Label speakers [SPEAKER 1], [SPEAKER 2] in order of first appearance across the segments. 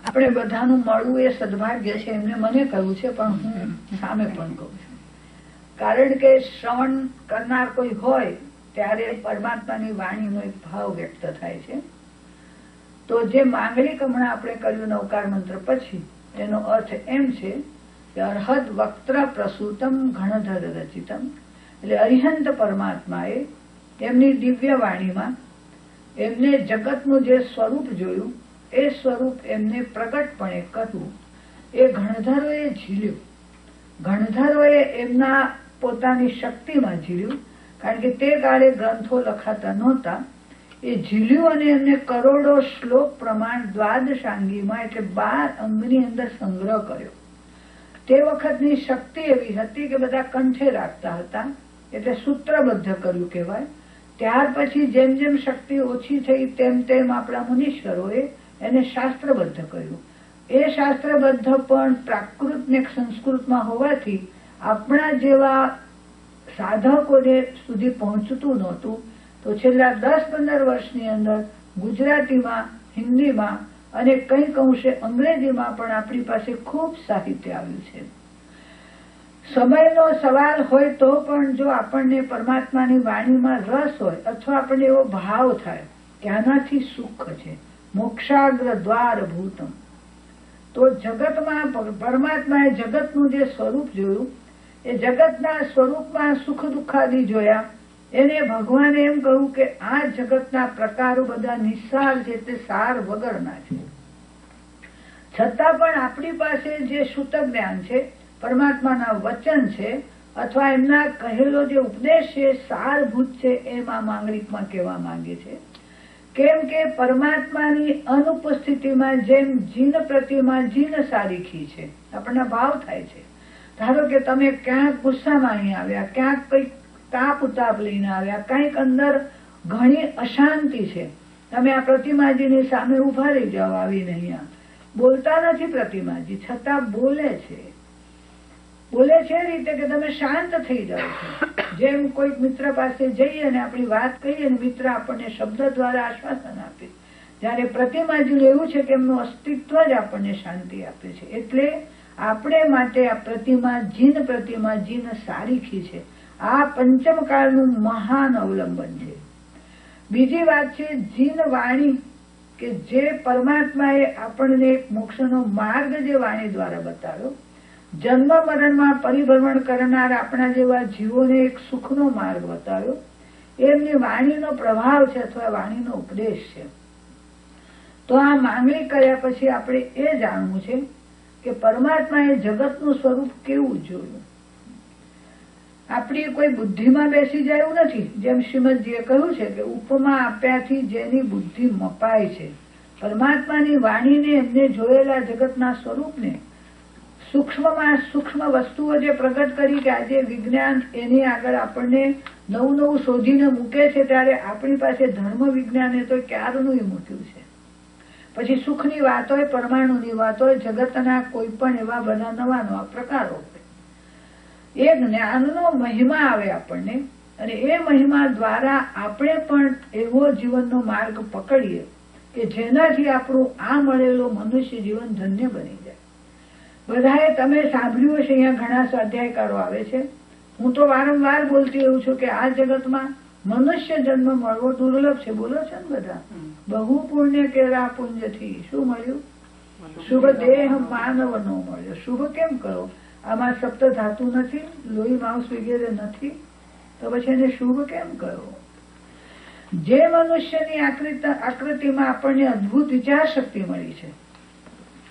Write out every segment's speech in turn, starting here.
[SPEAKER 1] આપણે બધાનું મળવું એ સદભાગ્ય છે, એમને મને કહ્યું છે, પણ હું સામે પણ કહું છું. કારણ કે શ્રવણ કરનાર કોઈ હોય ત્યારે પરમાત્માની વાણીનો એક ભાવ વ્યક્ત થાય છે. તો જે માંગલિક હમણાં આપણે કર્યું નવકાર મંત્ર પછી, એનો અર્થ એમ છે કે અર્હદ વક્ત્ર પ્રસૂતમ ઘણધર રચિતમ, એટલે અરિહંત પરમાત્માએ એમની દિવ્ય વાણીમાં એમને જગતનું જે સ્વરૂપ જોયું એ સ્વરૂપ એમને પ્રગટપણે કરવું એ ગણધરોએ ઝીલ્યું. ગણધરોએ એમના પોતાની શક્તિમાં ઝીલ્યું, કારણ કે તે કાળે ગ્રંથો લખાતા નહોતા. એ ઝીલ્યું અને એમને કરોડો શ્લોક પ્રમાણ દ્વાદશાંગીમાં એટલે 12 અંગની અંદર સંગ્રહ કર્યો. તે વખતની શક્તિ એવી હતી કે બધા કંઠે રાખતા હતા, એટલે સૂત્રબદ્ધ કર્યું કહેવાય. ત્યાર પછી જેમ જેમ શક્તિ ઓછી થઈ તેમ તેમ આપણા મુનીશ્વરોએ એને શાસ્ત્રબદ્ધ કર્યું. એ શાસ્ત્રબદ્ધ પણ પ્રાકૃત ને સંસ્કૃતમાં હોવાથી આપણા જેવા સાધકોને સુધી પહોંચતું નહોતું. તો છેલ્લા 10-15 વર્ષની અંદર ગુજરાતીમાં, હિન્દીમાં અને કંઈક અંશે અંગ્રેજીમાં પણ આપણી પાસે ખૂબ સાહિત્ય આવ્યું છે. સમયનો સવાલ હોય તો પણ જો આપણને પરમાત્માની વાણીમાં રસ હોય અથવા આપણને એવો ભાવ થાય કે આનાથી સુખ છે, મોક્ષાગ્ર દ્વાર ભૂતમ, તો જગતમાં પરમાત્માએ જગતનું જે સ્વરૂપ જોયું એ જગતના સ્વરૂપમાં સુખ દુઃખાદી જોયા. એને ભગવાને એમ કહ્યું કે આ જગતના પ્રકારો બધા નિસ્સાર છે, તે સાર વગરના છે. છતાં પણ આપણી પાસે જે શુદ્ધ જ્ઞાન છે, પરમાત્માના વચન છે અથવા એમના કહેલો જે ઉપદેશ છે સારભૂત છે, એમ આ માંગલિકમાં કહેવા માંગે છે. કેમ કે પરમાત્માની અનુપસ્થિતિમાં જેમ જીન પ્રતિમા જીન સારીખી છે, આપણને ભાવ થાય છે. ધારો કે તમે ક્યાંક ગુસ્સામાં અહીં આવ્યા, ક્યાંક કંઈક તાપ ઉતાપ લઈને આવ્યા, કંઈક અંદર ઘણી અશાંતિ છે, તમે આ પ્રતિમાજીની સામે ઉભા રહી જાઓ આવીને. અહીંયા બોલતા નથી પ્રતિમાજી, છતાં બોલે છે. બોલે છે એ રીતે કે તમે શાંત થઈ જાઓ છો. જેમ કોઈક મિત્ર પાસે જઈએ અને આપણી વાત કહીએ અને મિત્ર આપણને શબ્દ દ્વારા આશ્વાસન આપે, જયારે પ્રતિમાજી એવું છે કે એમનું અસ્તિત્વ જ આપણને શાંતિ આપે છે. એટલે આપણે માટે આ પ્રતિમા જીન સારીખી છે. આ પંચમ કાળનું મહાન અવલંબન છે. બીજી વાત છે જીન વાણી, કે જે પરમાત્માએ આપણને એક મોક્ષનો માર્ગ જે વાણી દ્વારા બતાવ્યો. જન્મ મરણમાં પરિભ્રમણ કરનાર આપણા જેવા જીવોને એક સુખનો માર્ગ બતાવ્યો. એમની વાણીનો પ્રભાવ છે અથવા વાણીનો ઉપદેશ છે. તો આ માંગણી કર્યા પછી આપણે એ જાણવું છે કે પરમાત્માએ જગતનું સ્વરૂપ કેવું જોયું. આપણી કોઈ બુદ્ધિમાં બેસી જાય એવું નથી. જેમ શ્રીમદજીએ કહ્યું છે કે ઉપમા આપ્યાથી જેની બુદ્ધિ મપાય છે, પરમાત્માની વાણીને એમને જોયેલા જગતના સ્વરૂપને સૂક્ષ્મમાં સૂક્ષ્મ વસ્તુઓ જે પ્રગટ કરી કે આજે વિજ્ઞાન એની આગળ આપણને નવું નવું શોધીને મૂકે છે, ત્યારે આપણી પાસે ધર્મ વિજ્ઞાને તો ક્યારનું મૂક્યું છે. પછી સુખની વાત હોય, પરમાણુની વાત હોય, જગતના કોઈ પણ એવા બધા નવા નવા પ્રકારો હોય. એ જ્ઞાનનો મહિમા આવે આપણને, અને એ મહિમા દ્વારા આપણે પણ એવો જીવનનો માર્ગ પકડીએ કે જેનાથી આપણું આ મળેલો મનુષ્ય જીવન ધન્ય બની જાય. બધાએ તમે સાંભળ્યું હશે, અહીંયા ઘણા સ્વાધ્યાયકારો આવે છે. હું તો વારંવાર બોલતી એવું છું કે આ જગતમાં મનુષ્ય જન્મ મળવો દુર્લભ છે. બોલો છે ને બધા, બહુ પુણ્ય કેરા પુંજથી શું મળ્યું? શુભ દેહ માનવનો મળ્યો. શુભ કેમ કરો? આમાં સપ્ત ધાતુ નથી, લોહી માંસ વગેરે નથી, તો પછી એને શુભ કેમ કરો? જે મનુષ્યની આકૃતિમાં આપણને અદભુત વિચાર શક્તિ મળી છે,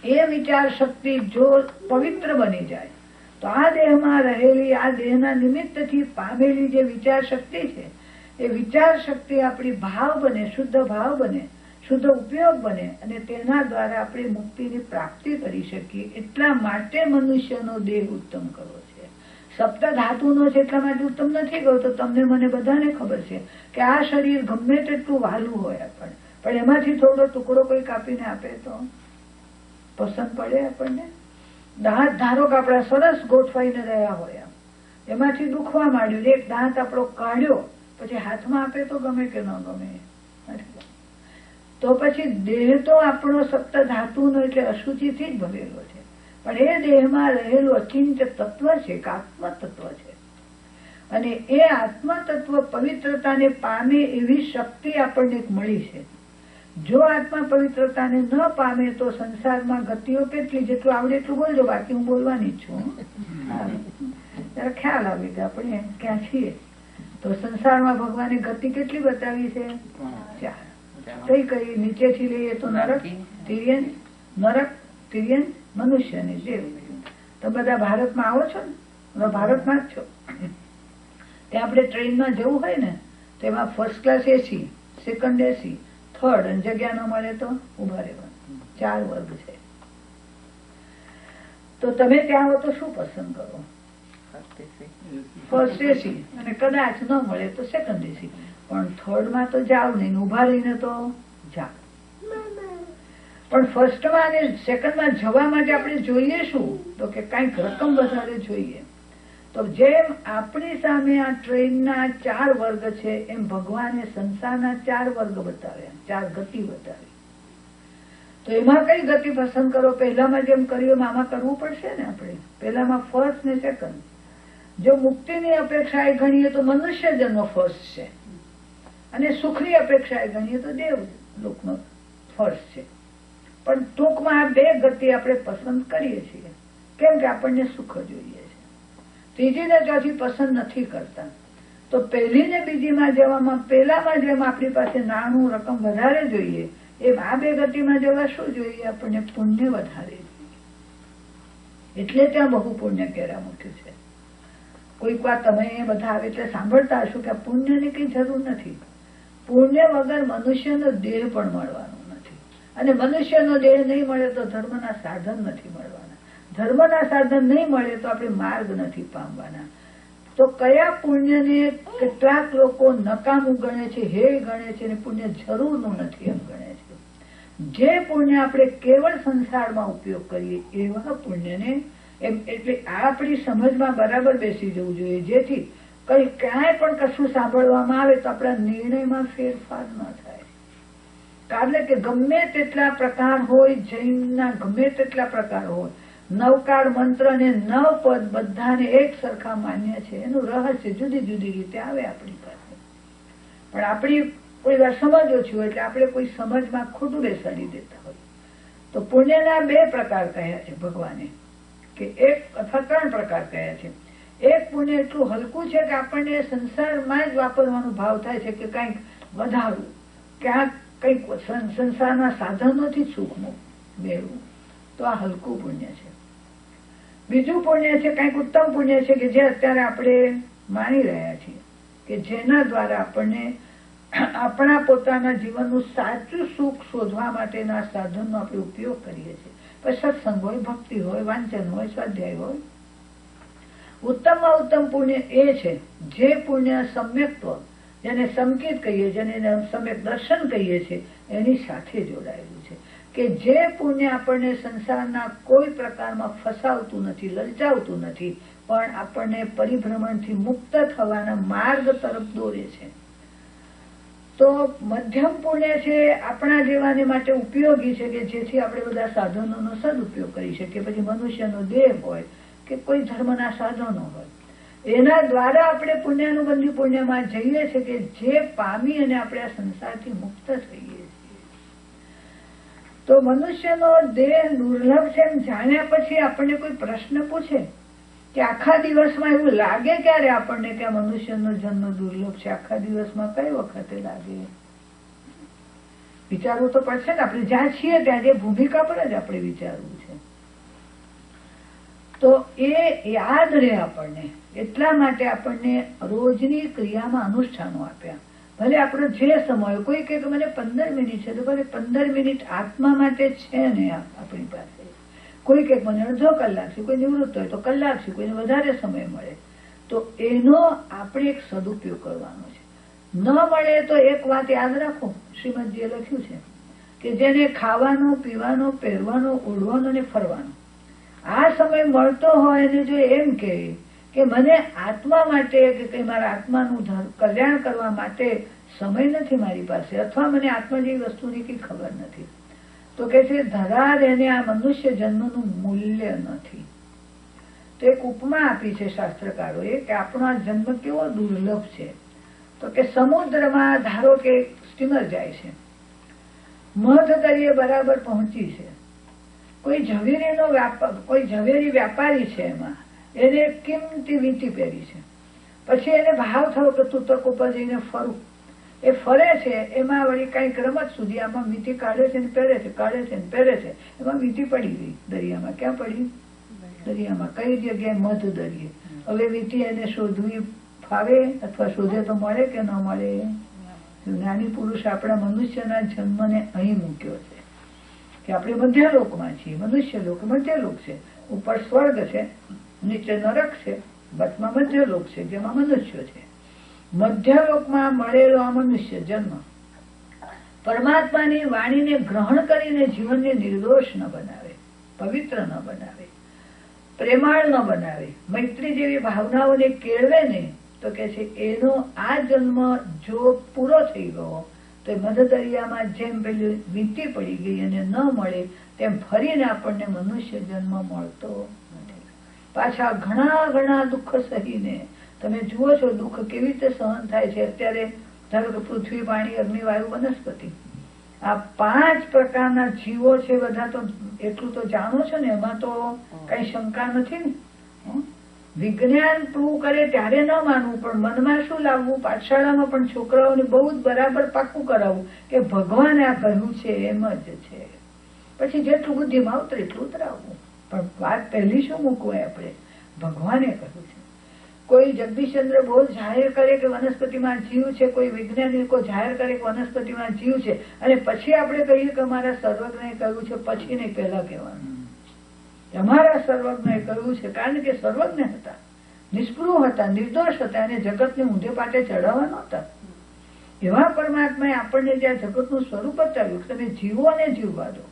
[SPEAKER 1] એ વિચાર શક્તિ જો પવિત્ર બની જાય તો આ દેહમાં રહેલી, આ દેહના નિમિત્તથી પામેલી જે વિચાર શક્તિ છે, એ વિચાર શક્તિ આપણી ભાવ બને, શુદ્ધ ભાવ બને, શુદ્ધ ઉપયોગ બને, અને તેના દ્વારા આપણે મુક્તિની પ્રાપ્તિ કરી શકીએ. એટલા માટે મનુષ્યનો દેહ ઉત્તમ કરવો છે. સપ્ત ધાતુનો છે એટલા માટે ઉત્તમ નથી કહ્યું. તો તમને મને બધાને ખબર છે કે આ શરીર ગમે તેટલું વહાલું હોય આપણને, પણ એમાંથી થોડો ટુકડો કોઈ કાપીને આપે તો પસંદ પડે આપણને? દાંત ધારો કે આપણા સરસ ગોઠવાઈને રહ્યા હોય, એમાંથી દુખવા માંડ્યું, એક દાંત આપણો કાઢ્યો, પછી હાથમાં આપે તો ગમે કે ન ગમે? તો પછી દેહ તો આપણો સપ્ત ધાતુનો એટલે અશુચિથી જ ભરેલો છે, પણ એ દેહમાં રહેલું અચિંત્ય તત્વ છે, એક આત્મ તત્વ છે. અને એ આત્મ તત્વ પવિત્રતાને પામે એવી શક્તિ આપણને મળી છે. જો આત્મા પવિત્રતાને ન પામે તો સંસારમાં ગતિઓ કેટલી, જેટલું આવડે એટલું બોલજો, બાકી હું બોલવાની જ છું. ત્યારે ખ્યાલ આવે કે આપણે ક્યાં છીએ. તો સંસારમાં ભગવાને ગતિ કેટલી બતાવી છે? 4. કઈ નીચેથી લઈએ તો નરક, તિર્યન, મનુષ્ય ને દેવ. તો બધા ભારતમાં આવો છો ને? ભારતમાં જ છો. ત્યાં આપણે ટ્રેનમાં જવું હોય ને તો એમાં ફર્સ્ટ ક્લાસ એસી, સેકન્ડ એસી, થર્ડ, અને જગ્યા ન મળે તો ઉભા રહેવાનું. 4 વર્ગ છે. તો તમે ત્યાં હો તો શું પસંદ કરો? ફર્સ્ટ એસી, અને કદાચ ન મળે તો સેકન્ડ એસી, પણ થર્ડ માં તો જાવ નહીં, ઉભા રહીને તો જાવ. પણ ફર્સ્ટમાં અને સેકન્ડમાં જવા માટે આપણે જોઈએ શું? તો કે કઈક રકમ વધારે જોઈએ. તો જેમ આપણી સામે આ ટ્રેનના 4 વર્ગ છે, એમ ભગવાને સંસારના 4 વર્ગ બતાવ્યા, 4 ગતિ બતાવી. તો એમાં કઈ ગતિ પસંદ કરો? પહેલામાં જેમ કર્યું આમાં કરવું પડશે ને આપણે. પહેલામાં ફર્સ્ટ ને સેકન્ડ. જો મુક્તિની અપેક્ષાએ ગણીએ તો મનુષ્ય જન્મ ફર્સ્ટ છે, અને સુખની અપેક્ષાએ ગણીએ તો દેવ લોકનો ફર્સ્ટ છે. પણ ટૂંકમાં આ 2 ગતિ આપણે પસંદ કરીએ છીએ, કેમ કે આપણને સુખ જોઈએ છે. ત્રીજી ને ચોથી પસંદ નથી કરતા. તો પહેલી ને બીજીમાં જવામાં પહેલામાં જેમ આપણી પાસે નાનું રકમ વધારે જોઈએ, એમ આ 2 ગતિમાં જવા શું જોઈએ? આપણને પુણ્ય વધારે જોઈએ. એટલે ત્યાં બહુ પુણ્ય કેરા મૂક્યું છે. કોઈક વાર તમે બધા આવે એટલે સાંભળતા હશો કે પુણ્યની કઈ જરૂર નથી. પુણ્ય વગર મનુષ્યનો દેહ પણ મળવાનો નથી, અને મનુષ્યનો દેહ નહીં મળે તો ધર્મના સાધન નથી મળવાના. ધર્મના સાધન નહીં મળે તો આપણે માર્ગ નથી પામવાના. તો કયા પુણ્યને કેટલાક લોકો નકામું ગણે છે, હે ગણે છે, અને પુણ્ય જરૂરનું નથી એમ ગણે છે. જે પુણ્ય આપણે કેવળ સંસારમાં ઉપયોગ કરીએ એવા પુણ્યને એટલે આપણી સમજમાં બરાબર બેસી જવું જોઈએ, જેથી કઈ ક્યાંય પણ કશું સાંભળવામાં આવે તો આપણા નિર્ણયમાં ફેરફાર ન થાય. કારણ કે ગમે તેટલા પ્રકાર હોય, જૈનના ગમે તેટલા પ્રકાર હોય, 9 કાળ મંત્ર ને 9 પદ બધાને એક સરખા માન્ય છે. એનું રહસ્ય જુદી જુદી રીતે આવે આપણી પાસે, પણ આપણી કોઈ વાર સમજ ઓછી હોય એટલે આપણે કોઈ સમજમાં ખોટું બેસાડી દેતા હોય. તો પુણ્યના 2 પ્રકાર કહ્યા છે ભગવાને, કે એક અથવા 3 પ્રકાર કહ્યા છે. એક પુણ્ય એટલું હલકું છે કે આપણને સંસારમાં જ વાપરવાનો ભાવ થાય છે, કે કંઈક વધારવું, ક્યાંક કંઈક સંસારના સાધનોથી સુખ મેળવું. તો આ હલકું પુણ્ય છે. બીજું પુણ્ય છે કંઈક ઉત્તમ પુણ્ય છે, કે જે અત્યારે આપણે માણી રહ્યા છીએ, કે જેના દ્વારા આપણને આપણા પોતાના જીવનનું સાચું સુખ શોધવા માટેના સાધનનો આપણે ઉપયોગ કરીએ છીએ. પછી સત્સંગ હોય, ભક્તિ હોય, વાંચન હોય, સ્વાધ્યાય હોય. ઉત્તમમાં ઉત્તમ પુણ્ય એ છે જે પુણ્ય સમ્યક્ત્વ, જેને સંકેત કહીએ, જેને સમ્યક દર્શન કહીએ છીએ, એની સાથે જોડાયેલું છે. કે જે પુણ્ય આપણને સંસારના કોઈ પ્રકારમાં ફસાવતું નથી, લલચાવતું નથી, પણ આપણને પરિભ્રમણથી મુક્ત થવાના માર્ગ તરફ દોરે છે. તો મધ્યમ પુણ્ય છે આપણા જેવાને માટે ઉપયોગી છે, કે જેથી આપણે બધા સાધનોનો સદુપયોગ કરી શકીએ. પછી મનુષ્યનો દેહ હોય કે કોઈ ધર્મના સાધનો હોય, એના દ્વારા આપણે પુણ્યાનુબંધી પુણ્યમાં જઈએ છીએ, કે જે પામી અને આપણે આ સંસારથી મુક્ત થઈએ છીએ. તો મનુષ્યનો દેહ દુર્લભ છે એમ જાણ્યા પછી આપણને કોઈ પ્રશ્ન પૂછે કે આખા દિવસમાં એવું લાગે ક્યારે આપણને કે આ મનુષ્યનો જન્મ દુર્લભ છે? આખા દિવસમાં કઈ વખતે લાગે? વિચારવું તો પડશે ને. આપણે જ્યાં છીએ ત્યાં જે ભૂમિકા પર જ આપણે વિચારવું છે. તો એ યાદ રહે આપણને. એટલા માટે આપણને રોજની ક્રિયામાં અનુષ્ઠાનો આપ્યા. ભલે આપણો જે સમય, કોઈ કે મને 15 મિનિટ છે, તો ભલે 15 મિનિટ આત્મા માટે છે ને આપણી પાસે. કોઈ કે મને અડધો કલાક છે, કોઈ નિવૃત્ત હોય તો કલાક છે, કોઈને વધારે સમય મળે, તો એનો આપણે એક સદુપયોગ કરવાનો છે. ન મળે તો એક વાત યાદ રાખો, શ્રીમદજીએ લખ્યું છે કે જેને ખાવાનો, પીવાનો, પહેરવાનો, ઓઢવાનો ને ફરવાનો આ સમય મળતો હોય એને જો એમ કે મને આત્મા માટે, કે કઈ મારા આત્માનું કલ્યાણ કરવા માટે સમય નથી મારી પાસે, અથવા મને આત્મા જેવી વસ્તુની કઈ ખબર નથી. તો કે છે ધરાર એને આ મનુષ્ય જન્મનું મૂલ્ય નથી. તો એક ઉપમા આપી છે શાસ્ત્રકારોએ કે આપણો આ જન્મ કેવો દુર્લભ છે. તો કે સમુદ્રમાં ધારો કે સ્ટીમર જાય છે, મધ દરિયે બરાબર પહોંચી છે, કોઈ ઝવેરી વ્યાપારી છે, એમાં એને કિંમતી વીંટી પહેરી છે. પછી એને ભાવ થયો કે તૂતક ઉપર જઈને ફરું. એ ફરે છે, એમાં વળી કઈક રમત સુધી આમાં વીંટી કાઢે છે ને પહેરે છે, કાઢે છે ને પહેરે છે, એમાં વીંટી પડી ગઈ દરિયામાં. ક્યાં પડી? દરિયામાં. કઈ જગ્યાએ? મધ દરિયે. હવે વીંટી એને શોધવી ફાવે અથવા શોધે તો મળે કે ન મળે? જ્ઞાની પુરુષ આપણા મનુષ્યના જન્મને અહીં મૂક્યો છે કે આપણે મધ્યલોકમાં છીએ. મનુષ્ય લોક મધ્યલોક છે, ઉપર સ્વર્ગ છે, નીચે નરક છે, બસમાં મધ્યલોક છે જેમાં મનુષ્ય છે. મધ્યલોકમાં મળેલો આ મનુષ્ય જન્મ પરમાત્માની વાણીને ગ્રહણ કરીને જીવનને નિર્દોષ ન બનાવે, પવિત્ર ન બનાવે, પ્રેમાળ ન બનાવે, મૈત્રી જેવી ભાવનાઓને કેળવે નહીં. તો કે છે એનો આ જન્મ જો પૂરો થઈ ગયો તો મધ દરિયામાં જેમ પેલી વીંટી પડી ગઈ અને ન મળે તેમ ફરીને આપણને મનુષ્ય જન્મ મળતો નથી. પાછા ઘણા ઘણા દુઃખ સહીને તમે જુઓ છો દુઃખ કેવી રીતે સહન થાય છે. અત્યારે ધારો કે પૃથ્વી, પાણી, અગ્નિ, વાયુ, વનસ્પતિ, આ 5 પ્રકારના જીવો છે. બધા તો એટલું તો જાણો છો ને, એમાં તો કઈ શંકા નથી ને. વિજ્ઞાન પ્રૂવ કરે ત્યારે ન માનવું, પણ મનમાં શું લાવવું? પાઠશાળામાં પણ છોકરાઓને બહુ જ બરાબર પાક્કું કરાવવું કે ભગવાને આ કહ્યું છે એમ જ છે. પછી જેટલું બુદ્ધિમાં ઉતરે એટલું ઉતરાવવું, પણ વાત પહેલી શું મૂકવું? આપણે ભગવાને કહ્યું છે. કોઈ જગદીશચંદ્ર બોઝ જાહેર કરે કે વનસ્પતિમાં જીવ છે, કોઈ વૈજ્ઞાનિકો જાહેર કરે કે વનસ્પતિમાં જીવ છે, અને પછી આપણે કહીએ કે અમારા સર્વજ્ઞએ કહ્યું છે, પછી નહીં પહેલા કહેવાનું અમારા સર્વજ્ઞએ કહ્યું છે. કારણ કે સર્વજ્ઞ હતા, નિષ્પૃહ હતા, નિર્દોષ હતા, અને જગતને ઊંધે પાટે ચડાવવા નહોતા. એવા પરમાત્માએ આપણને જ્યાં જગતનું સ્વરૂપ બતાવ્યું કે તમે જીવો અને જીવવા દો,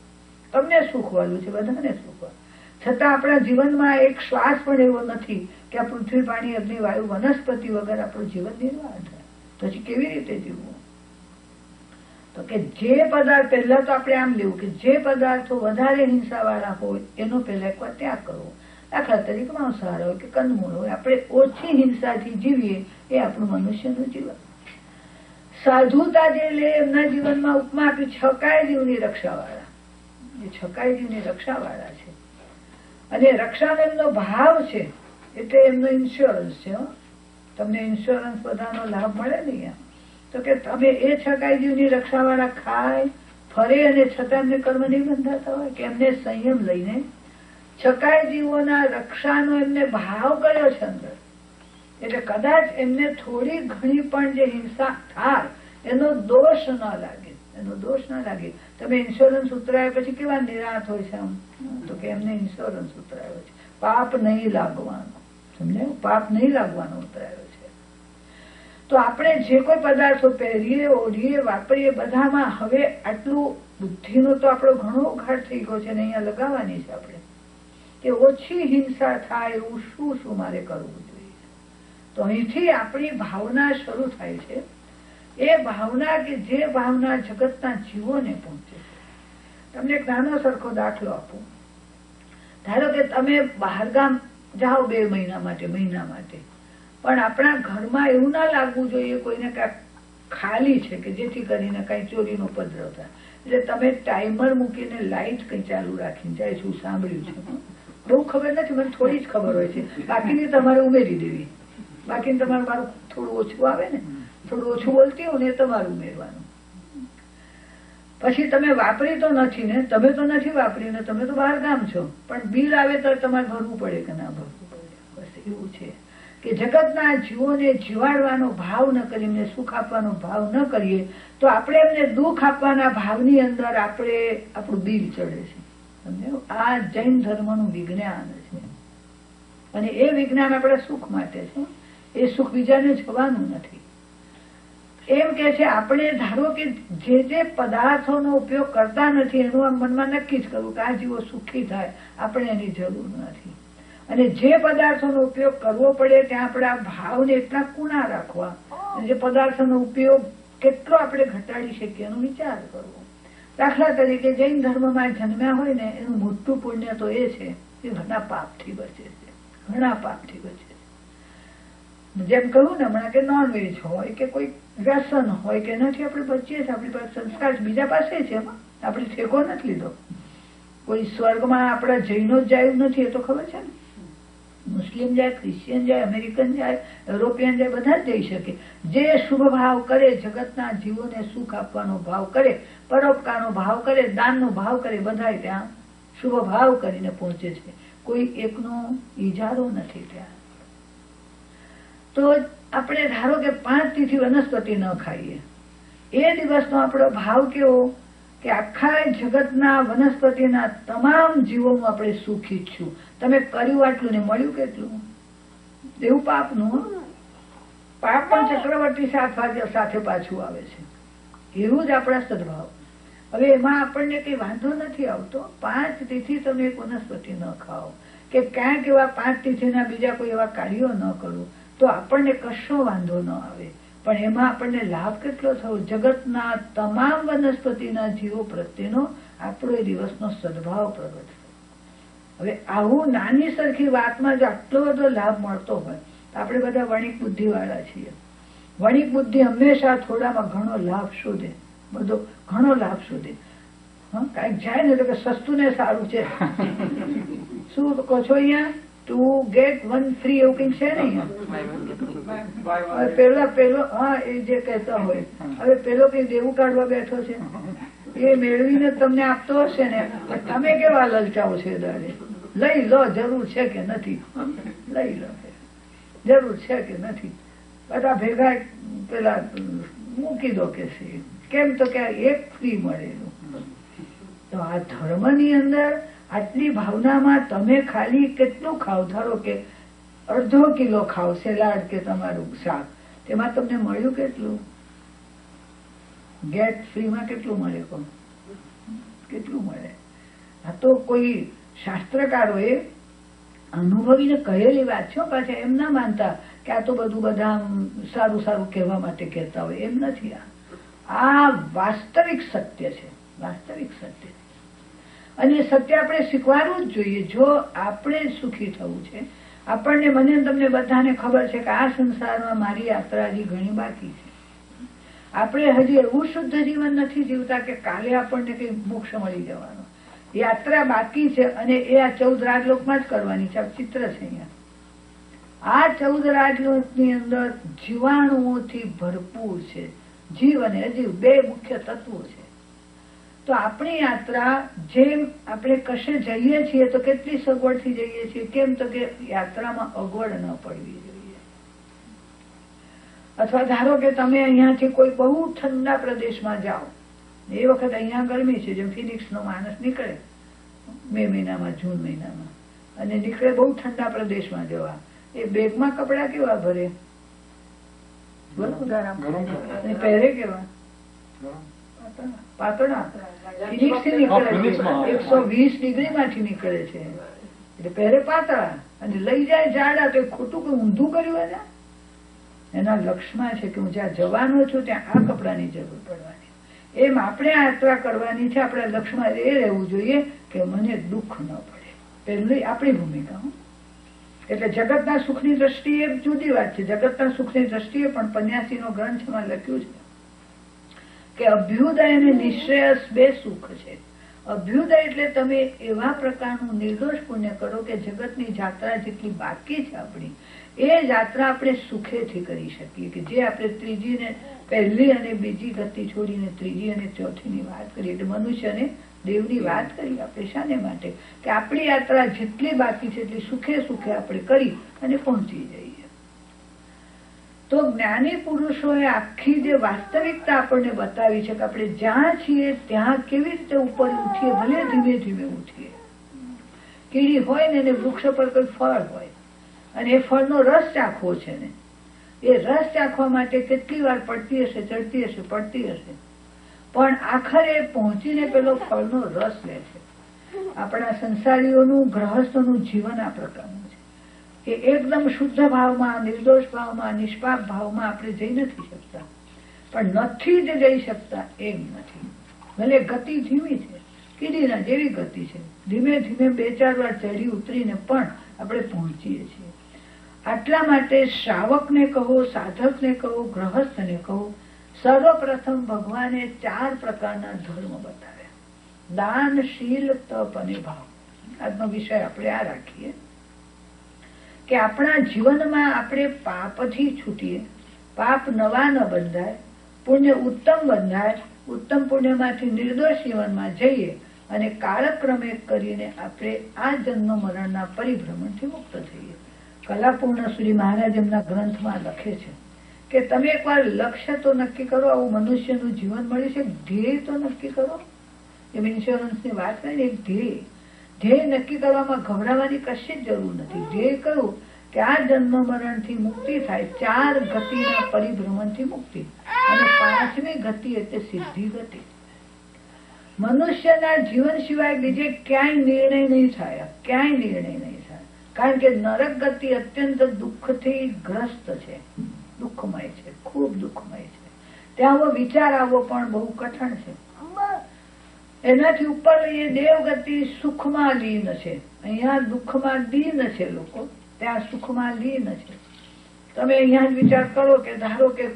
[SPEAKER 1] તમને સુખ વાળું છે, બધાને સુખ. છતાં આપણા જીવનમાં એક શ્વાસ પણ એવો નથી કે આ પૃથ્વી, પાણી, અગ્નિ, વાયુ, વનસ્પતિ વગર આપણું જીવન નિર્વાહ થાય. પછી કેવી રીતે જીવવું? તો કે જે પદાર્થ, પહેલા તો આપણે આમ લેવું કે જે પદાર્થો વધારે હિંસા વાળા હોય એનો પહેલા એકવાર ત્યાગ કરવો. દાખલા તરીકે માંસાહાર હોય કે કંદમૂળ હોય, આપણે ઓછી હિંસાથી જીવીએ એ આપણું મનુષ્યનું જીવન. સાધુતા જે લે એમના જીવનમાં ઉપમા આપી છકાય જીવની રક્ષા વાળા. એ છકાય જીવની રક્ષા વાળા છે, અને રક્ષાનો એમનો ભાવ છે, એટલે એમનો ઇન્સ્યોરન્સ છે. તમને ઇન્સ્યોરન્સ બધાનો લાભ મળે ને. તો કે તમે એ છકાઈ જીવની રક્ષા વાળા ખાય ફરે અને છતાં એમને કર્મ નહીં બંધાતા હોય કે એમને સંયમ લઈને છકાઈ જીવોના રક્ષાનો એમને ભાવ કર્યો છે અંદર. એટલે કદાચ એમને થોડી ઘણી પણ જે હિંસા થાય એનો દોષ ન લાગે, એનો દોષ ન લાગે. તમે ઇન્સ્યોરન્સ ઉતરાયા પછી કેવા નિરાશ હોય છે આમ, તો કે એમને ઇન્સ્યોરન્સ ઉતરાયો છે, પાપ નહીં લાગવાનો. સમજાયું? પાપ નહીં લાગવાનો ઉતરાયો છે. તો આપણે જે કોઈ પદાર્થો પહેરીએ, ઓઢીએ, વાપરીએ, બધામાં હવે આટલું બુદ્ધિનો તો આપણો ઘણો ઘાટ થઈ ગયો છે ને અહીંયા લગાવવાની છે આપણે કે ઓછી હિંસા થાય એવું શું શું મારે કરવું જોઈએ. તો અહીંથી આપણી ભાવના શરૂ થાય છે. એ ભાવના કે જે ભાવના જગતના જીવોને પહોંચે છે. તમને એક નાનો સરખો દાખલો આપું. ધારો કે તમે બહારગામ જાઓ 2 મહિના માટે, પણ આપણા ઘરમાં એવું ના લાગવું જોઈએ કોઈને કાંઈક ખાલી છે કે જેથી કરીને કઈ ચોરીનો ઉપદ્રવ થાય. એટલે તમે ટાઈમર મૂકીને લાઈટ કઈ ચાલુ રાખીને જાય છે. સાંભળ્યું છે, બહુ ખબર નથી, મને થોડી જ ખબર હોય છે. બાકીની તમારે ઉમેરી દેવી. બાકીને તમારે મારું થોડું ઓછું આવે ને, થોડું ઓછું બોલતી હોય ને એ તમારું ઉમેરવાનું. પછી તમે વાપરી તો નથી ને, તમે તો નથી વાપરી ને, તમે તો બહાર ગામ છો, પણ બિલ આવે તો તમારે ભરવું પડે કે ના ભરવું પડે. બસ એવું છે કે જગતના જીવોને જીવાડવાનો ભાવ ન કરીને, સુખ આપવાનો ભાવ ન કરીએ તો આપણે એમને દુઃખ આપવાના ભાવની અંદર આપણે આપણું બિલ ચડે છે. સમજાયું? આ જૈન ધર્મનું વિજ્ઞાન છે, અને એ વિજ્ઞાન આપણા સુખ માટે છે. એ સુખ બીજાને જવાનું નથી. એમ કે છે આપણે ધારો કે જે પદાર્થોનો ઉપયોગ કરતા નથી એનું આમ મનમાં નક્કી જ કરવું કે આ જીવો સુખી થાય, આપણે એની જરૂર નથી. અને જે પદાર્થોનો ઉપયોગ કરવો પડે ત્યાં આપણે આ ભાવને એટલા કુણા રાખવા. જે પદાર્થોનો ઉપયોગ કેટલો આપણે ઘટાડી શકીએ એનો વિચાર કરવો. દાખલા તરીકે જૈન ધર્મમાં જન્મ્યા હોય ને એનું મોટું પુણ્ય તો એ છે કે ઘણા પાપથી બચે છે, ઘણા પાપથી બચે છે. જેમ કહ્યું ને હમણાં કે નોનવેજ હોય કે કોઈ વ્યસન હોય કે એનાથી આપણે બચીએ છીએ. આપણી પાસે સંસ્કાર બીજા પાસે છે, એમાં આપણે ઠેકો નથી લીધો. કોઈ સ્વર્ગમાં આપણા જૈનો જ જાય નથી એ તો ખબર છે ને. મુસ્લિમ જાય, ક્રિશ્ચિયન જાય, અમેરિકન જાય, યુરોપિયન જાય, બધા જ જઈ શકે. જે શુભ ભાવ કરે, જગતના જીવોને સુખ આપવાનો ભાવ કરે, પરોપકારનો ભાવ કરે, દાનનો ભાવ કરે, બધા ત્યાં શુભ ભાવ કરીને પહોંચે છે. કોઈ એકનો ઈજારો નથી ત્યાં. તો આપણે ધારો કે 5 તિથિ વનસ્પતિ ન ખાઈએ, એ દિવસનો આપણો ભાવ કેવો કે આખા જગતના વનસ્પતિના તમામ જીવોનું આપણે સુખ ઈચ્છું. તમે કર્યું આટલું ને મળ્યું કેટલું? એવું પાપનું. પાપ પણ ચક્રવર્તી સાથે પાછું આવે છે. એવું જ આપણા સદભાવ. હવે એમાં આપણને કઈ વાંધો નથી આવતો. 5 તિથિ તમે એક વનસ્પતિ ન ખાઓ કે ક્યાંક એવા 5 તિથિના બીજા કોઈ એવા કાર્યો ન કરો તો આપણને કશો વાંધો ન આવે. પણ એમાં આપણને લાભ કેટલો થયો? જગતના તમામ વનસ્પતિના જીવો પ્રત્યેનો આપણો એ દિવસનો સદભાવ પ્રગટ થયો. હવે આવું નાની સરખી વાતમાં જો આટલો બધો લાભ મળતો હોય તો આપણે બધા વણિક બુદ્ધિ વાળા છીએ. વણિક બુદ્ધિ હંમેશા થોડામાં ઘણો લાભ શોધે, બધો ઘણો લાભ શોધે. કઈક જાય ને તો કે સસ્તું ને સારું છે. શું કહો છો અહીંયા? ટુ ગેટ 1 ફ્રી એવું કઈક છે ને? પેલો હા એ જે કહેતા હોય. હવે પેલો કઈ દેવું કાઢવા બેઠો છે, એ મેળવીને તમને આપતો હશે ને, તમે કેવા લલચાવો છે દાડે? લઈ લો, જરૂર છે કે નથી? લઈ લો, જરૂર છે કે નથી? બધા ભેગા પેલા મૂકી દો કે છે. કેમ તો કે એક ફ્રી મળેલું. તો આ ધર્મની અંદર આટલી ભાવનામાં તમે ખાલી કેટલું ખાવ? ધારો કે અડધો કિલો ખાવ સેલાડ કે તમારું શાક, તેમાં તમને મળ્યું કેટલું? ગેટ ફ્રીમાં કેટલું મળે? કેટલું મળે? આ તો કોઈ શાસ્ત્રકારોએ અનુભવીને કહેલી વાત છે. પાછા એમ ના માનતા કે આ તો બધું બધા સારું સારું કહેવા માટે કહેતા હોય, એમ નથી. આ વાસ્તવિક સત્ય છે, વાસ્તવિક સત્ય. અને સત્ય આપણે સ્વીકારવું જ જોઈએ. જો આપણે સુખી થવું છે, આપણને મને તમને બધાને ખબર છે કે આ સંસારમાં મારી યાત્રા હજી ઘણી બાકી છે. આપણે હજી એવું શુદ્ધ જીવન નથી જીવતા કે કાલે આપણને કઈ મોક્ષ મળી જવાનો. યાત્રા બાકી છે અને એ આ 14 રાજલોકમાં જ કરવાની છે. ચિત્ર છે અહીંયા. આ 14 રાજલોકની અંદર જીવાણુઓથી ભરપૂર છે. જીવ અને અજીવ 2 મુખ્ય તત્વો છે. તો આપણી યાત્રા જેમ આપણે કશે જઈએ છીએ તો કેટલી સગવડથી જઈએ છીએ? કેમ તો કે યાત્રામાં અગવડ ન પડવી જોઈએ. અથવા ધારો કે તમે અહીંયાથી કોઈ બહુ ઠંડા પ્રદેશમાં જાઓ, એ વખત અહીંયા ગરમી છે, જેમ ફિનિક્સ નો માણસ નીકળે મે મહિનામાં, જૂન મહિનામાં, અને નીકળે બહુ ઠંડા પ્રદેશમાં જવા, એ બેગમાં કપડા કેવા ભરે? બરોબર. પહેરે કેવા? પાતળા. ફિનિક્સ થી નીકળે છે, 120 ડિગ્રી માંથી નીકળે છે, એટલે પહેરે પાતળા અને લઈ જાય જાડા. તો ખોટું કોઈ ઊંધું કર્યું એને? એના લક્ષ્યમાં છે કે હું જ્યાં જવાનો છું ત્યાં આ કપડાની જરૂર પડવાની. એમ આપણે યાત્રા કરવાની છે. આપણા લક્ષ્યમાં એ રહેવું જોઈએ કે મને દુઃખ ન પડે. પહેલી આપણી ભૂમિકા. એટલે જગતના સુખની દ્રષ્ટિએ જુદી વાત છે. જગતના સુખની દ્રષ્ટિએ પણ 85 નો ગ્રંથમાં લખ્યું છે કે અભ્યુદય અને નિશ્રેયસ 2 સુખ છે. અભ્યુદય એટલે તમે એવા પ્રકારનું નિર્દોષ પુણ્ય કરો કે જગતની યાત્રા જેટલી બાકી છે આપણી, એ યાત્રા આપણે સુખેથી કરી શકીએ. કે જે આપણે ત્રીજી ને પહેલી અને બીજી ગતિ છોડીને ત્રીજી અને ચોથીની વાત કરી, એટલે મનુષ્ય અને દેવની વાત કરી આપણે. શાને માટે? કે આપણી યાત્રા જેટલી બાકી છે એટલી સુખે સુખે આપણે કરી અને પહોંચી જઈએ. તો જ્ઞાની પુરુષોએ આખી જે વાસ્તવિકતા આપણને બતાવી છે કે આપણે જ્યાં છીએ ત્યાં કેવી રીતે ઉપર ઉઠીએ, ભલે ધીમે ધીમે ઉઠીએ. કીડી હોય ને એને વૃક્ષ પર કોઈ ફળ હોય અને એ ફળનો રસ ચાખવો છે ને, એ રસ ચાખવા માટે કેટલી વાર પડતી હશે, ચડતી હશે, પડતી હશે, પણ આખરે પહોંચીને પેલો ફળનો રસ લે છે. આપણા સંસારીઓનું, ગૃહસ્થોનું જીવન આ પ્રકારનું છે કે એકદમ શુદ્ધ ભાવમાં, નિર્દોષ ભાવમાં, નિષ્પાપ ભાવમાં આપણે જઈ નથી શકતા. પણ નથી જ જઈ શકતા એમ નથી. ભલે ગતિ ધીમી છે, કીડીના જેવી ગતિ છે, ધીમે ધીમે 2-4 વાર ચડી ઉતરીને પણ આપણે પહોંચીએ છીએ. આટલા માટે શ્રાવકને કહો, સાધકને કહો, ગૃહસ્થને કહો, સર્વપ્રથમ ભગવાને 4 પ્રકારના ધર્મ બતાવ્યા: દાન, શીલ, તપ અને ભાવ. આજનો વિષય આપણે આ રાખીએ કે આપણા જીવનમાં આપણે પાપથી છૂટીએ, પાપ નવા ન બંધાય, પુણ્ય ઉત્તમ બંધાય, ઉત્તમ પુણ્યમાંથી નિર્દોષ જીવનમાં જઈએ અને કાળક્રમે કરીને આપણે આ જન્મ મરણના પરિભ્રમણથી મુક્ત થઈએ. કલાપૂર્ણ શ્રી મહારાજ એમના ગ્રંથમાં લખે છે કે તમે એકવાર લક્ષ્ય તો નક્કી કરો, આવું મનુષ્યનું જીવન મળ્યું છે, ધ્યેય તો નક્કી કરો. એમ ઇન્સ્યોરન્સની વાત કરીને એક ધ્યેય નક્કી કરવામાં ગભરાવાની કશી જ જરૂર નથી. ધ્યેય કરું કે આ જન્મ મરણથી મુક્તિ થાય, 4 ગતિના પરિભ્રમણથી મુક્તિ, અને 5મી ગતિ એટલે સિદ્ધિ ગતિ. મનુષ્યના જીવન સિવાય બીજે ક્યાંય નિર્ણય નહીં થાય, ક્યાંય નિર્ણય નહીં થાય. કારણ કે નરક ગતિ અત્યંત દુઃખથી ગ્રસ્ત છે, દુઃખમય છે, ખૂબ દુઃખમય છે. ત્યાં વિચાર આવવો પણ બહુ કઠણ છે. એનાથી ઉપર એ દેવગતિ સુખમાં લીન છે. અહીંયા દુઃખમાં દીન છે લોકો, ત્યાં સુખમાં લીન છે. તમે અહીંયા જ વિચાર કરો કે ધારો કે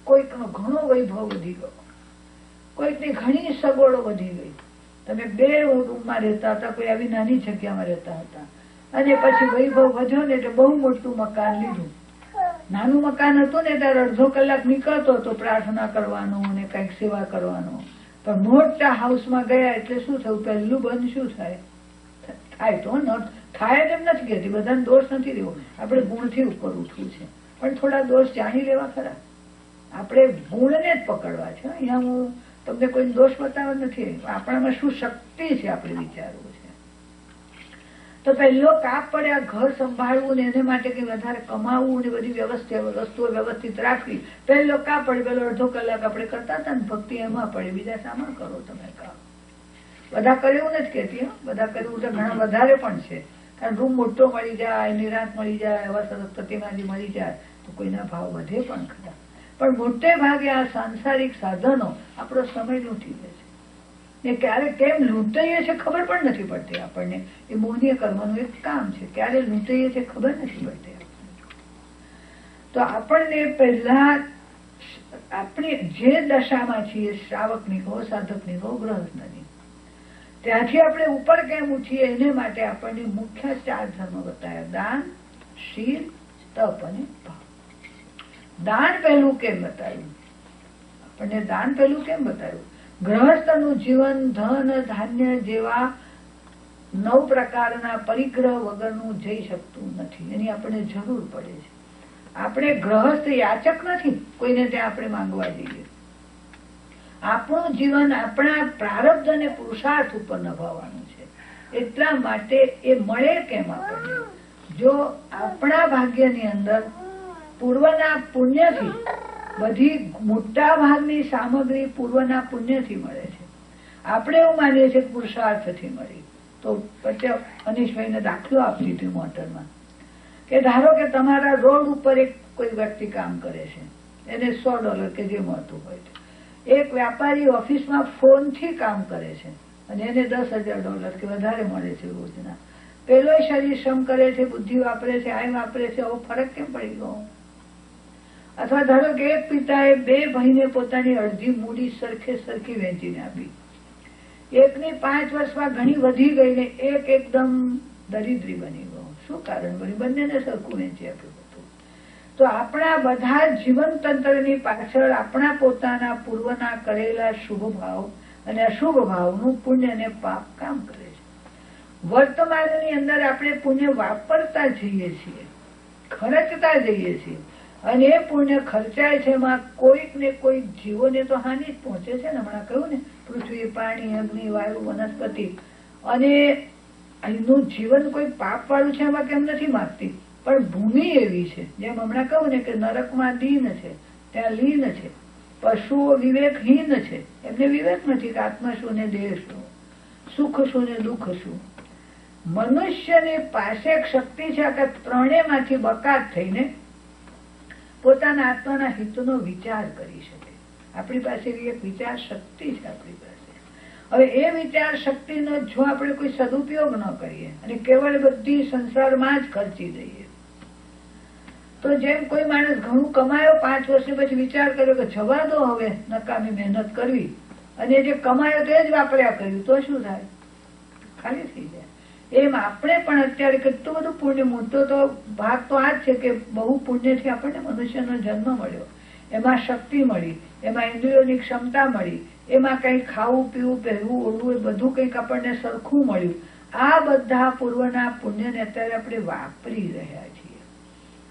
[SPEAKER 1] કોઈકનો ઘણો વૈભવ વધી ગયો, કોઈકની ઘણી સગવડો વધી ગઈ, તમે 2 રૂમમાં રહેતા હતા, કોઈ આવી નાની જગ્યામાં રહેતા હતા, અને પછી વૈભવ વધ્યો ને એટલે બહુ મોટું મકાન લીધું. નાનું મકાન હતું ને ત્યારે અડધો કલાક નીકળતો હતો પ્રાર્થના કરવાનો અને કઈક સેવા કરવાનો. પણ મોટા હાઉસમાં ગયા એટલે શું થયું? પહેલું બંધ શું થાય? થાય તો થાય એમ નથી કહેતી, બધાને દોષ નથી દેવો, આપણે ગુણથી ઉપર ઉઠવું છે, પણ થોડા દોષ જાણી લેવા ખરા. આપણે ગુણને જ પકડવા છે. અહીંયા હું તમને કોઈ દોષ બતાવવા નથી, આપણામાં શું શક્તિ છે આપણે વિચારવું છે. તો પહેલો કાપ પડે આ ઘર સંભાળવું ને એને માટે કઈ વધારે કમાવું ને બધી વસ્તુઓ વ્યવસ્થિત રાખવી. પહેલો કાપ પડે, પેલો અડધો કલાક આપણે કરતા હતા ને ભક્તિ એમાં પડે, બીજા સામાન કરો તમે કામ. બધા કર્યું નથી કેતી, બધા કર્યું તો ઘણા વધારે પણ છે. કારણ રૂમ મોટો મળી જાય, નિરાંત મળી જાય, એવા સરસ્વતીમાંથી મળી જાય તો કોઈના ભાવ વધે પણ ખરા. પણ મોટે ભાગે આ સાંસારિક સાધનો આપણો સમય લૂંટી લે છે ને ક્યારે કેમ લૂંટાઈએ છે ખબર પણ નથી પડતી આપણને. એ મોહનીય કર્મનું એક કામ છે, ક્યારે લૂંટાઈએ છે ખબર નથી પડતી. તો આપણને પહેલા આપણે જે દશામાં છીએ, શ્રાવકની કહો, સાધકની કહો, ગૃહસ્થની, ત્યાંથી આપણે ઉપર કેમ ઉઠીએ એને માટે આપણને મુખ્ય 4 ધર્મ બતાવ્યા: દાન, શીલ, તપ અને ભાવ. દાન પહેલું કેમ બતાવ્યું? આપણને દાન પહેલું કેમ બતાવ્યું? ગૃહસ્થનું જીવન ધન ધાન્ય જેવા 9 પ્રકારના પરિગ્રહ વગરનું જઈ શકતું નથી, એની આપણને જરૂર પડે છે. આપણે ગ્રહસ્થ યાચક નથી, કોઈને ત્યાં આપણે માંગવા જઈએ. આપણું જીવન આપણા પ્રારબ્ધ અને પુરુષાર્થ ઉપર નભાવવાનું છે. એટલા માટે એ મળે કેમ આપણને? જો આપણા ભાગ્યની અંદર પૂર્વના પુણ્યથી, બધી મોટા ભાગની સામગ્રી પૂર્વના પુણ્યથી મળે છે. આપણે એવું માનીએ છીએ પુરુષાર્થથી મળી. તો પછી અનિશભાઈને દાખલો આપી દીધો મોટરમાં કે ધારો કે તમારા રોડ ઉપર એક કોઈ વ્યક્તિ કામ કરે છે, એને $100 કે જે મળતું હોય છે. એક વ્યાપારી ઓફિસમાં ફોનથી કામ કરે છે અને એને $10,000 કે વધારે મળે છે રોજના. પેલો શરીર શ્રમ કરે છે, બુદ્ધિ વાપરે છે, આય વાપરે છે, આવો ફરક કેમ પડી ગયો? અથવા ધારો કે એક પિતાએ 2 ભાઈને પોતાની અડધી મૂડી સરખી વહેંચીને આપી. એકની 5 વર્ષમાં ઘણી વધી ગઈ ને એક એકદમ દરિદ્રી બની ગયો. શું કારણ બન્યું? બંનેને સરખું વહેંચી આપ્યું હતું. તો આપણા બધા જીવન તંત્રની પાછળ આપણા પોતાના પૂર્વના કરેલા શુભ ભાવ અને અશુભ ભાવનું પુણ્ય અને પાપ કામ કરે છે. વર્તમાનની અંદર આપણે પુણ્ય વાપરતા જઈએ છીએ, ખર્ચતા જઈએ છીએ, અને એ પુણ્ય ખર્ચાય છે એમાં કોઈક ને કોઈક જીવોને તો હાનિ જ પહોંચે છે ને. હમણાં કહ્યું ને, પૃથ્વી, પાણી, અગ્નિ, વાયુ, વનસ્પતિ, અને અહીંનું જીવન કોઈ પાપ વાળું છે એમાં કેમ નથી માગતી, પણ ભૂમિ એવી છે, જેમ હમણાં કહું ને કે નરકમાં દીન છે, ત્યાં લીન છે. પશુઓ વિવેકહીન છે, એમને વિવેક નથી કે આત્મા શું ને દેહ શું, સુખ શું ને દુઃખ શું. મનુષ્યની પાસે એક શક્તિ છે કે ત્રણેયમાંથી બકાત થઈને પોતાના આત્માના હિતનો વિચાર કરી શકે. આપણી પાસે એવી એક વિચાર શક્તિ છે આપણી પાસે. હવે એ વિચાર શક્તિનો જો આપણે કોઈ સદુપયોગ ન કરીએ અને કેવળ બધી સંસારમાં જ ખર્ચી દઈએ, તો જેમ કોઈ માણસ ઘણું કમાયો 5 વર્ષ પછી વિચાર કર્યો કે જવા દો હવે નકામી મહેનત કરવી, અને જે કમાયો તે જ વાપર્યા કર્યું, તો શું થાય? ખાલી થઈ જાય. એમ આપણે પણ અત્યારે કેટલું બધું પુણ્ય, મોટો તો ભાગ તો આ જ છે કે બહુ પુણ્યથી આપણને મનુષ્યનો જન્મ મળ્યો, એમાં શક્તિ મળી, એમાં ઇન્દ્રિયોની ક્ષમતા મળી, એમાં કંઈક ખાવું પીવું પહેરવું ઓઢવું એ બધું કંઈક આપણને સરખું મળ્યું. આ બધા પૂર્વના પુણ્યને અત્યારે આપણે વાપરી રહ્યા છીએ.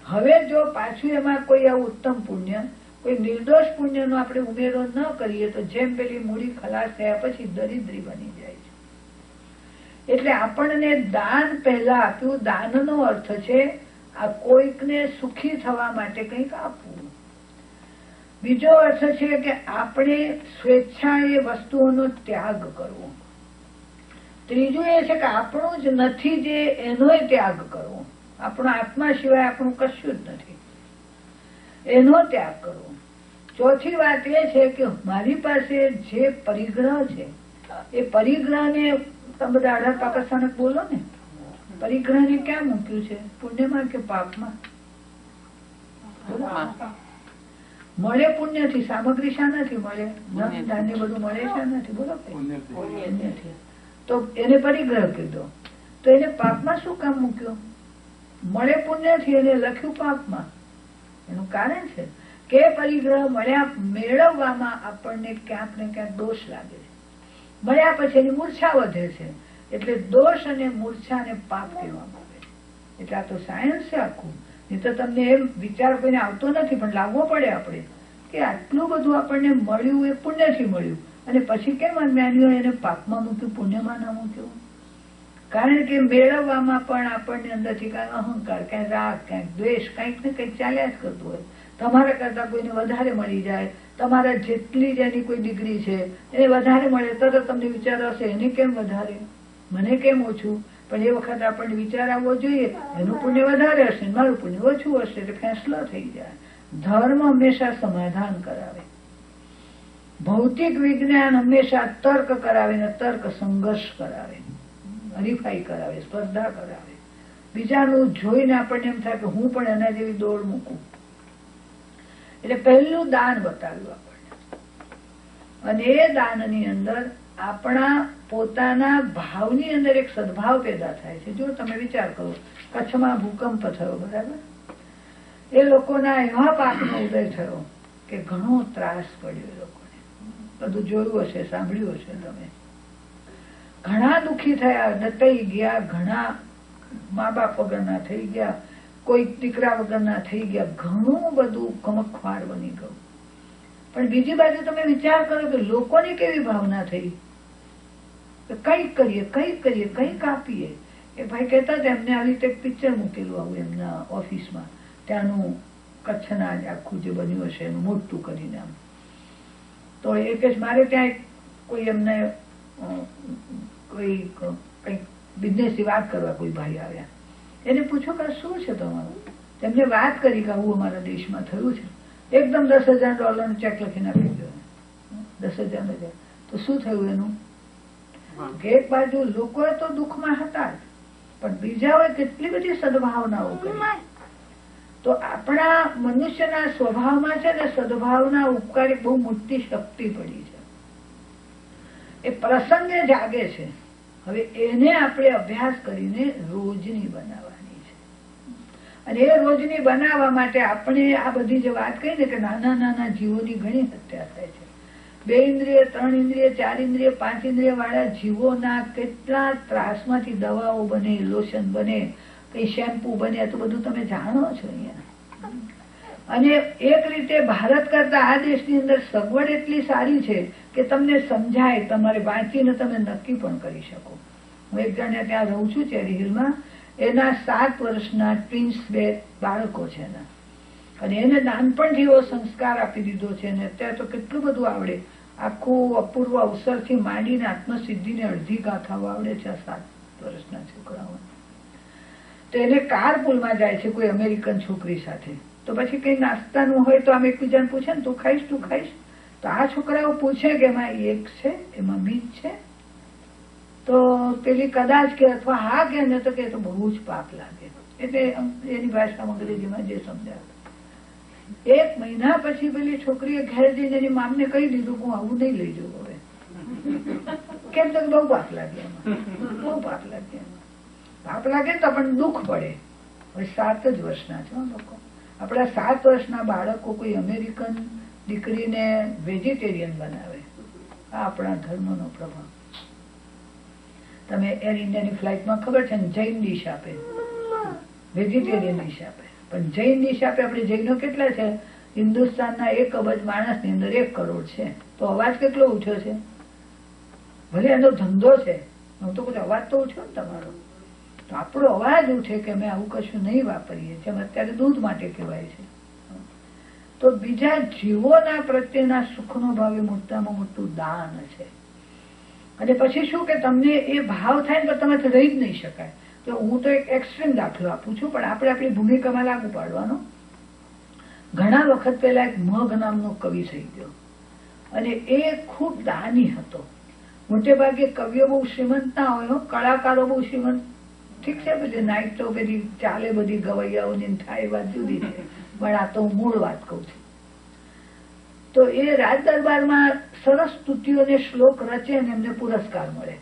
[SPEAKER 1] હવે જો પાછું એમાં કોઈ આવું ઉત્તમ પુણ્ય, કોઈ નિર્દોષ પુણ્યનો આપણે ઉમેરો ન કરીએ તો જેમ પેલી મૂડી ખલાસ થયા પછી દરિદ્રી બની જાય છે. એટલે આપણને દાન પહેલા આપ્યું. દાનનો અર્થ છે આ કોઈકને સુખી થવા માટે કંઈક આપવું. બીજો અર્થ છે કે આપણે સ્વેચ્છાએ વસ્તુઓનો ત્યાગ કરવો. ત્રીજું એ છે કે આપણું જ નથી જે એનોય ત્યાગ કરવો. આપણો આત્મા સિવાય આપણું કશું જ નથી, એનો ત્યાગ કરવો. ચોથી વાત એ છે કે મારી પાસે જે પરિગ્રહ છે એ પરિગ્રહને તમે બધા 18 પાકિસ્તાન બોલો ને, પરિગ્રહને ક્યાં મૂક્યું છે? પુણ્યમાં કે પાપમાં? મળે પુણ્યથી. સામગ્રી શાનાથી મળે? ધન ધાન્ય બધું મળે શાનાથી? બોલો પુણ્યથી. તો એને પરિગ્રહ કીધો, તો એને પાપમાં શું કામ મૂક્યો? મળે પુણ્યથી એને લખ્યું પાપમાં. એનું કારણ છે કે પરિગ્રહ મેળવવામાં આપણને ક્યાંક ને ક્યાંક દોષ લાગે છે. મળ્યા પછી એની મૂર્છા વધે છે, એટલે દોષ અને મૂર્છા ને પાપ કહેવામાં આવે છે. એટલે આ તો સાયન્સ છે આખું. નહીં તો તમને એમ વિચાર કોઈને આવતો નથી, પણ લાવવો પડે આપણે કે આટલું બધું આપણને મળ્યું એ પુણ્યથી મળ્યું, અને પછી કેમ જ્ઞાનીઓ એને પાપમાં મૂક્યું, પુણ્યમાં ના મૂક્યું? કારણ કે મેળવવામાં પણ આપણને અંદરથી ક્યાંક અહંકાર, ક્યાંક રાગ, ક્યાંક દ્વેષ, કંઈક ને કંઈક ચાલ્યા જ કરતું હોય. તમારા કરતા કોઈને વધારે મળી જાય, તમારા જેટલી જ એની કોઈ ડિગ્રી છે એને વધારે મળે, તરત તમને વિચાર આવશે એને કેમ વધારે, મને કેમ ઓછું? પણ એ વખત આપણને વિચાર આવવો જોઈએ એનું પુણ્ય વધારે હશે, મારું પુણ્ય ઓછું હશે, એટલે ફેંસલો થઈ જાય. ધર્મ હંમેશા સમાધાન કરાવે, ભૌતિક વિજ્ઞાન હંમેશા તર્ક કરાવે ને તર્ક સંઘર્ષ કરાવે, હરીફાઈ કરાવે, સ્પર્ધા કરાવે. બીજાનું જોઈને આપણને એમ થાય કે હું પણ એના જેવી દોડ મૂકું. એટલે પહેલું દાન બતાવ્યું આપણને, અને એ દાનની અંદર આપણા પોતાના ભાવની અંદર એક સદભાવ પેદા થાય છે. જો તમે વિચાર કરો, કચ્છમાં ભૂકંપ થયો, બરાબર? એ લોકોના એવા પાકનો ઉદય થયો કે ઘણો ત્રાસ પડ્યો એ લોકોને. બધું જોયું હશે, સાંભળ્યું હશે તમે. ઘણા દુઃખી થયા, દટાઈ ગયા, ઘણા મા બાપ વગરના થઈ ગયા, કોઈ દીકરા વગરના થઈ ગયા, ઘણું બધું કમકવાળ બની ગયું. પણ બીજી બાજુ તમે વિચાર કરો કે લોકોની કેવી ભાવના થઈ કે કંઈક કરીએ, કંઈક કરીએ, કંઈક આપીએ. એ ભાઈ કહેતા હતા એમને આવી રીતે પિક્ચર મૂકેલું આવું એમના ઓફિસમાં, ત્યાંનું કચ્છના આખું જે બન્યું હશે એનું મોટું કરીને આમ. તો એ કે મારે ત્યાં કોઈ એમને કોઈ કંઈક બિઝનેસની વાત કરવા કોઈ ભાઈ આવ્યા, એને પૂછો કે શું છે તમારું? તેમને વાત કરી કે આવું અમારા દેશમાં થયું છે. એકદમ $10,000 ચેક લખીને આપી દો. 10,000. તો શું થયું એનું? એક બાજુ લોકો તો દુઃખમાં હતા જ, પણ બીજાઓએ કેટલી બધી સદભાવનાઓ કરી. તો આપણા મનુષ્યના સ્વભાવમાં છે ને સદભાવના ઉપકારી બહુ મોટી શક્તિ પડી છે. એ પ્રસંગે જાગે છે. હવે એને આપણે અભ્યાસ કરીને રોજની બનાવવાની છે. અને એ રોજની બનાવવા માટે આપણે આ બધી જે વાત કહી ને કે નાના નાના જીવોની ઘણી હત્યા થાય છે. 2 ઇન્દ્રિય, 3 ઇન્દ્રિય, 4 ઇન્દ્રિય, 5 ઇન્દ્રિય વાળા જીવોના કેટલા ત્રાસમાંથી દવાઓ બને, લોશન બને, કઈ શેમ્પુ બને, તો બધું તમે જાણો છો અહીંયા. અને એક રીતે ભારત કરતા આ દેશની અંદર સગવડ એટલી સારી છે કે તમને સમજાય, તમારે વાંચીને તમે નક્કી પણ કરી શકો. હું એક જણને ત્યાં રહું છું ચેરી હિલમાં, એના 7 વર્ષના ટ્વિન્સ 2 બાળકો છે એના, અને એને નાનપણથી એવો સંસ્કાર આપી દીધો છે ને અત્યારે તો કેટલું બધું આવડે. આખું અપૂર્વ અવસરથી માંડીને આત્મસિદ્ધિને અડધી ગાથાઓ આવડે છે આ 7 વર્ષના છોકરાઓ. તો એને કારપુલમાં જાય છે કોઈ અમેરિકન છોકરી સાથે. તો પછી કઈ નાસ્તાનું હોય તો આમ એકબીજાને પૂછે ને તું ખાઈશ, તું ખાઈશ? તો આ છોકરાઓ પૂછે કે એમાં એક છે, એમાં બીજ છે, તો પેલી કદાચ કે અથવા હા કે ને તો કે તો બહુ જ પાપ લાગે. એટલે એની ભાષામાં અંગ્રેજીમાં જે સમજાવે. 1 મહિના પછી પેલી છોકરીએ ઘેર જઈને એની મામને કહી દીધું હું આવું નહીં લઈ જવું હવે. કેમ તો બહુ પાપ લાગે એમાં, બહુ પાપ લાગે એમાં. પાપ લાગે તો આપણને દુઃખ પડે. હવે 7 જ વર્ષના છે લોકો. આપણા 7 વર્ષના બાળકો કોઈ અમેરિકન દીકરીને વેજીટેરિયન બનાવે. આ આપણા ધર્મનો પ્રભાવ. તમે એર ઇન્ડિયાની ફ્લાઇટમાં ખબર છે ને જૈન ડીશ આપે, વેજીટેરિયન ડીશ આપે. પણ જૈન ડીશ આપે. આપણે જૈનો કેટલા છે? હિન્દુસ્તાનના 1 અબજ માણસની અંદર 1 કરોડ છે. તો અવાજ કેટલો ઉઠ્યો છે? ભલે એનો ધંધો છે, હું તો કુછ અવાજ તો ઉઠ્યો ને તમારો. તો આપણો અવાજ ઉઠે કે અમે આવું કશું નહીં વાપરીએ. જેમ અત્યારે દૂધ માટે કહેવાય છે. તો બીજા જીવોના પ્રત્યેના સુખનો ભાવ એ મોટામાં મોટું દાન છે. અને પછી શું કે તમને એ ભાવ થાય ને તો તમે રહી જ નહીં શકાય. તો હું તો એક એક્સ્ટ્રીમ દાખલો આપું છું, પણ આપણે આપણી ભૂમિકામાં લાગુ પાડવાનો. ઘણા વખત પહેલા એક મગ નામનો કવિ થઈ ગયો અને એ ખૂબ દાની હતો. મોટે ભાગે કવિઓ બહુ શ્રીમંત ના હોય, કલાકારો બહુ શ્રીમંત. ઠીક છે, બધી નાઇટો બધી ચાલે, બધી ગવૈયાઓની થાય, વાત જુદી છે. પણ આ તો હું મૂળ વાત કઉ છું. તો એ રાજ દરબારમાં સરસ સ્તુતિઓને શ્લોક રચે અને એમને પુરસ્કાર મળે.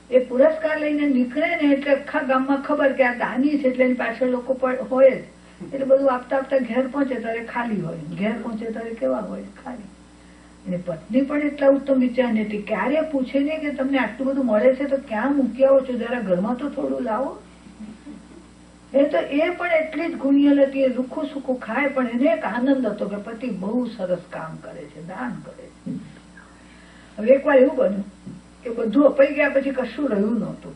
[SPEAKER 1] એ પુરસ્કાર લઈને નીકળે ને એટલે આખા ગામમાં ખબર કે આ દાની છે, એટલે એની પાછળ લોકો હોય જ. એટલે બધું આપતા આપતા ઘેર પહોંચે ત્યારે ખાલી હોય, ઘેર પહોંચે ત્યારે કેવા હોય? ખાલી. અને પત્ની પણ એટલા ઉત્તમ વિચાર નથી. ક્યારે પૂછે નહીં કે તમને આટલું બધું મળે છે તો ક્યાં મૂકી આવો છો? જરા ઘરમાં તો થોડું લાવો. એ તો એ પણ એટલી જ ગુણિયલ હતી. એ રૂખું સૂકું ખાય, પણ એને એક આનંદ હતો કે પતિ બહુ સરસ કામ કરે છે, દાન કરે છે. હવે એકવાર એવું બન્યું કે બધું અપાઈ ગયા પછી કશું રહ્યું નહોતું.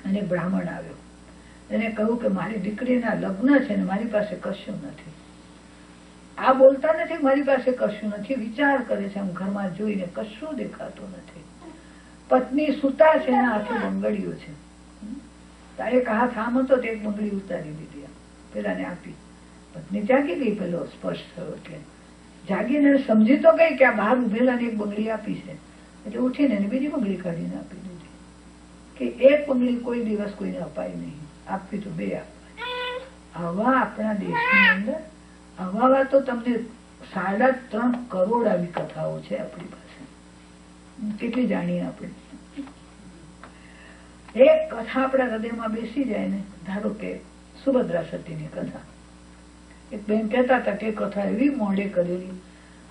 [SPEAKER 1] અને બ્રાહ્મણ આવ્યો, એને કહ્યું કે મારી દીકરીના લગ્ન છે ને મારી પાસે કશું નથી. આ બોલતા નથી મારી પાસે કશું નથી, વિચાર કરે છે. આમ ઘરમાં જોઈને કશું દેખાતું નથી. પત્ની સુતા છે, એના હાથે બંગડીઓ છે. એક હાથ આમ હતો તો એક બંગડી ઉતારી દીધી, પેલાને આપી. પત્ની જાગી ગઈ, પેલો સ્પર્શ થયો એટલે જાગીને સમજી તો ગઈ કે આ બહાર ઉભેલા એક બંગડી આપી છે. એટલે ઉઠીને બીજી બંગડી કાઢીને આપી દીધી કે એક બંગડી કોઈ દિવસ કોઈને અપાય નહીં, આપવી તો 2 આપવાય. આવા આપણા દેશની અંદર આવા તો તમને 3.5 કરોડ આવી કથાઓ છે આપણી પાસે. કેટલી જાણીએ આપણે? એક કથા આપણા હૃદયમાં બેસી જાય ને, ધારો કે સુભદ્રા સતીની કથા. એક બેન કહેતા હતા કે કથા એવી મોડે કરેલી,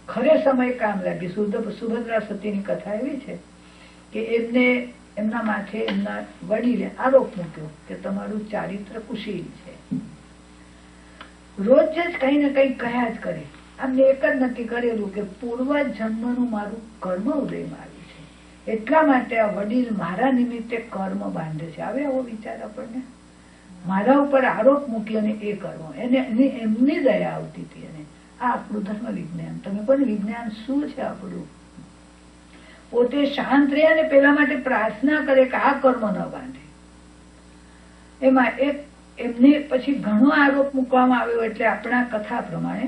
[SPEAKER 1] ખરે સમય કામ લાગી. સુભદ્રા સતીની કથા એવી છે કે એમને એમના માથે એમના વડીલે આરોપ મૂક્યો કે તમારું ચારિત્ર કુશીલ છે. રોજ જ કઈ ને કઈ કહ્યા જ કરે. અમને એક જ નક્કી કરેલું કે પૂર્વ જન્મનું મારું કર્મ ઉદયમાં આવ્યું છે, એટલા માટે આ વડીલ મારા નિમિત્તે કર્મ બાંધે છે. આવે આવો વિચાર આપણને? મારા ઉપર આરોપ મૂકી અને એ કરવો, એને એમની દયા આવતી હતી. અને આ આપણું ધર્મ વિજ્ઞાન. તમે પણ વિજ્ઞાન શું છે આપણું? પોતે શાંત રહે અને પેલા માટે પ્રાર્થના કરે કે આ કર્મ ન બાંધે. એમાં એક એમની પછી ઘણો આરોપ મૂકવામાં આવ્યો. એટલે આપણા કથા પ્રમાણે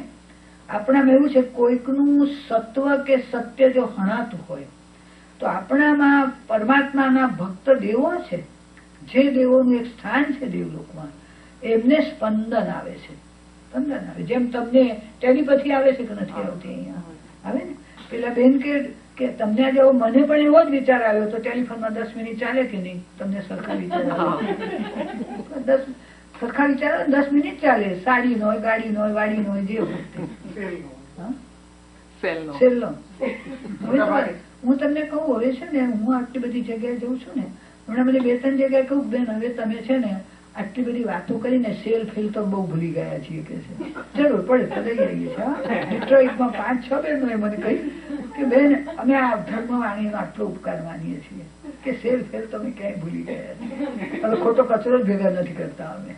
[SPEAKER 1] આપણામાં એવું છે, કોઈકનું સત્વ કે સત્ય જો હણાતું હોય તો આપણામાં પરમાત્માના ભક્ત દેવો છે, જે દેવોનું એક સ્થાન છે દેવલોકમાં, એમને સ્પંદન આવે છે. સ્પંદન આવે. જેમ તમને ટેલિપથી આવે છે કે નથી આવતી? અહીંયા આવે ને. પેલા બેન કે તમને જેવો મને પણ એવો જ વિચાર આવ્યો તો ટેલિફોનમાં 10 મિનિટ ચાલે કે નહીં? તમને સરખા વિચાર સરખા વિચારો 10 મિનિટ ચાલે. સાડી નો હોય, ગાડી નો હોય, વાડી નો હોય, જે હોય. હું તમને કહું, હવે છે ને હું આટલી બધી જગ્યાએ જઉં છું ને, હમણાં મને 2-3 જગ્યાએ કહું બેન હવે તમે છે ને આટલી બધી વાતો કરીને સેલ ફેલ તો બહુ ભૂલી ગયા છીએ કે છે. જરૂર પડે તો લઈ આવીએ છીએ. ડિટ્રોઇટમાં 5-6 બહેનોએ મને કહ્યું કે બેન અમે આ ધર્મવાણીનો આટલો ઉપકાર માનીએ છીએ કે સેલ ફેલ તમે ક્યાંય ભૂલી ગયા છીએ. હવે ખોટો કચરો જ ભેગા નથી કરતા. અમે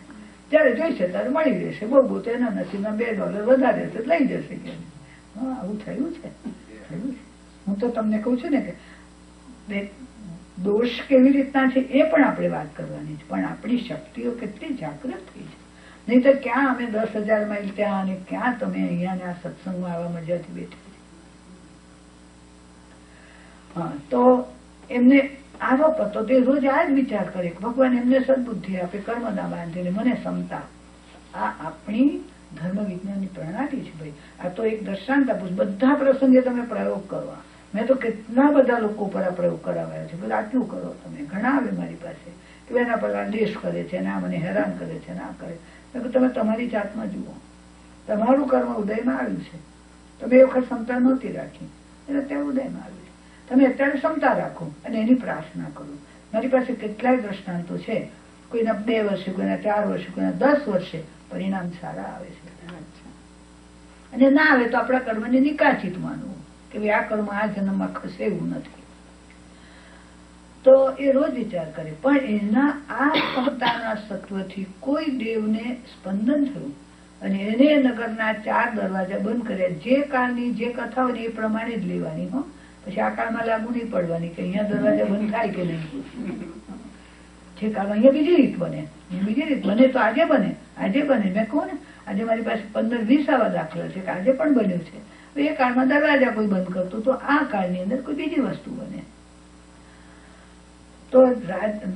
[SPEAKER 1] જયારે જોઈશે ત્યારે મળી રહેશે. બહુ તો એના નસીબમાં $2 વધારે છે લઈ જશે કે. હા, આવું થયું છે. હું તો તમને કઉ છું ને કે દોષ કેવી રીતના છે એ પણ આપણે વાત કરવાની છે, પણ આપણી શક્તિઓ કેટલી જાગૃત થઈ છે. નહીં તો ક્યાં અમે 10,000 માઇલ ત્યાં અને ક્યાં તમે અહીંયા આ સત્સંગમાં આવવા મજાથી બેઠા છે. હા, તો એમને આરોપ હતો, તે રોજ આ જ વિચાર કરે કે ભગવાન એમને સદબુદ્ધિ આપે, કર્મના બાંધીને મને ક્ષમતા. આ આપણી ધર્મ વિજ્ઞાનની પ્રણાલી છે ભાઈ. આ તો એક દ્રષ્ટાંત આપું, બધા પ્રસંગે તમે પ્રયોગ કરવા. મેં તો કેટલા બધા લોકો પર આ પ્રયોગ કરાવ્યા છે. બધા આટલું કરો તમે, ઘણા આવે મારી પાસે કે એના પર દેશ કરે છે, ના મને હેરાન કરે છે, ના કરે. તમે તમારી જાતમાં જુઓ, તમારું કર્મ ઉદયમાં આવ્યું છે. તમે એ વખત ક્ષમતા નહોતી રાખી, એટલે અત્યારે ઉદયમાં આવ્યું છે. તમે અત્યારે ક્ષમતા રાખો અને એની પ્રાર્થના કરો. મારી પાસે કેટલાય દ્રષ્ટાંતો છે. કોઈના 2 વર્ષે, કોઈના 4 વર્ષે, કોઈના 10 વર્ષે પરિણામ સારા આવે છે. અને ના આવે તો આપણા કર્મને નિકાચિત માનવું કે આ કર્મ આ જન્મમાં ખસે એવું નથી. તો એ રોજ વિચાર કરે, પણ એના આ ક્ષમતાના સત્વથી કોઈ દેવને સ્પંદન થયું અને એને નગરના 4 દરવાજા બંધ કર્યા. જે કાળની જે કથા હોય એ પ્રમાણે જ લેવાની. હો, પછી આ કાળમાં લાગુ નહીં પડવાની કે અહીંયા દરવાજા બંધ થાય કે નહીં. જે કાળ અહીંયા બીજી રીત બને, બીજી રીત બને તો આજે બને, આજે બને. મેં કહું ને, આજે મારી પાસે 15-20 આવા દાખલા છે કે આજે પણ બન્યું છે. એ કાળમાં દરવાજા કોઈ બંધ કરતું, તો આ કાળની અંદર કોઈ બીજી વસ્તુ બને. તો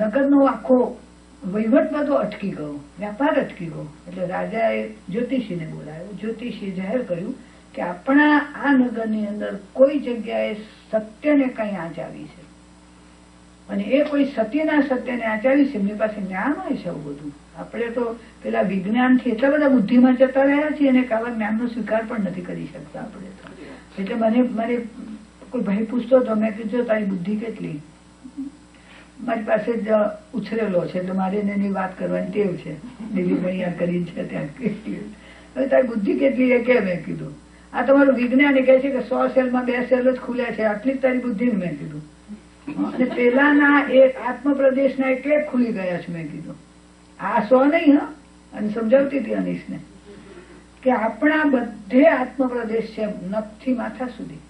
[SPEAKER 1] નગરનો આખો વહીવટ બધો અટકી ગયો, વ્યાપાર અટકી ગયો. એટલે રાજાએ જ્યોતિષીને બોલાવ્યો. જ્યોતિષીએ જાહેર કર્યું કે આપણા આ નગરની અંદર કોઈ જગ્યાએ સત્યને કઈ આંચ આવી છે, અને એ કોઈ સત્યના સત્યને આંચ આવી છે. એમની પાસે જ્ઞાન હોય છે આવું બધું. આપણે તો પેલા વિજ્ઞાનથી એટલા બધા બુદ્ધિમાં જતા રહ્યા છીએ અને આવા જ્ઞાનનો સ્વીકાર પણ નથી કરી શકતા આપણે તો. એટલે મારે કોઈ ભાઈ પૂછતો હતો, મેં કીધું તારી બુદ્ધિ કેટલી? મારી પાસે જ ઉછરેલો છે એટલે મારે એની વાત કરવાની ટેવ છે. દિલ્હી કરી છે ત્યાં. હવે તારી બુદ્ધિ કેટલી એ કે? મેં કીધું આ તમારું વિજ્ઞાન કહે છે કે 100 સેલમાં 2 સેલ જ ખુલ્યા છે, આટલી જ તારી બુદ્ધિ. મેં કીધું અને પેલાના એક આત્મપ્રદેશના એક ખુલી ગયા છે. મેં કીધું આ 100 નહીં. હા, અને સમજાવતી હતી અનીશને કે આપણા બધે આત્મપ્રદેશ છે, નખથી માથા સુધી,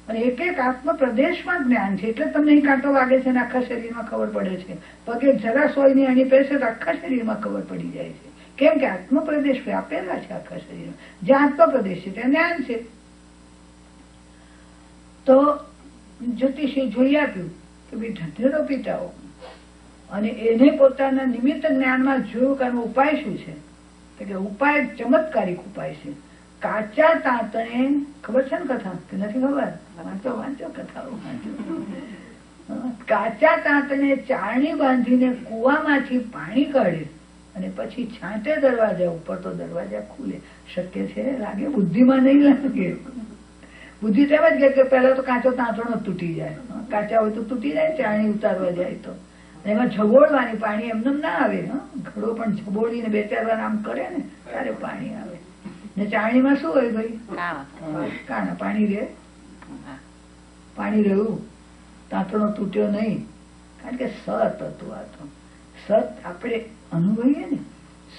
[SPEAKER 1] અને એક એક આત્મપ્રદેશમાં જ્ઞાન છે. એટલે તમને અહીં કાંટો વાગે છે ને આખા શરીરમાં ખબર પડે છે. પગે જરા સોયની અણી પહેરશે તો આખા શરીરમાં ખબર પડી જાય છે. કેમ કે આત્મપ્રદેશ વ્યાપેલા છે આખા શરીરમાં. જે આત્મપ્રદેશ છે ત્યાં જ્ઞાન છે. તો જ્યોતિષે જોઈ આપ્યું કે ભાઈ ઢંઢેરો પીટાઓ, અને એને પોતાના નિમિત્ત જ્ઞાનમાં જોયું કે આનો ઉપાય શું છે. કે ઉપાય ચમત્કારિક ઉપાય છે. કાચા તાંતણે, ખબર છે ને કથા કે નથી ખબર? વાંચો કથાઓ વાંચો. કાચા તાંતણે ચારણી બાંધીને કુવામાંથી પાણી કાઢે અને પછી છાંટે દરવાજા ઉપર તો દરવાજા ખુલે. શક્ય છે? લાગે? બુદ્ધિમાં નહીં લાગે. બુદ્ધિ તેમ જ કે પેલા તો કાચો તાંતણો તૂટી જાય. કાચા હોય તો તૂટી જાય, ચારણી ઉતારવા જાય તો. એમાં ઝબોડવાની, પાણી એમને ના આવે. ઘડો પણ ઝબોડીને 2-4 વાર આમ કરે ને ત્યારે પાણી આવે. ને ચારણીમાં શું હોય ભાઈ? કાણા. પાણી રહે, પાણી રહ્યું, તાંતણો તૂટ્યો નહીં, કારણ કે સત હતું. આ તો સત આપણે અનુભવીએ ને,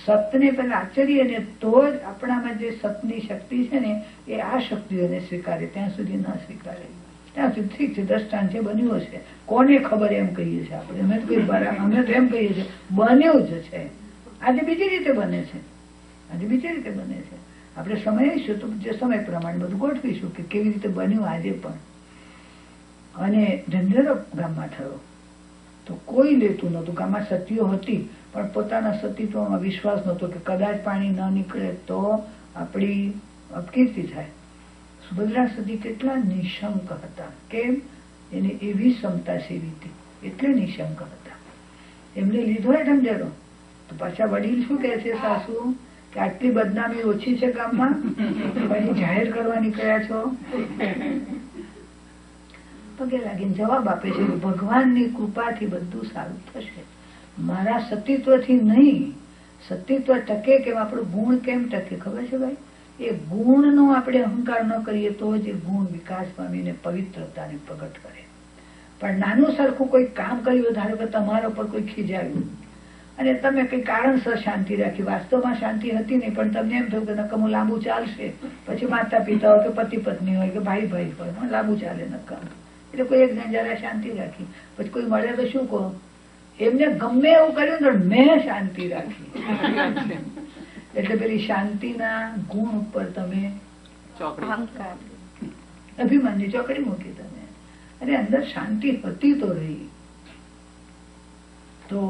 [SPEAKER 1] સતને પેલા આચરીએ ને તો જ આપણામાં જે સતની શક્તિ છે ને એ આ શક્તિઓને સ્વીકારે. ત્યાં સુધી ન સ્વીકારે. ત્યાં સુધી ઠીક છે, દ્રષ્ટાંત છે, બન્યું છે, કોને ખબર એમ કહીએ છીએ આપણે. અમે તો એમ કહીએ છીએ બન્યું જ છે. આજે બીજી રીતે બને છે, આજે બીજી રીતે બને છે. આપણે સમયશું તો જે સમય પ્રમાણે બધું ગોઠવીશું કે કેવી રીતે બન્યું આજે પણ. અને ઢંઢેરો ગામમાં થયો તો કોઈ લેતું નતું. ગામમાં સતીઓ હતી પણ પોતાના સતીત્વમાં વિશ્વાસ નતો કે કદાચ પાણી ન નીકળે તો આપણી અપકીર્તિ થાય. સુભદ્રા સતી કેટલા નિશંક હતા. કેમ? એને એવી ક્ષમતા સેવી હતી એટલે નિશંક હતા. એમને લીધો એ ઢંઢેરો તો પાછા વડીલ શું કે છે સાસુ કે આટલી બદનામી ઓછી છે ગામમાં, પછી જાહેર કરવા નીકળ્યા છો. પગે લાગીને જવાબ આપે છે કે ભગવાનની કૃપાથી બધું સારું થશે, મારા સતીત્વથી નહીં. સતીત્વ ટકે કેમ? આપણું ગુણ કેમ ટકે ખબર છે ભાઈ? એ ગુણનો આપણે અહંકાર ન કરીએ તો જ એ ગુણ વિકાસ પામીને પવિત્રતાને પ્રગટ કરે. પણ નાનું સરખું કોઈ કામ કર્યું, ધારો કે તમારા પર કોઈ ખીજાવ્યું અને તમે કઈ કારણસર શાંતિ રાખી, વાસ્તવમાં શાંતિ હતી નહીં, પણ તમને એમ થયું કે નકમું લાંબુ ચાલશે. પછી માતા પિતા હોય કે પતિ પત્ની હોય કે ભાઈ ભાઈ હોય, લાંબુ ચાલે નકમ. એટલે કોઈ એક જણ જરા શાંતિ રાખી, પછી કોઈ મળે તો શું કહો? એમને ગમે એવું કર્યું તો મેં શાંતિ રાખી. એટલે પેલી શાંતિના ગુણ ઉપર તમે અભિમાનની ચોકડી મૂકી તમે. અરે અંદર શાંતિ હતી તો રહી. તો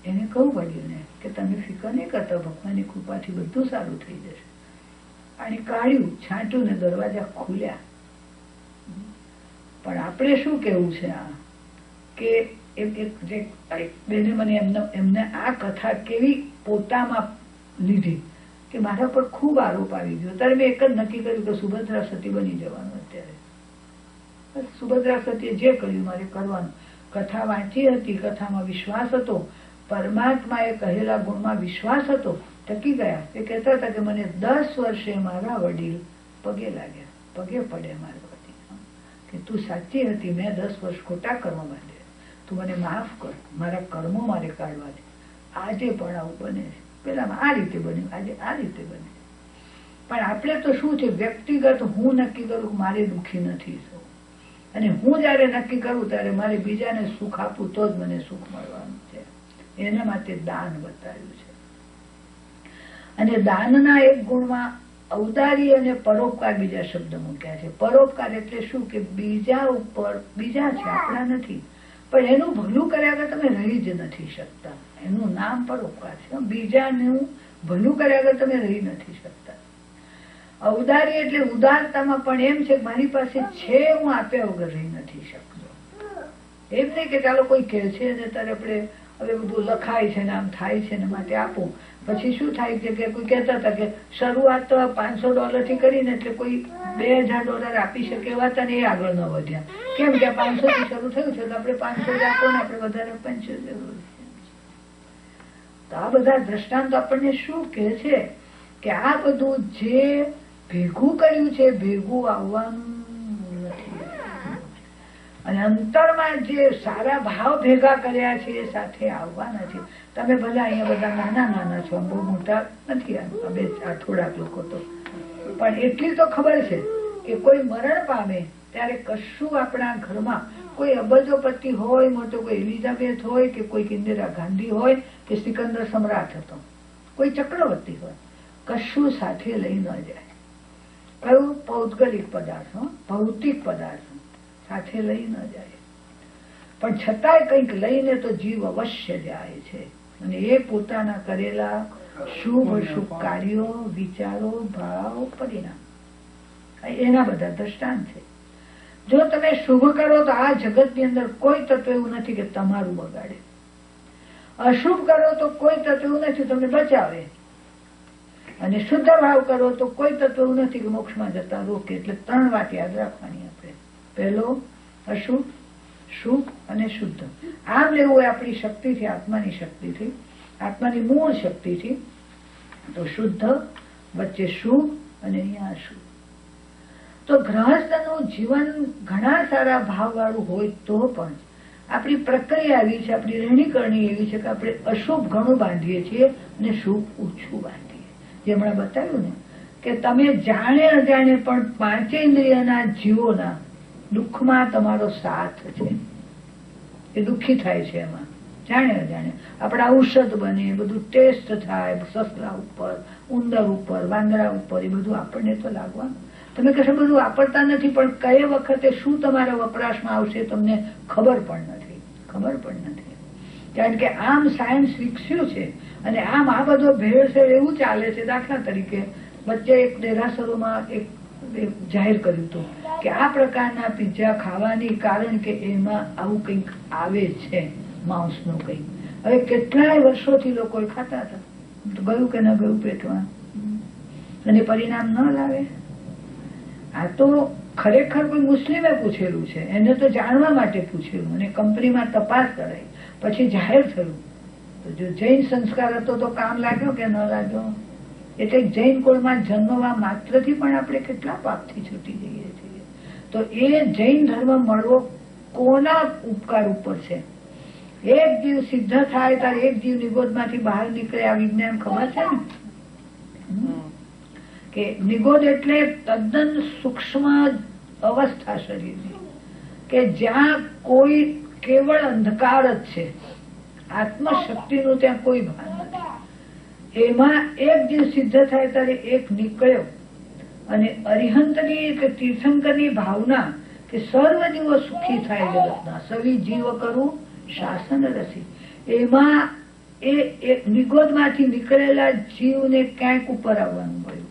[SPEAKER 1] એને કહું પડ્યું ને કે તમે ફિકર નહીં કરતા, ભગવાનની કૃપાથી બધું સારું થઈ જશે. અને કાઢ્યું, છાંટ્યું ને દરવાજા ખુલ્યા. પણ આપણે શું કેવું છે આ કે બેને મને એમને આ કથા કેવી પોતામાં લીધી કે મારા પર ખૂબ આરોપ આવી ગયો. ત્યારે મેં એક જ નક્કી કર્યું કે સુભદ્રા સતી બની જવાનું. અત્યારે સુભદ્રા સતીએ જે કર્યું મારે કરવાનું. કથા વાંચી હતી, કથામાં વિશ્વાસ હતો, પરમાત્માએ કહેલા ગુણમાં વિશ્વાસ હતો, ટકી ગયા. એ કહેતા હતા કે મને 10 વર્ષે મારા વડીલ પગે લાગ્યા, પગે પડે મારા વડીલ કે તું સાચી હતી, મેં 10 વર્ષ ખોટા કર્મ બાંધ્યા, તું મને માફ કર, મારા કર્મો મારે કાઢવા દે. આજે પણ આવું બને છે. પેલામાં આ રીતે બન્યું, આજે આ રીતે બને. પણ આપણે તો શું છે, વ્યક્તિગત હું નક્કી કરું મારે દુઃખી નથી થવું, અને હું જયારે નક્કી કરું ત્યારે મારે બીજાને સુખ આપવું તો જ મને સુખ મળવાનું છે. એના માટે દાન બતાવ્યું છે. અને દાનના એક ગુણમાં ઔદારી અને પરોપકાર બીજા શબ્દ મૂક્યા છે. પરોપકાર એટલે શું કે બીજા ઉપર, બીજા છે આપણા નથી, પણ એનું ભલું કર્યા વગર તમે રહી જ નથી શકતા. એનું નામ પરોપકાર છે. બીજાનું ભલું કર્યા વગર તમે રહી નથી શકતા. ઔદારી એટલે ઉદારતામાં પણ એમ છે કે મારી પાસે છે, હું આપ્યા વગર રહી નથી શકતો. એમ નહીં કે ચાલો કોઈ કહે છે ને ત્યારે આપણે હવે બધું લખાય છે ને આમ થાય છે ને માટે આપું. પછી શું થાય છે કે કોઈ કહેતા હતા કે શરૂઆત તો $500 થી કરીને એટલે કોઈ $2000 આપી શકે એવા હતા ને એ આગળ ન વધ્યા. કેમ કે 500 થી શરૂ થયું છે તો આપણે 500 આપો ને આપણે વધારે 500 જરૂર છે. તો આ બધા દ્રષ્ટાંત આપણને શું કહે છે કે આ બધું જે ભેગું કર્યું છે ભેગું આવવાનું નથી. અને અંતરમાં જે સારા ભાવ ભેગા કર્યા છે એ સાથે આવવાના છે. તમે ભલે અહીંયા બધા નાના નાના છો, બહુ મોટા નથી, આ થોડાક લોકો તો, પણ એટલી તો ખબર છે કે કોઈ મરણ પામે ત્યારે કશું આપણા ઘરમાં કોઈ અબજોપતિ હોય મોટો, કોઈ એલિઝાબેથ હોય કે કોઈ ઇન્દિરા ગાંધી હોય કે સિકંદર સમ્રાટ હતો, કોઈ ચક્રવર્તી હોય, કશું સાથે લઈ ન જાય. કયું? પૌદ્ગલિક પદાર્થ, ભૌતિક પદાર્થ સાથે લઈ ન જાય. પણ છતાંય કંઈક લઈને તો જીવ અવશ્ય જાય છે. અને એ પોતાના કરેલા શુભ અશુભ કાર્યો, વિચારો, ભાવ, પરિણામ, એના બધા દ્રષ્ટાંત છે. જો તમે શુભ કરો તો આ જગતની અંદર કોઈ તત્વ એવું નથી કે તમારું બગાડે. અશુભ કરો તો કોઈ તત્વ એવું નથી તમને બચાવે. અને શુદ્ધ ભાવ કરો તો કોઈ તત્વ એવું નથી કે મોક્ષમાં જતા રોકે. એટલે 3 વાત યાદ રાખવાની આપણે. પહેલો અશુભ, શુભ અને શુદ્ધ. આમ લેવું હોય આપણી શક્તિથી, આત્માની શક્તિથી, આત્માની મૂળ શક્તિથી. તો શુદ્ધ, વચ્ચે શુભ અને અહીંયા અશુભ. તો ગૃહસ્થનું જીવન ઘણા સારા ભાવ વાળું હોય તો પણ આપણી પ્રક્રિયા એવી છે, આપણી રહેણીકરણી એવી છે કે આપણે અશુભ ઘણું બાંધીએ છીએ અને શુભ ઓછું બાંધીએ. જે હમણાં બતાવ્યું ને કે તમે જાણે અજાણે પણ 5 ઇન્દ્રિયના જીવોના દુઃખમાં તમારો સાથ છે. એ દુઃખી થાય છે એમાં, જાણે અજાણે. આપણા ઔષધ બને, બધું ટેસ્ટ થાય, સસલા ઉપર, ઉંદર ઉપર, વાંદરા ઉપર, એ બધું આપણને તો લાગવાનું. તમે કશું બધું વાપરતા નથી, પણ કઈ વખતે શું તમારા વપરાશમાં આવશે તમને ખબર પણ નથી. કારણ કે આમ સાયન્સ વિકસ્યું છે અને આમ આ બધો ભેળસેળ એવું ચાલે છે. દાખલા તરીકે વચ્ચે એક દેરાસરોમાં એક જાહેર કર્યું હતું કે આ પ્રકારના પિઝા ખાવાની, કારણ કે એમાં આવું કંઈક આવે છે, માંસનું કંઈક. હવે કેટલાય વર્ષોથી લોકો ખાતા હતા, ગયું કે ન ગયું પેટમાં, અને પરિણામ ન લાવે. આ તો ખરેખર કોઈ મુસ્લિમે પૂછેલું છે, એને તો જાણવા માટે પૂછેલું, અને કંપનીમાં તપાસ કરાઈ, પછી જાહેર થયું. તો જો જૈન સંસ્કાર હતો તો કામ લાગ્યો કે ન લાગ્યો? એટલે જૈન કુળમાં જન્મવા માત્રથી પણ આપણે કેટલા પાપથી છૂટી જઈએ છીએ. તો એ જૈન ધર્મ મળવો કોના ઉપકાર ઉપર છે? એક જીવ સિદ્ધ થાય ત્યારે એક જીવ નિગોદમાંથી બહાર નીકળે, આ વિજ્ઞાન ખબર છે ને કે નિગોદ એટલે તદ્દન સૂક્ષ્મ અવસ્થા શરીરની, કે જ્યાં કોઈ કેવળ અંધકાર જ છે, આત્મશક્તિનું ત્યાં કોઈ ભાન નથી. એમાં એક જીવ સિદ્ધ થાય ત્યારે એક નીકળ્યો, અને અરિહંતની કે તીર્થંકરની ભાવના કે સર્વ જીવો સુખી થાય જગતના, સવી જીવ કરું શાસન રસી. એમાં એ નિગોદમાંથી નીકળેલા જીવને ક્યાંક ઉપર આવવાનું મળ્યું.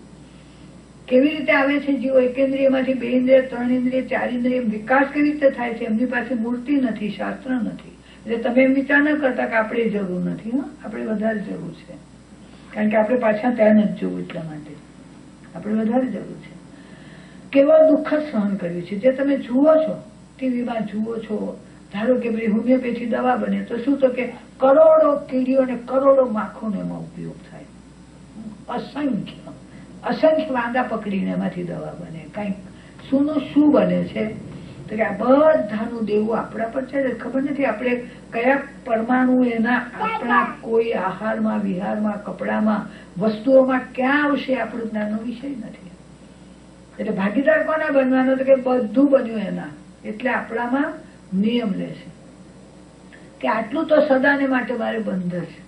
[SPEAKER 1] કેવી રીતે આવે છે જીવો? એકેન્દ્રિયમાંથી 2 ઇન્દ્રિય, 3 ઇન્દ્રિય, 4 ઇન્દ્રિય વિકાસ કેવી રીતે થાય છે? એમની પાસે મૂર્તિ નથી, શાસ્ત્ર નથી. એટલે તમે એમ વિચાર ન કરતા કે આપણે જરૂર નથી. આપણે વધારે જરૂર છે, કારણ કે આપણે પાછા ત્યાં નથી જવું, એટલા માટે આપણે વધારે જરૂર છે. કેવળ દુઃખ જ સહન કર્યું છે. જે તમે જુઓ છો, ટીવીમાં જુઓ છો, ધારો કે ભાઈ હોમિયોપેથી દવા બને તો શું, તો કે કરોડો કીડીઓ અને કરોડો માખોનો એમાં ઉપયોગ થાય. અસંખ્ય વાંદા પકડીને એમાંથી દવા બને. કઈક શું બને છે? તો કે આ બધાનું દેવું આપણા પર છે. ખબર નથી આપણે કયા પરમાણુ એના આપણા કોઈ આહારમાં, વિહારમાં, કપડામાં, વસ્તુઓમાં ક્યાં આવશે, આપણું જ્ઞાનનો વિષય નથી. એટલે ભાગીદાર કોના બનવાનો? તો કે બધું બન્યું એના. એટલે આપણામાં નિયમ લેશે કે આટલું તો સદાને માટે મારે બંધ છે.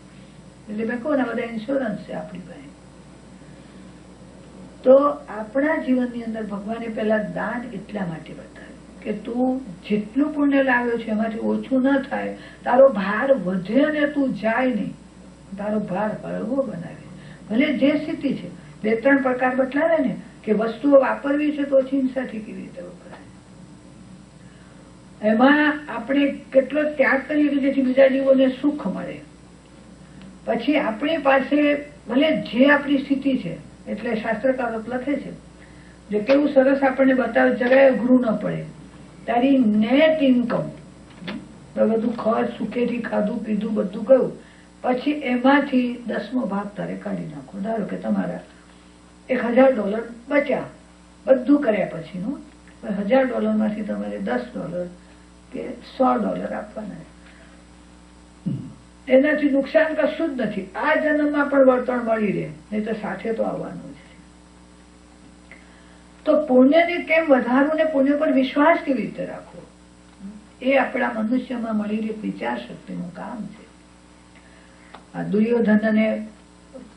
[SPEAKER 1] એટલે મેં કહું ને, બધા ઇન્સ્યોરન્સ છે આપણી પાસે. તો આપણા જીવનની અંદર ભગવાને પહેલા દાન એટલા માટે બતાવ્યું કે તું જેટલું પુણ્ય લાવ્યો છે એમાંથી ઓછું ન થાય, તારો ભાર વધે અને તું જાય નહીં, તારો ભાર હળવો બનાવે. ભલે જે સ્થિતિ છે, 2-3 પ્રકાર બતલાવે ને કે વસ્તુઓ વાપરવી છે તો ઓછી હિંસાથી કેવી રીતે વપરાય. એમાં આપણે કેટલો ત્યાગ કરીએ કે જેથી બીજા જીવોને સુખ મળે. પછી આપણી પાસે ભલે જે આપણી સ્થિતિ છે, એટલે શાસ્ત્રકારો લખે છે, જે કેવું સરસ આપણને બતાવે, જરાય અઘરું ન પડે. તારી નેટ ઇન્કમ, બધું ખર્ચ, સુખેથી ખાધું પીધું બધું ગયું, પછી એમાંથી 10મો ભાગ તારે કાઢી નાખો. ધારો કે તમારા $1000 બચ્યા, બધું કર્યા પછીનું $1000 માંથી તમારે $10 કે $100 આપવાના. એનાથી નુકસાન કશું જ નથી. આ જન્મમાં પણ વળતર મળી રહે, નહીં તો સાથે તો આવવાનું છે. તો પુણ્યને કેમ વધારવું ને પુણ્ય પર વિશ્વાસ કેવી રીતે રાખવો, એ આપણા મનુષ્યમાં મળેલી વિચાર શક્તિનું કામ છે. આ દુર્યોધન અને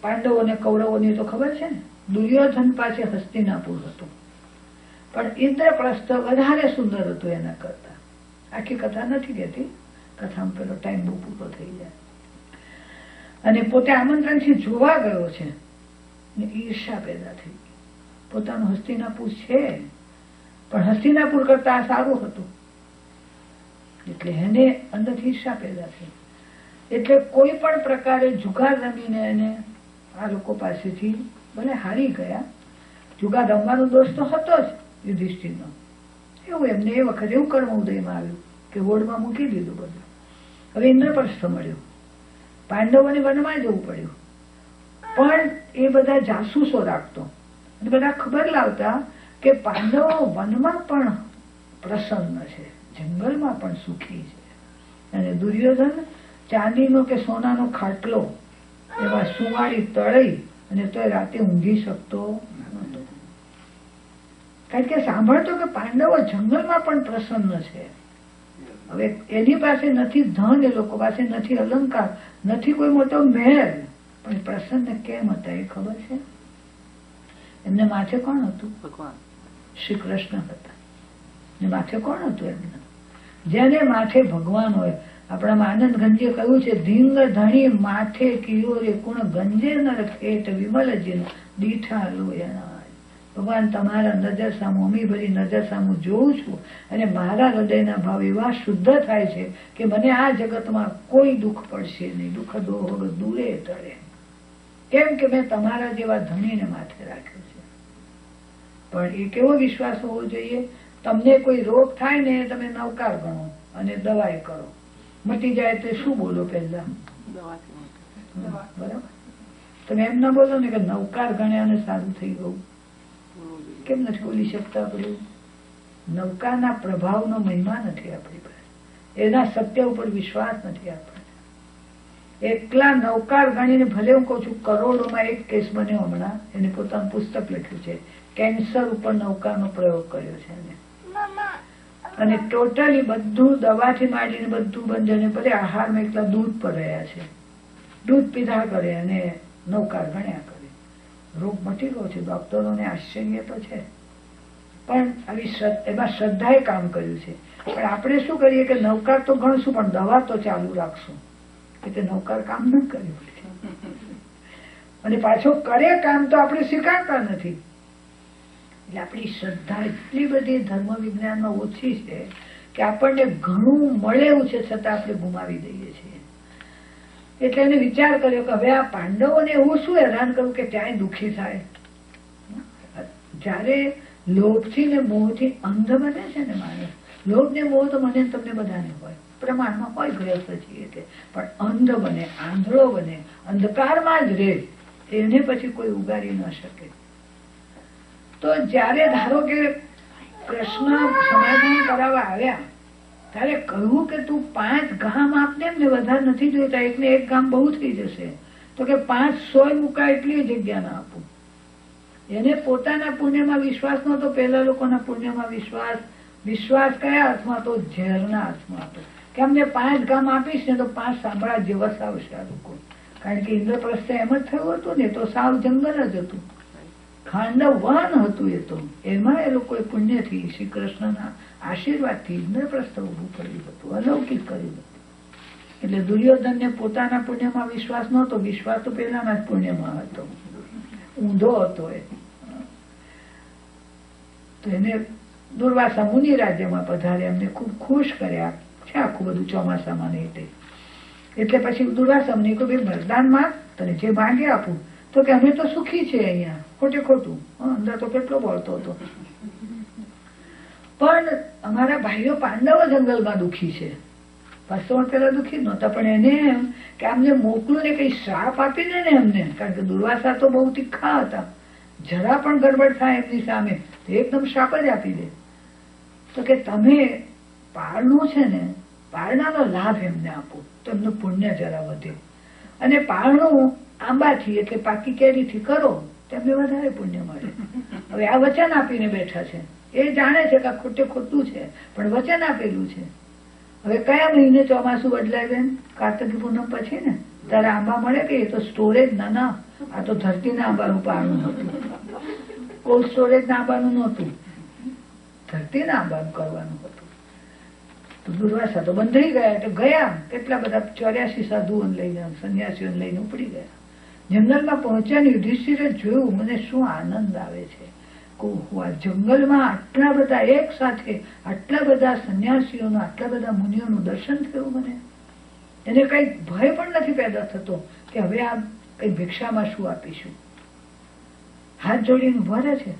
[SPEAKER 1] પાંડવો અને કૌરવોની તો ખબર છે ને. દુર્યોધન પાસે હસ્તિનાપુર હતું, પણ ઇન્દ્રપ્રસ્થ વધારે સુંદર હતું એના કરતા. આખી કથા નથી કહેતી, કથામાં પેલો ટાઈમ બહુ પૂરો થઈ જાય. અને પોતે આમંત્રણથી જોવા ગયો છે ને ઈર્ષા પેદા થઈ ગઈ. પોતાનું હસ્તિનાપુર છે, પણ હસ્તિનાપુર કરતા આ સારું હતું, એટલે એને અંદરથી ઈર્ષા પેદા થઈ. એટલે કોઈ પણ પ્રકારે જુગાર રમીને એને આ લોકો પાસેથી ભલે હારી ગયા. જુગાર રમવાનો દોષ તો હતો જ યુધિષ્ઠિરનો. એવું એમને એ વખતે એવું કર્મ ઉદયમાં આવ્યું કે હોડમાં મૂકી દીધું બધું. હવે ઇન્દ્રપ્રસ્થ મળ્યું, પાંડવોને વનમાં જવું પડ્યું. પણ એ બધા જાસૂસો રાખતો અને બધા ખબર લાવતા કે પાંડવો વનમાં પણ પ્રસન્ન છે, જંગલમાં પણ સુખી છે. અને દુર્યોધન ચાંદીનો કે સોનાનો ખાટલો એમાં સુવાળી તળી અને તો રાતે ઊંઘી શકતો નહોતો. કારણ કે સાંભળતો કે પાંડવો જંગલમાં પણ પ્રસન્ન છે. હવે એની પાસે નથી ધન, એ લોકો પાસે નથી અલંકાર, નથી કોઈ મોટો મહેલ, પણ પ્રસન્ન કેમ હતા એ ખબર છે? એમને માથે કોણ હતું? ભગવાન શ્રી કૃષ્ણ હતા. માથે કોણ હતું એમને? જેને માથે ભગવાન હોય. આપણામાં આનંદ ગંજે કહ્યું છે, ધીંગ ધણી માથે કિયો રે ગુણ ગંજે નર ખેટ વિમલ જીન દીઠા લોયના. ભગવાન તમારા નજર સામું, અમી ભરી નજર સામું જોઉં છું અને મારા હૃદયના ભાવ એવા શુદ્ધ થાય છે કે મને આ જગતમાં કોઈ દુઃખ પડશે નહીં. દુઃખ દોહગ દૂરે ટળે. કેમ કે મેં તમારા જેવા ધણીને માથે રાખ્યો છે. પણ એ કેવો વિશ્વાસ હોવો જોઈએ? તમને કોઈ રોગ થાય ને તમે નવકાર ગણો અને દવાઈ કરો, મટી જાય તો શું બોલો? પહેલા બરાબર, તમે એમ ના બોલો ને કે નવકાર ગણ્યા અને સારું થઈ ગયું. કેમ નથી બોલી શકતા? આપણે નવકારના પ્રભાવનો મહિમા નથી આપણી પાસે, એના સત્ય ઉપર વિશ્વાસ નથી આપણને. એકલા નવકાર ગણીને, ભલે હું કઉ છું કરોડોમાં એક કેસ બન્યો હમણાં, એને પોતાનું પુસ્તક લખ્યું છે, કેન્સર ઉપર નવકારનો પ્રયોગ કર્યો છે એને. અને ટોટલી બધું દવાથી માંડીને બધું બંધ, અને ભલે આહારમાં એકલા દૂધ પર રહ્યા છે, દૂધ પીધા કરે અને નવકાર ગણ્યા કરે. રોગ મટી ગયો છે. ડોક્ટરોને આશ્ચર્ય તો છે પણ આવી એમાં શ્રદ્ધાએ કામ કર્યું છે. પણ આપણે શું કરીએ કે નવકાર તો ગણશું પણ દવા તો ચાલુ રાખશું, એટલે નવકાર કામ ન કર્યું અને પાછો કરે કામ તો આપણે સ્વીકારતા નથી. એટલે આપણી શ્રદ્ધા એટલી બધી ધર્મ વિજ્ઞાનમાં ઓછી છે કે આપણને ઘણું મળે એવું છે છતાં આપણે ગુમાવી દઈએ છીએ. એટલે એને વિચાર કર્યો કે હવે આ પાંડવોને હું શું હેરાન કરું કે ત્યાંય દુઃખી થાય. જયારે લોભથી ને મોહથી અંધ બને છે ને માણસ, લોભ ને મોહ તો મને તમને બધાને હોય, પ્રમાણમાં હોય, ગ્રસ્ત છીએ એટલે, પણ અંધ બને, આંધળો બને, અંધકારમાં જ રહે, એને પછી કોઈ ઉગારી ન શકે. તો જયારે ધારો કે કૃષ્ણ સમાધાન કરાવવા આવ્યા ત્યારે કહ્યું કે તું 5 ગામ આપને ને વધારે નથી જોઈતા, એકને એક ગામ બહુ થઈ જશે. તો કે 500 મુકાય એટલી જગ્યા ના આપું. એને પોતાના પુણ્યમાં વિશ્વાસ નતો, પેલા લોકોના પુણ્યમાં વિશ્વાસ. વિશ્વાસ કયા અર્થમાં તો ઝેરના અર્થમાં હતો કે અમને 5 ગામ આપીશ ને તો 5 સામ્રાજ્ય વસાવશે આ લોકો. કારણ કે ઇન્દ્રપ્રસ્થ એમ જ થયું હતું ને, તો સાવ જંગલ જ હતું, ખાંડવ વન હતું. એ તો એમાં એ લોકોએ પુણ્યથી શ્રી કૃષ્ણના આશીર્વાદથી ઇન્દ્રપ્રસ્થ ઉભું કર્યું હતું, અલૌકિક કર્યું હતું. એટલે દુર્યોધનને પોતાના પુણ્યમાં વિશ્વાસ નહોતો, વિશ્વાસ તો પેલાના જ પુણ્યમાં હતો, ઊંધો હતો એ. તો એને દુર્વાસા મુનિ રાજ્યમાં પધાર્યા, એમને ખૂબ ખુશ કર્યા છે આખું બધું ચોમાસામાં નહીં. એટલે પછી દુર્વાસા મુનિ કહ્યું વરદાન માં તને જે માંગે આપું. તો કે અમે તો સુખી છે અહીંયા, ખોટે ખોટું, અંદર તો કેટલો બોલતો હતો, પણ અમારા ભાઈઓ પાંડવો જંગલમાં દુઃખી છે. 500 વર્ષ પેલા દુઃખી નહોતા, પણ એને એમ કે આમને મોકલું ને કઈ શ્રાપ આપી દે ને એમને, કારણ કે દુર્વાસા તો બહુ તીખા હતા, જરા પણ ગડબડ થાય એમની સામે એકદમ શ્રાપ જ આપી દે. તો કે તમે પારણું છે ને, પારણાનો લાભ એમને આપો તો એમનું પુણ્ય જરા વધે, અને પારણું આંબાથી એટલે પાકી કેરીથી કરો તો એમને વધારે પુણ્ય મળે. હવે આ વચન આપીને બેઠા છે, એ જાણે છે કે ખોટે ખોટું છે, પણ વચન આપેલું છે. હવે કયા મહિને ચોમાસું બદલાય બેન? કાર્તિકી પૂનમ પછી ને, ત્યારે આંબા મળે કે એ તો સ્ટોરેજ ના, આ તો ધરતીના આંબાનું પારણું હતું, કોલ્ડ સ્ટોરેજ ના આંબાનું નહોતું, ધરતીના આંબાનું કરવાનું હતું. તો દુર્વાસા તો બંધાઈ ગયા, એટલે ગયા કેટલા બધા 84 સાધુઓને લઈને, સંન્યાસીઓને લઈને ઉપડી ગયા. જંગલમાં પહોંચ્યા ને યુધિષ્ઠિરે જોયું, મને શું આનંદ આવે છે, જંગલમાં આટલા બધા એક સાથે આટલા બધા સંન્યાસીઓનું, આટલા બધા મુનિઓનું દર્શન થયું. મને એને કઈ ભય પણ નથી પેદા થતો કે હવે આ કઈ ભિક્ષામાં શું આપીશું. હાથ જોડીને ઉભા રહે છે.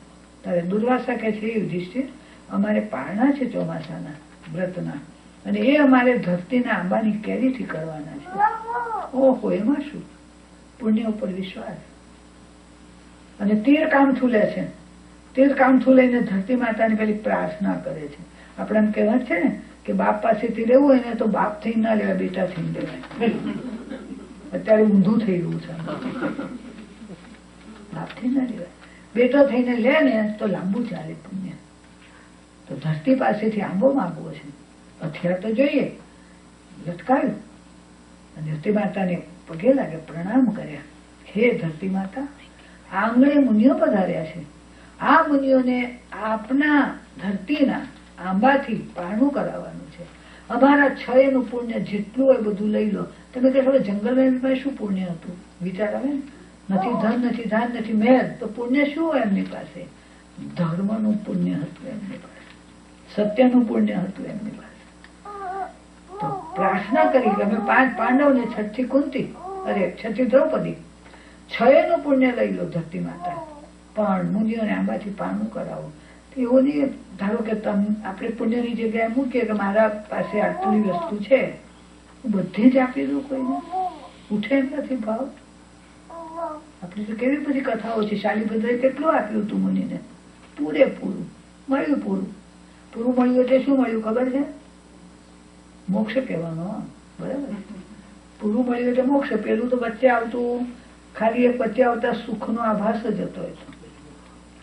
[SPEAKER 1] ત્યારે દુર્વાસા કે છે યુધિષ્ઠિર અમારે પારણા છે ચોમાસાના વ્રતના, અને એ અમારે ધરતીના આંબાની કેરીથી કરવાના છે. ઓહો, એમાં શું? પુણ્ય ઉપર વિશ્વાસ. અને તીર કામથું લે છે, તીર કામથું લઈને ધરતી માતાની પેલી પ્રાર્થના કરે છે. આપણે એમ કહેવાય છે ને કે બાપ પાસેથી લેવું હોય ને તો બાપ થઈ ના લેવાય, બેટા થઈને લેવાય. અત્યારે ઊંધું થઈ ગયું છે, બાપ થઈ ના લેવાય, બેટો થઈને લે ને તો લાંબુ ચાલે પુણ્ય. તો ધરતી પાસેથી આંબો માંગવો છે, હથિયાર તો જોઈએ, લટકાયું અને ધરતી માતાને પગે લાગે, પ્રણામ કર્યા. હે ધરતી માતા, આ આંગણે મુનિઓ પધાર્યા છે, આ મુનિઓને આપના ધરતીના આંબાથી પારણું કરાવવાનું છે. અમારા 6 નું પુણ્ય જેટલું હોય બધું લઈ લો. તમે કહેશો જંગલમાં શું પુણ્ય હતું? વિચાર આવે ને, નથી ધન, નથી ધાન, નથી મહેલ, તો પુણ્ય શું હોય એમની પાસે? ધર્મનું પુણ્ય હતું એમની પાસે, સત્યનું પુણ્ય હતું એમની પાસે. તો પ્રાર્થના કરી કે અમે 5 પાંડવ ને 6 કુંતી, અરે 6 દ્રૌપદી, 6 નું પુણ્ય લઈ લો ધરતી માતા, પણ મુનિઓને આંબાથી પારણું કરાવો. એવું નહીં ધારો કે આપણે પુણ્યની જગ્યાએ મૂકીએ કે મારા પાસે આટલી વસ્તુ છે, બધે જ આપી દઉં કોઈને, ઉઠે એમ નથી ભાવ. આપણી તો કેવી બધી કથાઓ છે, શાલીભદ્રે કેટલું આપ્યું હતું મુનિને, પૂરેપૂરું મળ્યું. પૂરું મળ્યું એટલે શું મળ્યું ખબર છે? મોક્ષ કહેવાનો. બરાબર, પૂરું મળ્યું એટલે મોક્ષ. પેલું તો વચ્ચે આવતું, ખાલી એક વચ્ચે આવતા સુખનો આભાસ જ હતો.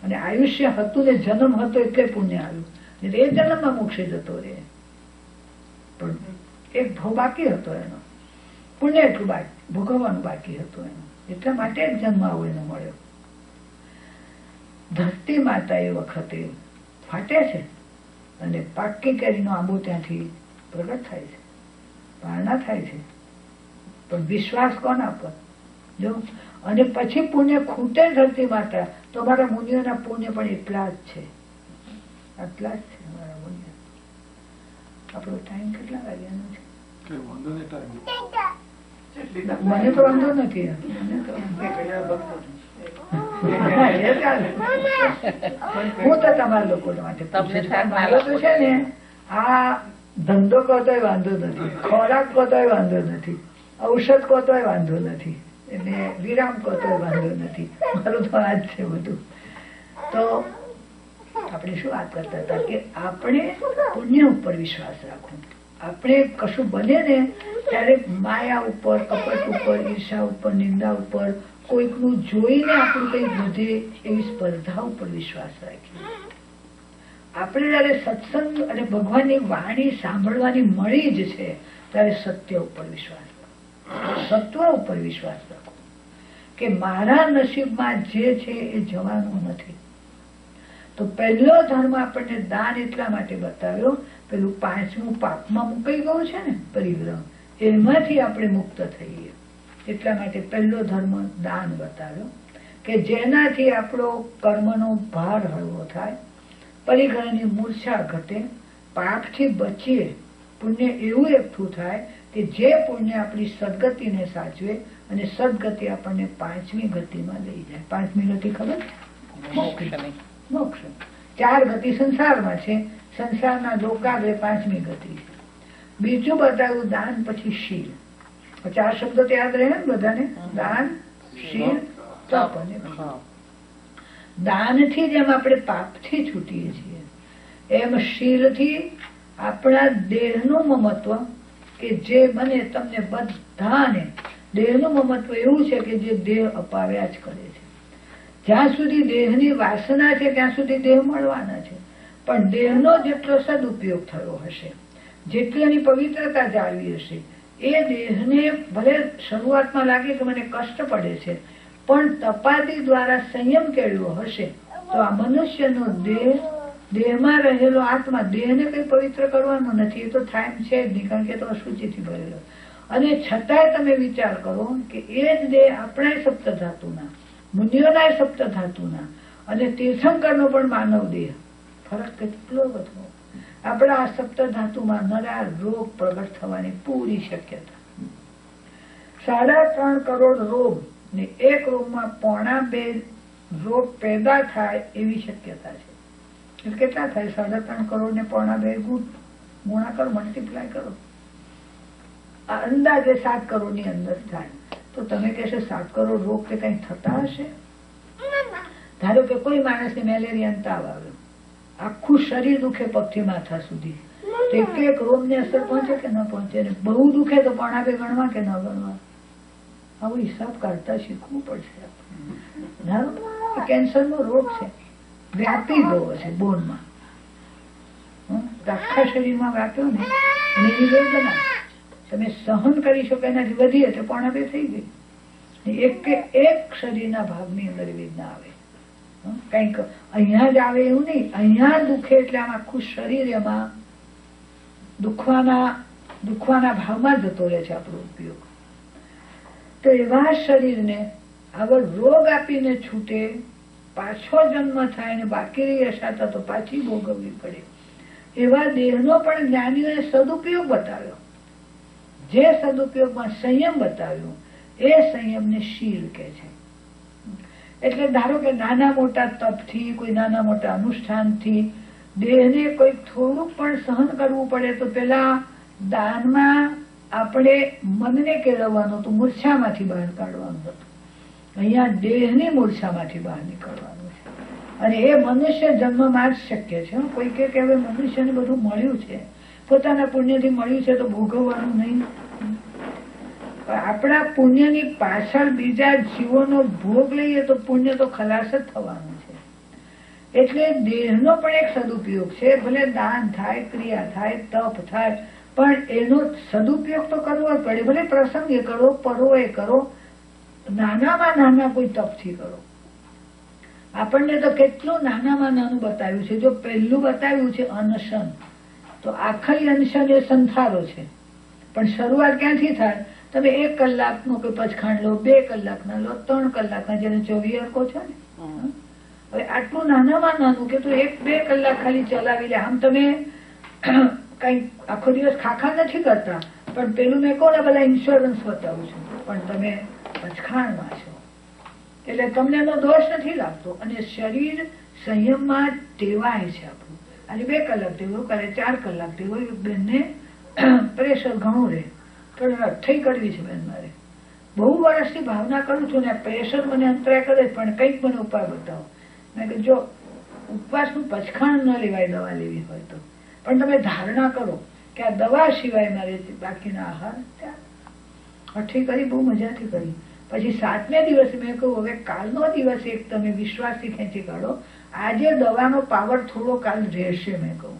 [SPEAKER 1] અને આયુષ્ય હતું ને જન્મ હતો એટલે પુણ્ય આવ્યું, એ જન્મમાં મોક્ષે જતો રહે. પણ એક ભાવ બાકી હતો એનો, પુણ્ય એટલું ભોગવવાનું બાકી હતું એનું, એટલા માટે એક જન્મ આવો એનો મળ્યો. ધરતી માતા એ વખતે ફાટે છે અને પાકી કેરીનો આંબો ત્યાંથી પ્રગટ થાય છે, પારણા થાય છે. પણ વિશ્વાસ કોના પર? જો અને પછી પુણ્ય ખૂટે ધરતી માતા તો અમારા મુનિઓના પુણ્ય પણ એટલા જ છે, આટલા જ છે અમારા મુનિઓ. આપણો ટાઈમ કેટલા વાગ્યાનો છે? મને તો વાંધો નથી. હું તો તમારા લોકો માટે મારો તો છે ને, આ ધંધો કહો વાંધો નથી, ખોરાક કહો વાંધો નથી, ઔષધ કહો વાંધો નથી, એટલે વિરામ કહો વાંધો નથી. મારું તો આ જ છે બધું. તો આપણે શું વાત કરતા હતા કે આપણે પુણ્ય ઉપર વિશ્વાસ રાખવો. આપણે કશું બને ને ત્યારે માયા ઉપર, કપટ ઉપર, ઈર્ષા ઉપર, નિંદા ઉપર, કોઈકનું જોઈને આપણું કઈ વધે એવી સ્પર્ધા ઉપર વિશ્વાસ રાખીએ. આપણે જયારે સત્સંગ અને ભગવાનની વાણી સાંભળવાની મળી જ છે ત્યારે સત્ય ઉપર વિશ્વાસ રાખો, સત્વ ઉપર વિશ્વાસ રાખો કે મારા નસીબમાં જે છે એ જવાનું નથી. તો પહેલો ધર્મ આપણને દાન એટલા માટે બતાવ્યો, પેલું 5મું પાપમાં મુકાઈ ગયું છે ને પરિગ્રહ, એમાંથી આપણે મુક્ત થઈએ એટલા માટે પહેલો ધર્મ દાન બતાવ્યો કે જેનાથી આપણો કર્મનો ભાર હળવો થાય, પરિગ્રહની મૂર્છા ઘટે, પાપથી બચીએ, પુણ્ય એવું એકઠું થાય કે જે પુણ્ય આપણી સદગતિને સાચવે અને સદગતિ આપણને 5મી ગતિમાં લઈ જાય. 5મી ગતિ ખબર? મોક્ષ. 4 ગતિ સંસારમાં છે, સંસારના લોકાગ્રે 5મી ગતિ છે. બીજું બતાવ્યું દાન પછી શીલ. 4 શબ્દો તો યાદ રહે ને બધાને? દાન, શીલ, તપ અને દાનથી જેમ આપણે પાપથી છૂટીએ છીએ એમ શીલથી આપણા દેહનું મમત્વ કે જે મને તમને બધાને દેહનું મમત્વ એવું છે કે જે દેહ અપાવ્યા જ કરે છે. જ્યાં સુધી દેહની વાસના છે ત્યાં સુધી દેહ મળવાના છે, પણ દેહનો જેટલો સદુપયોગ થયો હશે, જેટલી એની પવિત્રતા જાળવી હશે, એ દેહને ભલે શરૂઆતમાં લાગે કે મને કષ્ટ પડે છે, પણ તપાદી દ્વારા સંયમ કેળવ્યો હશે તો આ મનુષ્યનો દેહમાં રહેલો આત્મા દેહને કઈ પવિત્ર કરવાનો નથી. એ તો થાય છે જ નહીં, કારણ કે તો અશુચિથી ભરેલો. અને છતાંય તમે વિચાર કરો કે એ જ દેહ આપણા સપ્ત ધાતુના, મુનિઓના સપ્ત ધાતુના અને તીર્થંકરનો પણ માનવ દેહ, ફરક કેટલો બધો. આપણા આ સપ્ત ધાતુમાં નરા રોગ પ્રગટ થવાની પૂરી શક્યતા. 3.5 કરોડ રોગ ને 1 રોગમાં 1.25 રોગ પેદા થાય એવી શક્યતા છે. એટલે કેટલા થાય? 3.5 કરોડ ને 1.25 ગુણાકાર, મલ્ટીપ્લાય કરો, અંદાજે 7 કરોડ ની અંદર થાય. તો તમે કહેશો 7 કરોડ રોગ તે કઈ થતા હશે? ધારો કે કોઈ માણસને મેલેરિયા તાવ આવ્યો, આખું શરીર દુખે પગથી માથા સુધી, એક રોગની અસર પહોંચે કે ન પહોંચે? બહુ દુખે તો 1.25 ગણવા કે ન ગણવા? આવો હિસાબ કાઢતા શીખવું પડશે. કેન્સરનો રોગ છે, વ્યાપી ગયો છે બોનમાં, આખા શરીરમાં વ્યાપ્યો ને, અને એની વેદના તમે સહન કરી શકો એનાથી વધીએ તો 1.25 થઈ ગઈ. એક શરીરના ભાગની અંદર વેદના આવે, કઈક અહીંયા જ આવે એવું નહીં, અહીંયા દુખે એટલે આમ આખું શરીર એમાં દુખવાના ભાવમાં જતો રહે છે આપણો ઉપયોગ. તો એવા શરીરને આગળ રોગ આપીને છૂટે, પાછો જન્મ થાય ને બાકી રહી અશાતા તો પાછી ભોગવવી પડે, એવા દેહનો પણ જ્ઞાનીઓએ સદુપયોગ બતાવ્યો. જે સદુપયોગમાં સંયમ બતાવ્યો એ સંયમને શીલ કે છે. એટલે ધારો કે નાના મોટા તપથી, કોઈ નાના મોટા અનુષ્ઠાનથી દેહને કોઈક થોડુંક પણ સહન કરવું પડે તો પેલા દાનમાં આપણે મનને કેળવવાનું હતું, મૂર્છામાંથી બહાર કાઢવાનું હતું. અહીંયા દેહની મૂર્છામાંથી બહાર નીકળવાનું છે, અને એ મનુષ્ય જન્મમાં જ શક્ય છે. કોઈ કે હવે મનુષ્યને બધું મળ્યું છે, પોતાના પુણ્યથી મળ્યું છે તો ભોગવવાનું નહીં. આપણા પુણ્યની પાછળ બીજા જીવોનો ભોગ લઈએ તો પુણ્ય તો ખલાસ જ થવાનું છે. એટલે દેહનો પણ એક સદુપયોગ છે. ભલે દાન થાય, ક્રિયા થાય, તપ થાય, પણ એનો સદુપયોગ તો કરવો જ પડે. ભલે પ્રસંગે કરો, પરોએ કરો, નાનામાં નાના કોઈ તપથી કરો. આપણને તો કેટલું નાનામાં નાનું બતાવ્યું છે. જો પહેલું બતાવ્યું છે અનશન, તો આખરી અનશન એ સંથારો છે. પણ શરૂઆત ક્યાંથી થાય? તમે 1 કલાકનું કે પચખાંડ લો, 2 કલાકના લો, 3 કલાકના, જેને 24 કહો છો ને. હવે આટલું નાનામાં નાનું કે તું 1-2 કલાક ખાલી ચલાવી લે. આમ તમે કઈ આખો દિવસ ખાખા નથી કરતા, પણ પેલું મેં કહું ને બધા ઇન્સ્યોરન્સ બતાવું છું, પણ તમે પચખાણમાં છો એટલે તમને એનો દોષ નથી લાગતો. અને શરીર સંયમમાં ટેવાય છે આપણું. આજે 2 કલાક ટેવું, કાલે 4 કલાક ટેવું. બેનને પ્રેશર ઘણું રહે, પણ અઠ્ઠઈ કરવી છે બેન મારે. બહુ વર્ષથી ભાવના કરું છું ને પ્રેશર મને અંતરાય કરે, પણ કંઈક મને ઉપાય બતાવો. મેં કહ્યું જો ઉપવાસનું પચખાણ ન લેવાય દવા લેવી હોય તો, પણ તમે ધારણા કરો કે આ દવા સિવાય મારે બાકીના આહાર. અઠ્ઠી કરી, બહુ મજાથી કરી. પછી 7મે દિવસે મેં કહ્યું હવે કાલનો દિવસ એક તમે વિશ્વાસથી ખેંચી કાઢો, આજે દવાનો પાવર થોડો કાલ રહેશે. મેં કહું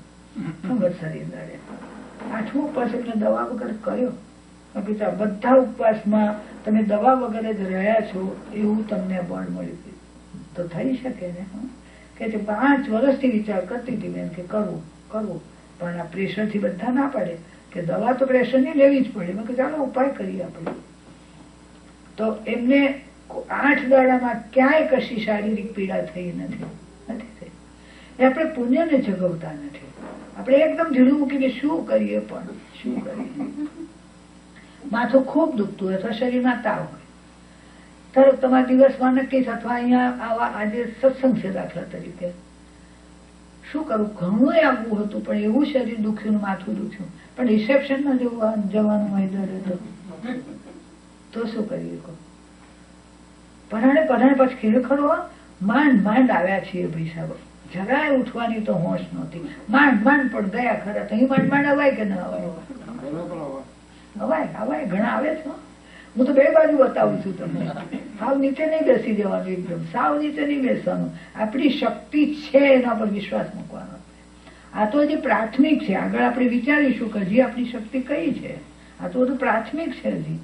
[SPEAKER 1] ખબર શરીર દળે. 8મો ઉપવાસ એમને દવા વગર કર્યો. બધા ઉપવાસમાં તમે દવા વગર જ રહ્યા છો એવું તમને બળ મળ્યું તો થઈ શકે ને. કે 5 વર્ષથી વિચાર કરતી હતી બેન કે કરવું કરવું, પણ આ પ્રેશરથી બધા ના પડે કે દવા તો પ્રેશરની લેવી જ પડે. મેં કહ્યું ચાલો ઉપાય કરીએ આપણે. તો એમને 8 દાડામાં ક્યાંય કશી શારીરિક પીડા થઈ નથી થઈ. એ આપણે પુણ્યને જગવતા નથી. આપણે એકદમ ઢીલું મૂકીને શું કરીએ, પણ શું કરીએ. માથું ખૂબ દુખતું હોય અથવા શરીરમાં તાવ હોય, તરત તમારા દિવસમાં નક્કી, અથવા અહીંયા આવા આજે સત્સંગ છે દાખલા તરીકે, શું કરું, ઘણું આવવું હતું પણ એવું શરીર દુખ્યું, માથું દુખ્યું, પણ રિસેપ્શનમાં જવાનું હોય દરે તો શું કરીએ કહો. પરાણે પછી ખરેખરો માંડ આવ્યા છીએ ભાઈ સાહેબ. જરાય ઉઠવાની તો હોશ નહોતી. માંડ પણ ગયા ખરા. તો અહીં માંડ અવાય કે ના અવાય? અવાય ઘણા આવે છે. હું તો 2 બાજુ બતાવું છું તમને. સાવ નીચે નહીં બેસી જવાનું, એકદમ સાવ નીચે નહીં બેસવાનું. આપણી શક્તિ છે એના પર વિશ્વાસ મૂકવાનો. આ તો હજી પ્રાથમિક છે. આગળ આપણે વિચારીશું કે હજી આપણી શક્તિ કઈ છે. આ તો બધું પ્રાથમિક છે હજી.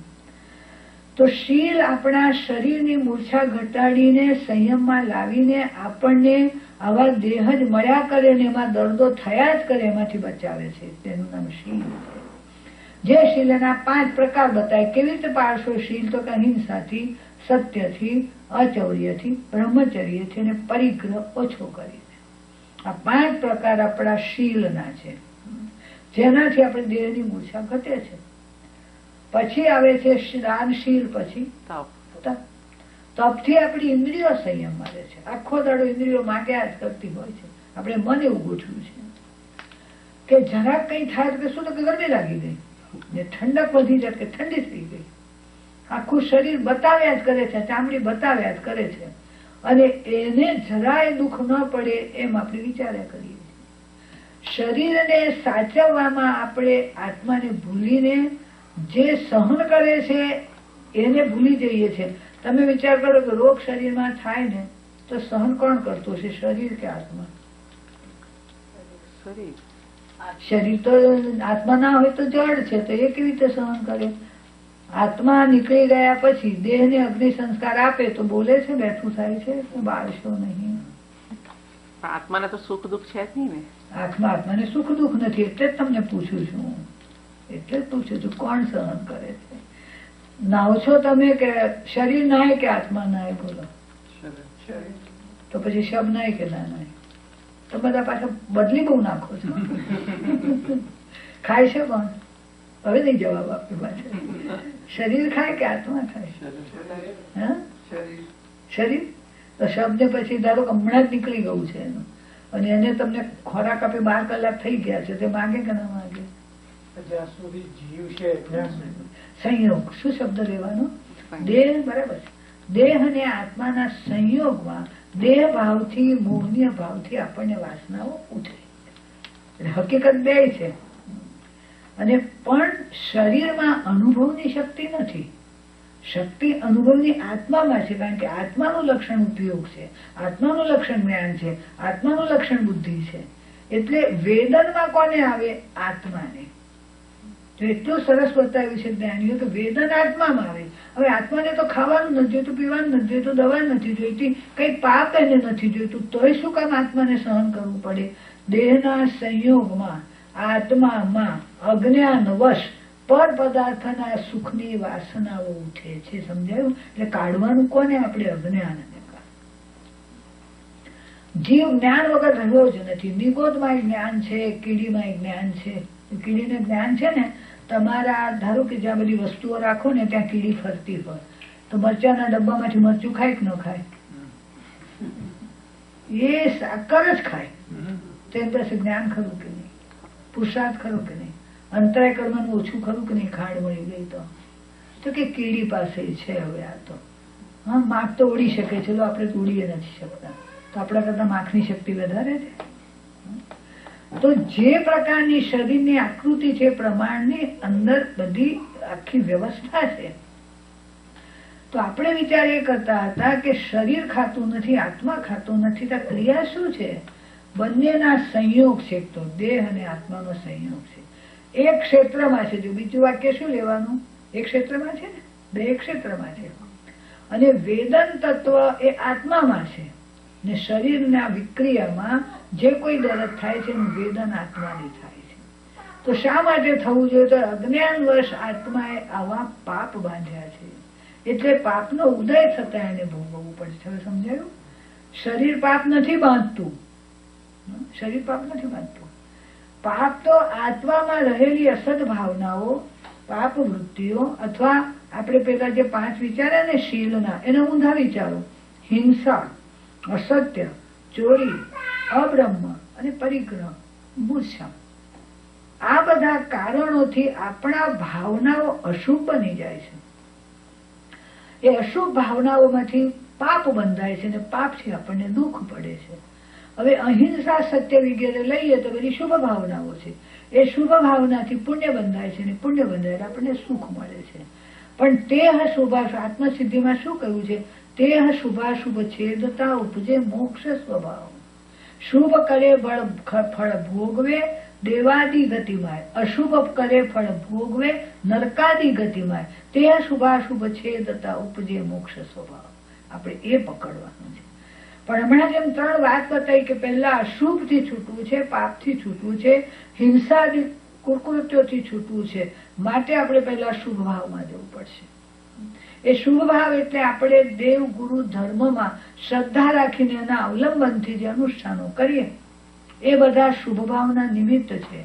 [SPEAKER 1] તો શીલ આપણા શરીરની મૂર્છા ઘટાડીને સંયમમાં લાવીને આપણને આવા દેહ જ મળ્યા કરે ને એમાં દર્દો થયા જ કરે એમાંથી બચાવે છે. તેનું નામ શીલ છે. જે શીલના 5 પ્રકાર બતાય. કેવી રીતે પાળશો શીલ? તો કે અહિંસાથી, સત્યથી, અચૌર્યથી, બ્રહ્મચર્યથી અને પરિગ્રહ ઓછો કરીને. આ 5 પ્રકાર આપણા શીલના છે, જેનાથી આપણે દેહની મૂર્છા ઘટે છે. પછી આવે છે દાનશીલ, પછી તપથી આપણી ઇન્દ્રિયો સંયમમાં રહે છે. આખો દાડો ઇન્દ્રિયો માંગ્યા જ કરતી હોય છે. આપણે મન એવું ગોઠવ્યું છે કે જરાક કઈ થાય કે શું, તો કે ગરમી લાગી ગઈ, ને ઠંડક વધી જાય કે ઠંડી થઈ ગઈ. આખું શરીર બતાવ્યા જ કરે છે, ચામડી બતાવ્યા જ કરે છે, અને એને જરાય દુઃખ ન પડે એમ આપણે વિચાર્યા કરીએ છીએ. શરીરને સાચવવામાં આપણે આત્માને ભૂલીને જે સહન કરે છે એને ભૂલી જઈએ છીએ. તમે વિચાર કરો કે રોગ શરીરમાં થાય ને તો સહન કોણ કરતું છે, શરીર કે આત્મા? શરીર તો આત્મા ના હોય તો જડ છે, તો એ કેવી રીતે સહન કરે? આત્મા નીકળી ગયા પછી દેહને અગ્નિ સંસ્કાર આપે તો બોલે છે, બેઠું થાય છે, બાળશો નહીં.
[SPEAKER 2] આત્માને તો સુખ દુઃખ છે જ નહીં ને.
[SPEAKER 1] આત્માને સુખ દુઃખ નથી. એટલે જ તમને પૂછું છું, કોણ સહન કરે છે? નાવ છો તમે કે શરીર નાય કે આત્મા નાય? બોલો. તો પછી શબ નાય કે ના નાય? તો બધા પાછા બદલી બહુ નાખો છો. ખાય છે કોણ? હવે નહીં જવાબ આપ્યો પાછળ. શરીર ખાય કે આત્મા ખાય? શરીર. તો શબ્દ પછી ધારો કે હમણાં જ નીકળી ગયું છે એનું, અને એને તમને ખોરાક આપે 12 કલાક થઈ ગયા છે, તે માંગે કે ના માંગે? સંયોગ. શું શબ્દ લેવાનો? દેહ. બરાબર. દેહ અને આત્માના સંયોગમાં દેહ ભાવથી, મોહનીય ભાવથી આપણને વાસનાઓ ઉઠે. હકીકત 2 છે. અને પણ શરીરમાં અનુભવની શક્તિ નથી. શક્તિ અનુભવની આત્મામાં છે, કારણ કે આત્માનું લક્ષણ ઉપયોગ છે, આત્માનું લક્ષણ જ્ઞાન છે, આત્માનું લક્ષણ બુદ્ધિ છે. એટલે વેદનમાં કોને આવે? આત્માને. તો એટલું સરસ બતાવ્યું છે જ્ઞાનીઓ કે વેદન આત્મામાં આવે. હવે આત્માને તો ખાવાનું નથી જોઈતું, પીવાનું નથી જોઈતું, દવા નથી જોઈતી, કઈ પાપ એને નથી જોઈતું, તોય શું કામ આત્માને સહન કરવું પડે? દેહના સંયોગમાં આત્મામાં અજ્ઞાનવશ પર પદાર્થના સુખની વાસનાઓ ઉઠે છે. સમજાયું? એટલે કાઢવાનું કોને? આપણે અજ્ઞાનને. જીવ જ્ઞાન વગર રહ્યો જ નથી. નિગોદમાં જ્ઞાન છે, કીડીમાં જ્ઞાન છે. કીડીને જ્ઞાન છે ને, તમારા ધારો કે જ્યાં બધી વસ્તુઓ રાખો ને ત્યાં કીડી ફરતી હોય, તો મરચાના ડબ્બામાંથી મરચું ખાય કે ન ખાય? એ સાકર જ ખાય. તેની પાસે જ્ઞાન ખરું કે નહીં? પુરુષાર્થ ખરો કે નહીં? અંતરાય કરવાનું ઓછું ખરું કે નહીં? ખાંડ મળી ગઈ તો કે કીડી પાસે છે. હવે આ તો માખ તો ઉડી શકે છે, તો આપણે તો ઉડીએ નથી શકતા, તો આપણા કરતા માખની શક્તિ વધારે છે. તો જે પ્રકારની શરીરની આકૃતિ છે, પ્રમાણની અંદર બધી આખી વ્યવસ્થા છે. તો આપણે વિચાર એ કરતા હતા કે શરીર ખાતું નથી, આત્મા ખાતું નથી, તો ક્રિયા શું છે? બંનેના સંયોગ છે. તો દેહ અને આત્માનો સંયોગ છે. એક ક્ષેત્રમાં છે. જો બીજું વાક્ય શું લેવાનું? એક ક્ષેત્રમાં છે ને, બે ક્ષેત્રમાં છે. અને વેદન તત્વ એ આત્મામાં છે, ને શરીરના વિક્રિયામાં જે કોઈ દરદ થાય છે એનું વેદન આત્માની થાય છે. તો શા માટે થવું જોઈએ? તો અજ્ઞાનવશ આત્માએ આવા પાપ બાંધ્યા છે, એટલે પાપનો ઉદય થતા એને ભોગવવું પડે છે. હવે સમજાયું? શરીર પાપ નથી બાંધતું. શરીર પાપ નથી બાંધતું. પાપ તો આત્મામાં રહેલી અસદ ભાવનાઓ, પાપ વૃત્તિઓ, અથવા આપણે પેલા જે 5 વિચાર્યા ને શીલના, એના ઊંધા વિચારો, હિંસા, અસત્ય, ચોરી, અબ્રહ્મ અને પરિગ્રહ, મૂર્છા, આ બધા કારણોથી આપણા ભાવનાઓ અશુભ બની જાય છે. એ અશુભ ભાવનાઓમાંથી પાપ બંધાય છે, અને પાપથી આપણને દુઃખ પડે છે. હવે અહિંસા, સત્ય વગેરે લઈએ તો બધી શુભ ભાવનાઓ છે. એ શુભ ભાવનાથી પુણ્ય બંધાય છે, અને પુણ્ય બંધાય આપણને સુખ મળે છે. પણ તે શુભાશુભ, આત્મસિદ્ધિમાં શું કહ્યું છે? તે શુભાશુભ છેદતા ઉપજે મોક્ષ સ્વભાવ. શુભ કરે ફળ ભોગવે દેવાદી ગતિમાય, અશુભ કરે ફળ ભોગવે નરકાદી ગતિમાય. તે શુભાશુભ છેદતા ઉપજે મોક્ષ સ્વભાવ. આપણે એ પકડવાનું છે. પણ હમણાં જેમ 3 વાત બતાવી કે પહેલા અશુભ થી છૂટવું છે, પાપ થી છૂટવું છે, હિંસાથી કુકૃત્યોથી છૂટવું છે, માટે આપણે પહેલા શુભ ભાવમાં જવું પડશે. એ શુભ ભાવ એટલે આપણે દેવ ગુરુ ધર્મમાં શ્રદ્ધા રાખીને એના અવલંબનથી જે અનુષ્ઠાનો કરીએ એ બધા શુભ ભાવના નિમિત્ત છે.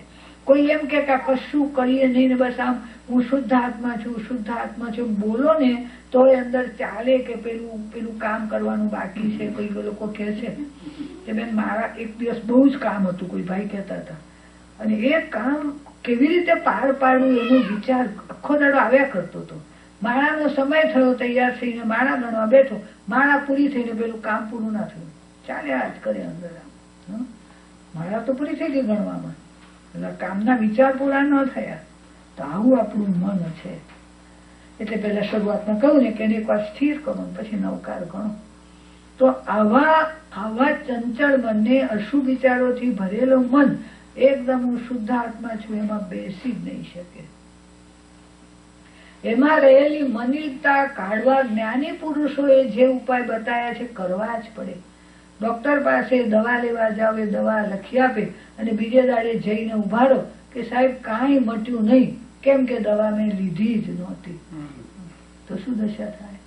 [SPEAKER 1] કોઈ એમ કે કશું કરીએ નહીં ને બસ આમ હું શુદ્ધ આત્મા છું, શુદ્ધ આત્મા છું બોલો ને તો એ અંદર ચાલે કે પેલું કામ કરવાનું બાકી છે. કોઈ લોકો કહે છે કે બેન મારા એક દિવસ બહુ જ કામ હતું, કોઈ ભાઈ કહેતા હતા, અને એ કામ કેવી રીતે પાર પાડવું એનો વિચાર આખો દાડો આવ્યા કરતો હતો. માળાનો સમય થયો, તૈયાર થઈને માળા ગણવા બેઠો, માળા પૂરી થઈને પેલું કામ પૂરું ના થયું, ચાલ્યા જ કરે અંદર. માળા તો પૂરી થઈ ગઈ ગણવામાં, એટલે કામના વિચાર પૂરા ન થયા. તો આવું આપણું મન છે. એટલે પેલા શરૂઆતમાં કહ્યું ને કે એને એક વાર સ્થિર કરો, પછી નવકાર ગણો. તો આવા ચંચળ મનને, અશુભ વિચારોથી ભરેલું મન એકદમ હું શુદ્ધ આત્મા છું એમાં બેસી જ નહીં શકે. એમાં રહેલી મનિલતા કાઢવા જ્ઞાની પુરુષોએ જે ઉપાય બતાવ્યા છે કરવા જ પડે. ડોક્ટર પાસે દવા લેવા જાવ, એ દવા લખી આપે અને બીજે દાડે જઈને ઉભા રહો કે સાહેબ કાંઈ મટ્યું નહીં, કેમ કે દવા મેં લીધી જ નહોતી, તો શું દશા થાય?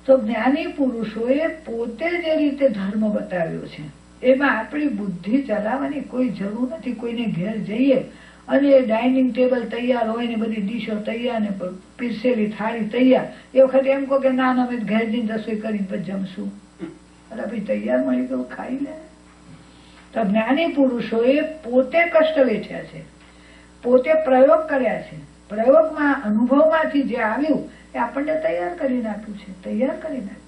[SPEAKER 1] તો જ્ઞાની પુરુષોએ પોતે જે રીતે ધર્મ બતાવ્યો છે એમાં આપણી બુદ્ધિ ચલાવવાની કોઈ જરૂર નથી. કોઈને ઘેર જઈએ અને ડાઇનિંગ ટેબલ તૈયાર હોય ને બધી ડીશો તૈયાર ને પીરસેલી થાળી તૈયાર, એ વખતે એમ કહો કે ના અમે ઘેર જઈને રસોઈ કરીને પછી જમશું. અરે ભાઈ તૈયાર મળી ગયું, ખાઈ લે. તો જ્ઞાની પુરુષોએ પોતે કષ્ટ વેઠ્યા છે, પોતે પ્રયોગ કર્યા છે. પ્રયોગમાં અનુભવમાંથી જે આવ્યું એ આપણને તૈયાર કરી નાખ્યું છે, તૈયાર કરી નાખ્યું.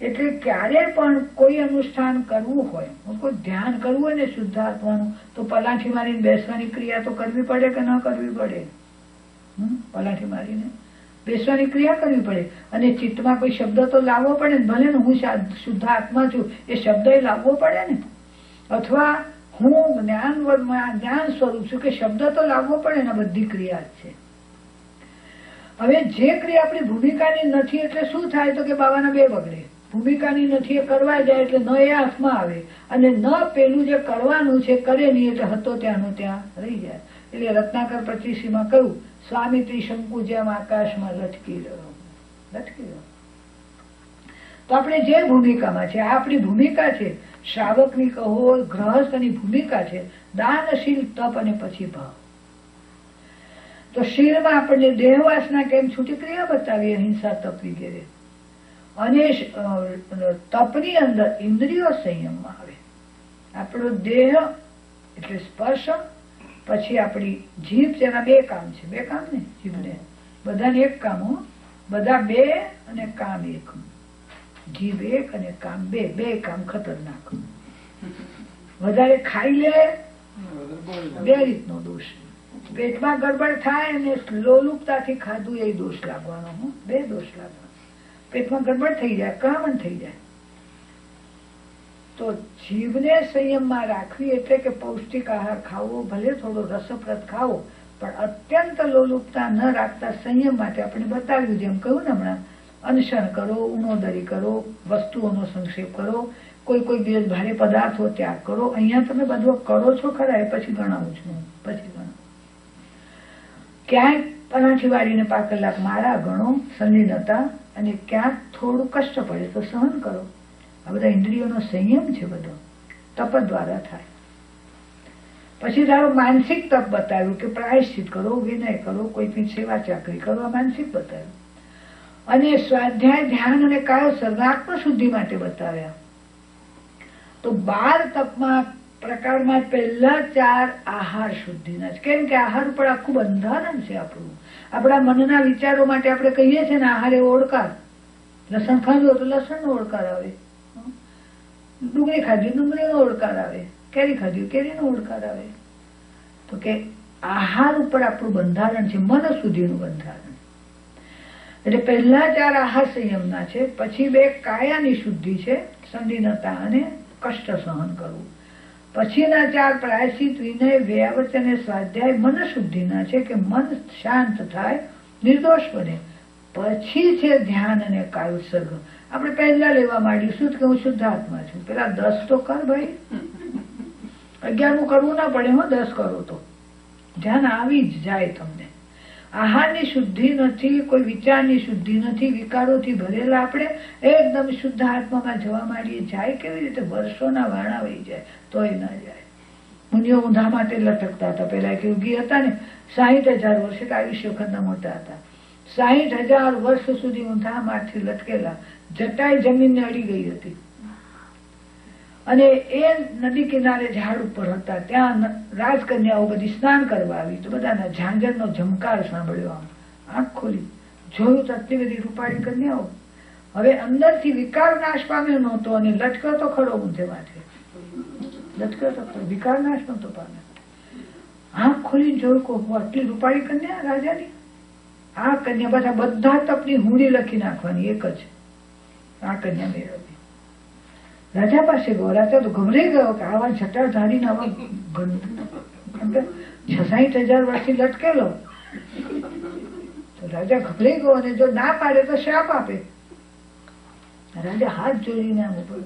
[SPEAKER 1] એટલે ક્યારે પણ કોઈ અનુષ્ઠાન કરવું હોય, કોઈ ધ્યાન કરવું હોય ને શુદ્ધાત્માનું, તો પલાઠી મારીને બેસવાની ક્રિયા તો કરવી પડે કે ન કરવી પડે? પલાઠી મારીને બેસવાની ક્રિયા કરવી પડે, અને ચિત્તમાં કોઈ શબ્દ તો લાવવો પડે ને. ભલે ને હું શુદ્ધ આત્મા છું એ શબ્દ લાવવો પડે ને, અથવા હું જ્ઞાન સ્વરૂપ છું કે શબ્દ તો લાવવો પડે ને. બધી ક્રિયા જ છે. હવે જે ક્રિયા આપણી ભૂમિકાની નથી એટલે શું થાય તો કે બાવાના બે બગડે. ભૂમિકાની નથી એ કરવા જાય એટલે ન એ હાથમાં આવે અને ન પેલું જે કરવાનું છે કરે નહીં એટલે હતો ત્યાંનું ત્યાં રહી જાય. એટલે રત્નાકર 25માં કહ્યું, સ્વામી ત્રિશંકુ જેમ આકાશમાં લટકી રહ્યો. તો આપણે જે ભૂમિકામાં છે, આ આપણી ભૂમિકા છે, શ્રાવકની કહો, ગૃહસ્થની ભૂમિકા છે, દાનશીલ, તપ અને પછી ભાવ. તો શીલમાં આપણને દેહ વાસના કેમ છૂટી ક્રિયા બતાવી, અહિંસા, તપ વગેરે. અને તપની અંદર ઇન્દ્રિયો સંયમમાં આવે. આપણો દેહ એટલે સ્પર્શ, પછી આપણી જીભ, જેના બે કામ છે. બે કામ ને જીભને, બધાને એક કામ, બધા બે અને કામ એક. જીભ એક અને કામ બે. બે કામ ખતરનાક. વધારે ખાઈ લે બે રીતનો દોષ. પેટમાં ગડબડ થાય અને લોલુપતાથી ખાધું એ દોષ લાગવાનો. બે દોષ લાગવાનો. પેટમાં ગડબડ થઈ જાય, કામણ થઈ જાય. તો જીભને સંયમમાં રાખવી એટલે કે પૌષ્ટિક આહાર ખાવો, ભલે થોડો રસપ્રદ ખાવો, પણ અત્યંત લોલુપતા ન રાખતા સંયમ માટે આપણે બતાવ્યું. જેમ કહ્યું ને હમણાં, અનશન કરો, ઉણોદરી કરો, વસ્તુઓનો સંક્ષેપ કરો, કોઈ દિવસ ભારે પદાર્થો ત્યાગ કરો. અહીંયા તમે બધું કરો છો ખરા, એ પછી ગણાવું છું. પછી ગણાવું ક્યાંય પનાઠી વાળીને 5 કલાક મારા ગણો સંલીનતા, અને ક્યાંક થોડું કષ્ટ પડે તો સહન કરો. આ બધા ઇન્દ્રિયોનો સંયમ છે, બધો તપ દ્વારા થાય. પછી તારો માનસિક તપ બતાવ્યું કે પ્રાયશ્ચિત કરો, વિનય કરો, કોઈની સેવા ચાકરી કરો. આ માનસિક બતાવ્યું. અને સ્વાધ્યાય, ધ્યાન અને કાયો સર્વાત્મ શુદ્ધિ માટે બતાવ્યા. તો 12 તપમાં પ્રકારમાં પહેલા 4 આહાર શુદ્ધિના છે. કેમ કે આહાર ઉપર આખું બંધારણ છે આપણું. આપણા મનના વિચારો માટે આપણે કહીએ છીએ ને, આહાર એવો ઓળકાર. લસણ ખાધું તો લસણનો ઓળકાર આવે, ડુંગળી ખાધી ડુંગળીનો ઓળકાર આવે, કેરી ખાધી કેરીનો ઓળકાર આવે. તો કે આહાર ઉપર આપણું બંધારણ છે, મન સુધીનું બંધારણ. એટલે પહેલા 4 આહાર સંયમના છે. પછી 2 કાયાની શુદ્ધિ છે, સંલીનતા અને કષ્ટ સહન કરવું. પછીના 4 પ્રાયશ્ચિત, વિનય, વ્યાવચ અને સ્વાધ્યાય મન શુદ્ધિના છે, કે મન શાંત થાય, નિર્દોષ બને. પછી છે ધ્યાન અને કાયોત્સર્ગ. આપણે પહેલા લેવા માંડીશું કે હું શુદ્ધાત્મા છું. પેલા 10 તો કર ભાઈ, 11મું કરવું ના પડે. 10 કરો તો ધ્યાન આવી જ જાય તમને. આહારની શુદ્ધિ નથી, કોઈ વિચારની શુદ્ધિ નથી, વિકારોથી ભરેલા આપણે એકદમ શુદ્ધ આત્મામાં જવા માંડીએ. જાય કેવી રીતે? વર્ષોના વાણા વહી જાય તોય ના જાય. મુનિઓ ઊંધા માટે લટકતા હતા. પેલા એક યોગી હતા ને, 60,000 વર્ષે, આયુષ્ય વખતના મોટા હતા. 60,000 વર્ષ સુધી ઊંધા માથી લટકેલા. જટાઈ જમીનને અડી ગઈ હતી અને એ નદી કિનારે ઝાડ ઉપર હતા. ત્યાં રાજકન્યાઓ બધી સ્નાન કરવા આવી. તો બધાના ઝાંઝરનો ઝમકાર સાંભળ્યો. આંખ ખોલી જોયું તો આટલી બધી રૂપાળી કન્યાઓ. હવે અંદરથી વિકાર નાશ પામ્યો નહોતો અને લટક્યો તો ખરો ઊંધે માથે. લટક્યો તો ખરો, વિકાર નાશ નહોતો પામ્યો. આંખ ખોલી જોયું કો આટલી રૂપાળી કન્યા રાજાની. આ કન્યા બધા તપની હુંડી લખી નાખવાની, એક જ આ કન્યા મેળવવી. રાજા પાસે ગયો. રાજા તો ગભરાઈ ગયો કે આવા જટાધારી આવા 60,000 વર્ષથી લટકેલો. તો રાજા ગભરાઈ ગયો અને જો ના પાડે તો શાપ આપે. રાજા હાથ જોડીને આમ ઉપર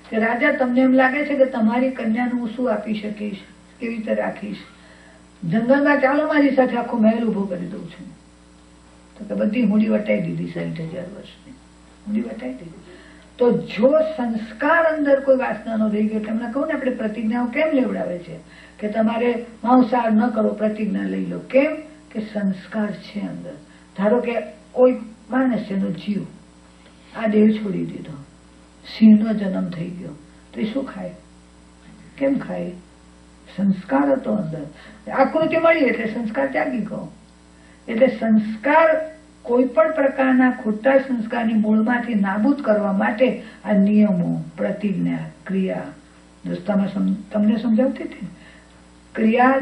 [SPEAKER 1] કે રાજા, તમને એમ લાગે છે કે તમારી કન્યાનું હું શું આપી શકીશ, કેવી રીતે રાખીશ? જંગલમાં ચાલો, મારી સાથે આખો મહેલ ઉભો કરી દઉં છું. તો કે બધી હુંડી વટાઈ દીધી. 60,000 વર્ષની હુંડી વટાઈ દીધી. તો જો સંસ્કાર અંદર કોઈ વાસનાનો રહી ગયો, તમને કહું ને, આપણે પ્રતિજ્ઞાઓ કેમ લેવડાવે છે કે તમારે માંસાહાર ન કરો, પ્રતિજ્ઞા લઈ લો. કેમ કે સંસ્કાર છે અંદર. ધારો કે કોઈ માણસ છે, એનો જીવ આ દેહ છોડી દીધો, સિંહનો જન્મ થઈ ગયો, તો એ શું ખાય? કેમ ખાય? સંસ્કાર હતો અંદર. આકૃતિ મળી એટલે સંસ્કાર ત્યાગી કહો. એટલે સંસ્કાર, કોઈ પણ પ્રકારના ખોટા સંસ્કારની મૂળમાંથી નાબૂદ કરવા માટે આ નિયમો, પ્રતિજ્ઞા, ક્રિયા. દોસ્તામાં તમને સમજાવતી હતી, ક્રિયા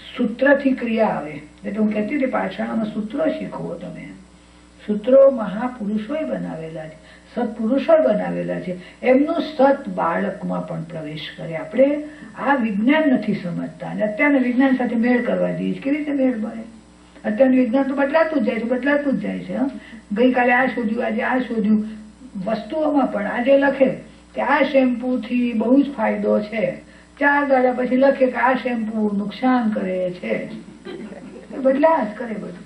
[SPEAKER 1] સૂત્રથી ક્રિયા આવે. એટલે હું કહેતી હતી પાઠશાળામાં સૂત્રો શીખવો તમે. સૂત્રો મહાપુરુષોએ બનાવેલા છે, સત્પુરુષોએ બનાવેલા છે. એમનું સત બાળકમાં પણ પ્રવેશ કરે. આપણે આ વિજ્ઞાન નથી સમજતા અને અત્યારના વિજ્ઞાન સાથે મેળ કરવા દઈએ. કેવી રીતે મેળ બને? અત્યારનું વિજ્ઞાન તો બદલાતું જ જાય છે, બદલાતું જ જાય છે. ગઈકાલે આ શોધ્યું, આજે આ શોધ્યું. વસ્તુઓમાં પણ આજે લખે કે આ શેમ્પુ થી બહુ જ ફાયદો છે, 4 દાડા પછી લખે કે આ શેમ્પુ નુકસાન કરે છે. બદલા જ કરે બધું.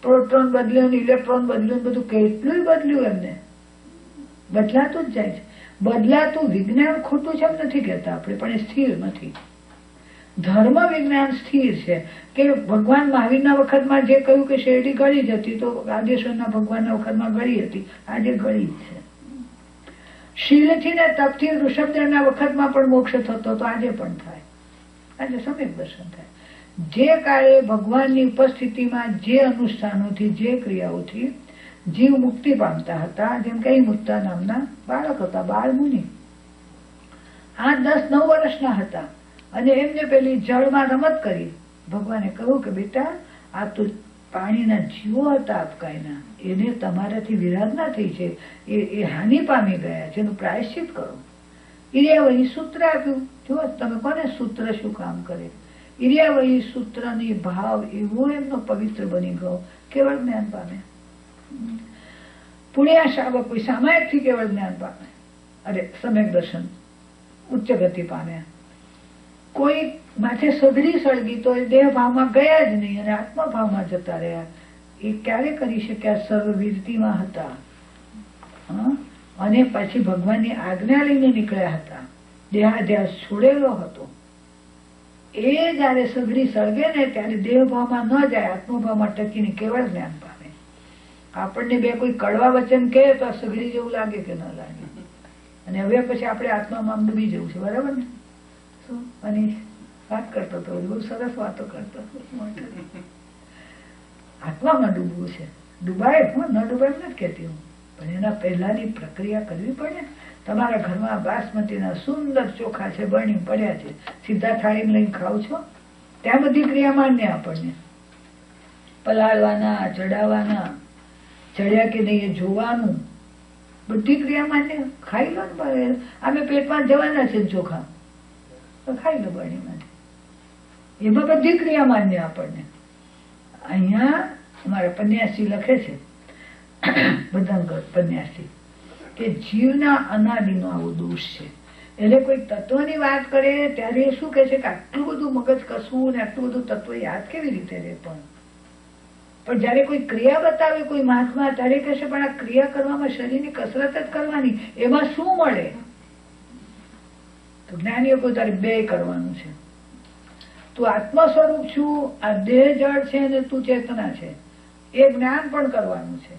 [SPEAKER 1] પ્રોટોન બદલ્યું, ઇલેક્ટ્રોન બદલ્યું, બધું કેટલું બદલ્યું. એમને બદલાતું જ જાય છે. બદલાતું વિજ્ઞાન ખોટું છે એમ નથી કહેતા આપણે, પણ એ સ્થિર નથી. ધર્મ વિજ્ઞાન સ્થિર છે કે ભગવાન મહાવીરના વખતમાં જે કહ્યું કે શેરડી ગળી જ હતી, તો રાજેશ્વરના ભગવાનના વખતમાં ગળી હતી, આજે ગળી જ છે. શીલથી ને તપથી ઋષભદેવના વખતમાં પણ મોક્ષ થતો તો આજે પણ થાય. આજે સમ્યક દર્શન થાય. જે કાળે ભગવાનની ઉપસ્થિતિમાં જે અનુષ્ઠાનોથી, જે ક્રિયાઓથી જીવ મુક્તિ પામતા હતા, જેમ કે મુક્તા નામના બાળક હતા, બાળ મુનિ 8, 10, 9 વર્ષના હતા, અને એમને પેલી જળમાં રમત કરી. ભગવાને કહ્યું કે બેટા, આ તો પાણીના જીવો હતા આપકાયના, એને તમારાથી વિરાધના થઈ છે, એ હાનિ પામી ગયા છે, એનું પ્રાયશ્ચિત કરો. ઇરિયાવહી સૂત્ર આપ્યું. જો તમે કોને સૂત્ર શું કામ કરે? ઇરિયાવહી સૂત્રની ભાવ એવો એમનો પવિત્ર બની ગયો, કેવળ જ્ઞાન પામે. પુણ્યા શાવક કોઈ સામાયિક થી કેવળ જ્ઞાન પામે, અરે સમ્યક દર્શન ઉચ્ચ ગતિ પામ્યા. કોઈ માથે સઘળી સળગી તો એ દેહ ભાવમાં ગયા જ નહીં અને આત્મભાવમાં જતા રહ્યા. એ ક્યારે કરી શક્યા? સર્વવીરતીમાં હતા, અને પછી ભગવાનની આજ્ઞા લઈને નીકળ્યા હતા, દેહાધ્યાસ છોડેલો હતો. એ જયારે સઘળી સળગે ને ત્યારે દેહ ભાવમાં ન જાય, આત્મભાવમાં ટકીને કેવળ જ્ઞાન પામે. આપણને બે કોઈ કડવા વચન કહે તો સઘળી જેવું લાગે કે ન લાગે, અને હવે પછી આપણે આત્મામાં ડૂબી જવું છે. બરાબર ને? અને વાત કરતો હતો, બહુ સરસ વાતો કરતો હતો. આત્મામાં ડૂબવું છે. ડૂબાય ન ડૂબાય નથી કહેતી હું, પણ એના પહેલાની પ્રક્રિયા કરવી પડે. તમારા ઘરમાં બાસમતીના સુંદર ચોખા છે, બની પડ્યા છે, સીધા થાળીમાં લઈને ખાવ છો, ત્યાં બધી ક્રિયા માન્ય. આપણને પલાળવાના, ચડાવવાના, ચડ્યા કે નહીં એ જોવાનું, બધી ક્રિયા માન્ય. ખાઈ લો ને, અમે પેટમાં જવાના છે ચોખા, તો ખાઈ લો બણીમાંથી. એમાં બધી ક્રિયા માન્ય આપણને. અહીંયા અમારા પન્યાસી લખે છે, બધા પન્યાસી, કે જીવના અનાદિનો આવો દોષ છે. એટલે કોઈ તત્વની વાત કરે ત્યારે શું કે છે કે આટલું બધું મગજ કસવું ને આટલું બધું તત્વ યાદ કેવી રીતે રહે? પણ જયારે કોઈ ક્રિયા બતાવે કોઈ મહાત્મા, ત્યારે કહેશે પણ આ ક્રિયા કરવામાં શરીરની કસરત જ કરવાની, એમાં શું મળે? તો જ્ઞાનીઓ કોઈ તારે બે કરવાનું છે. તું આત્મ સ્વરૂપ છું, આ દેહ જળ છે અને તું ચેતના છે, એ જ્ઞાન પણ કરવાનું છે.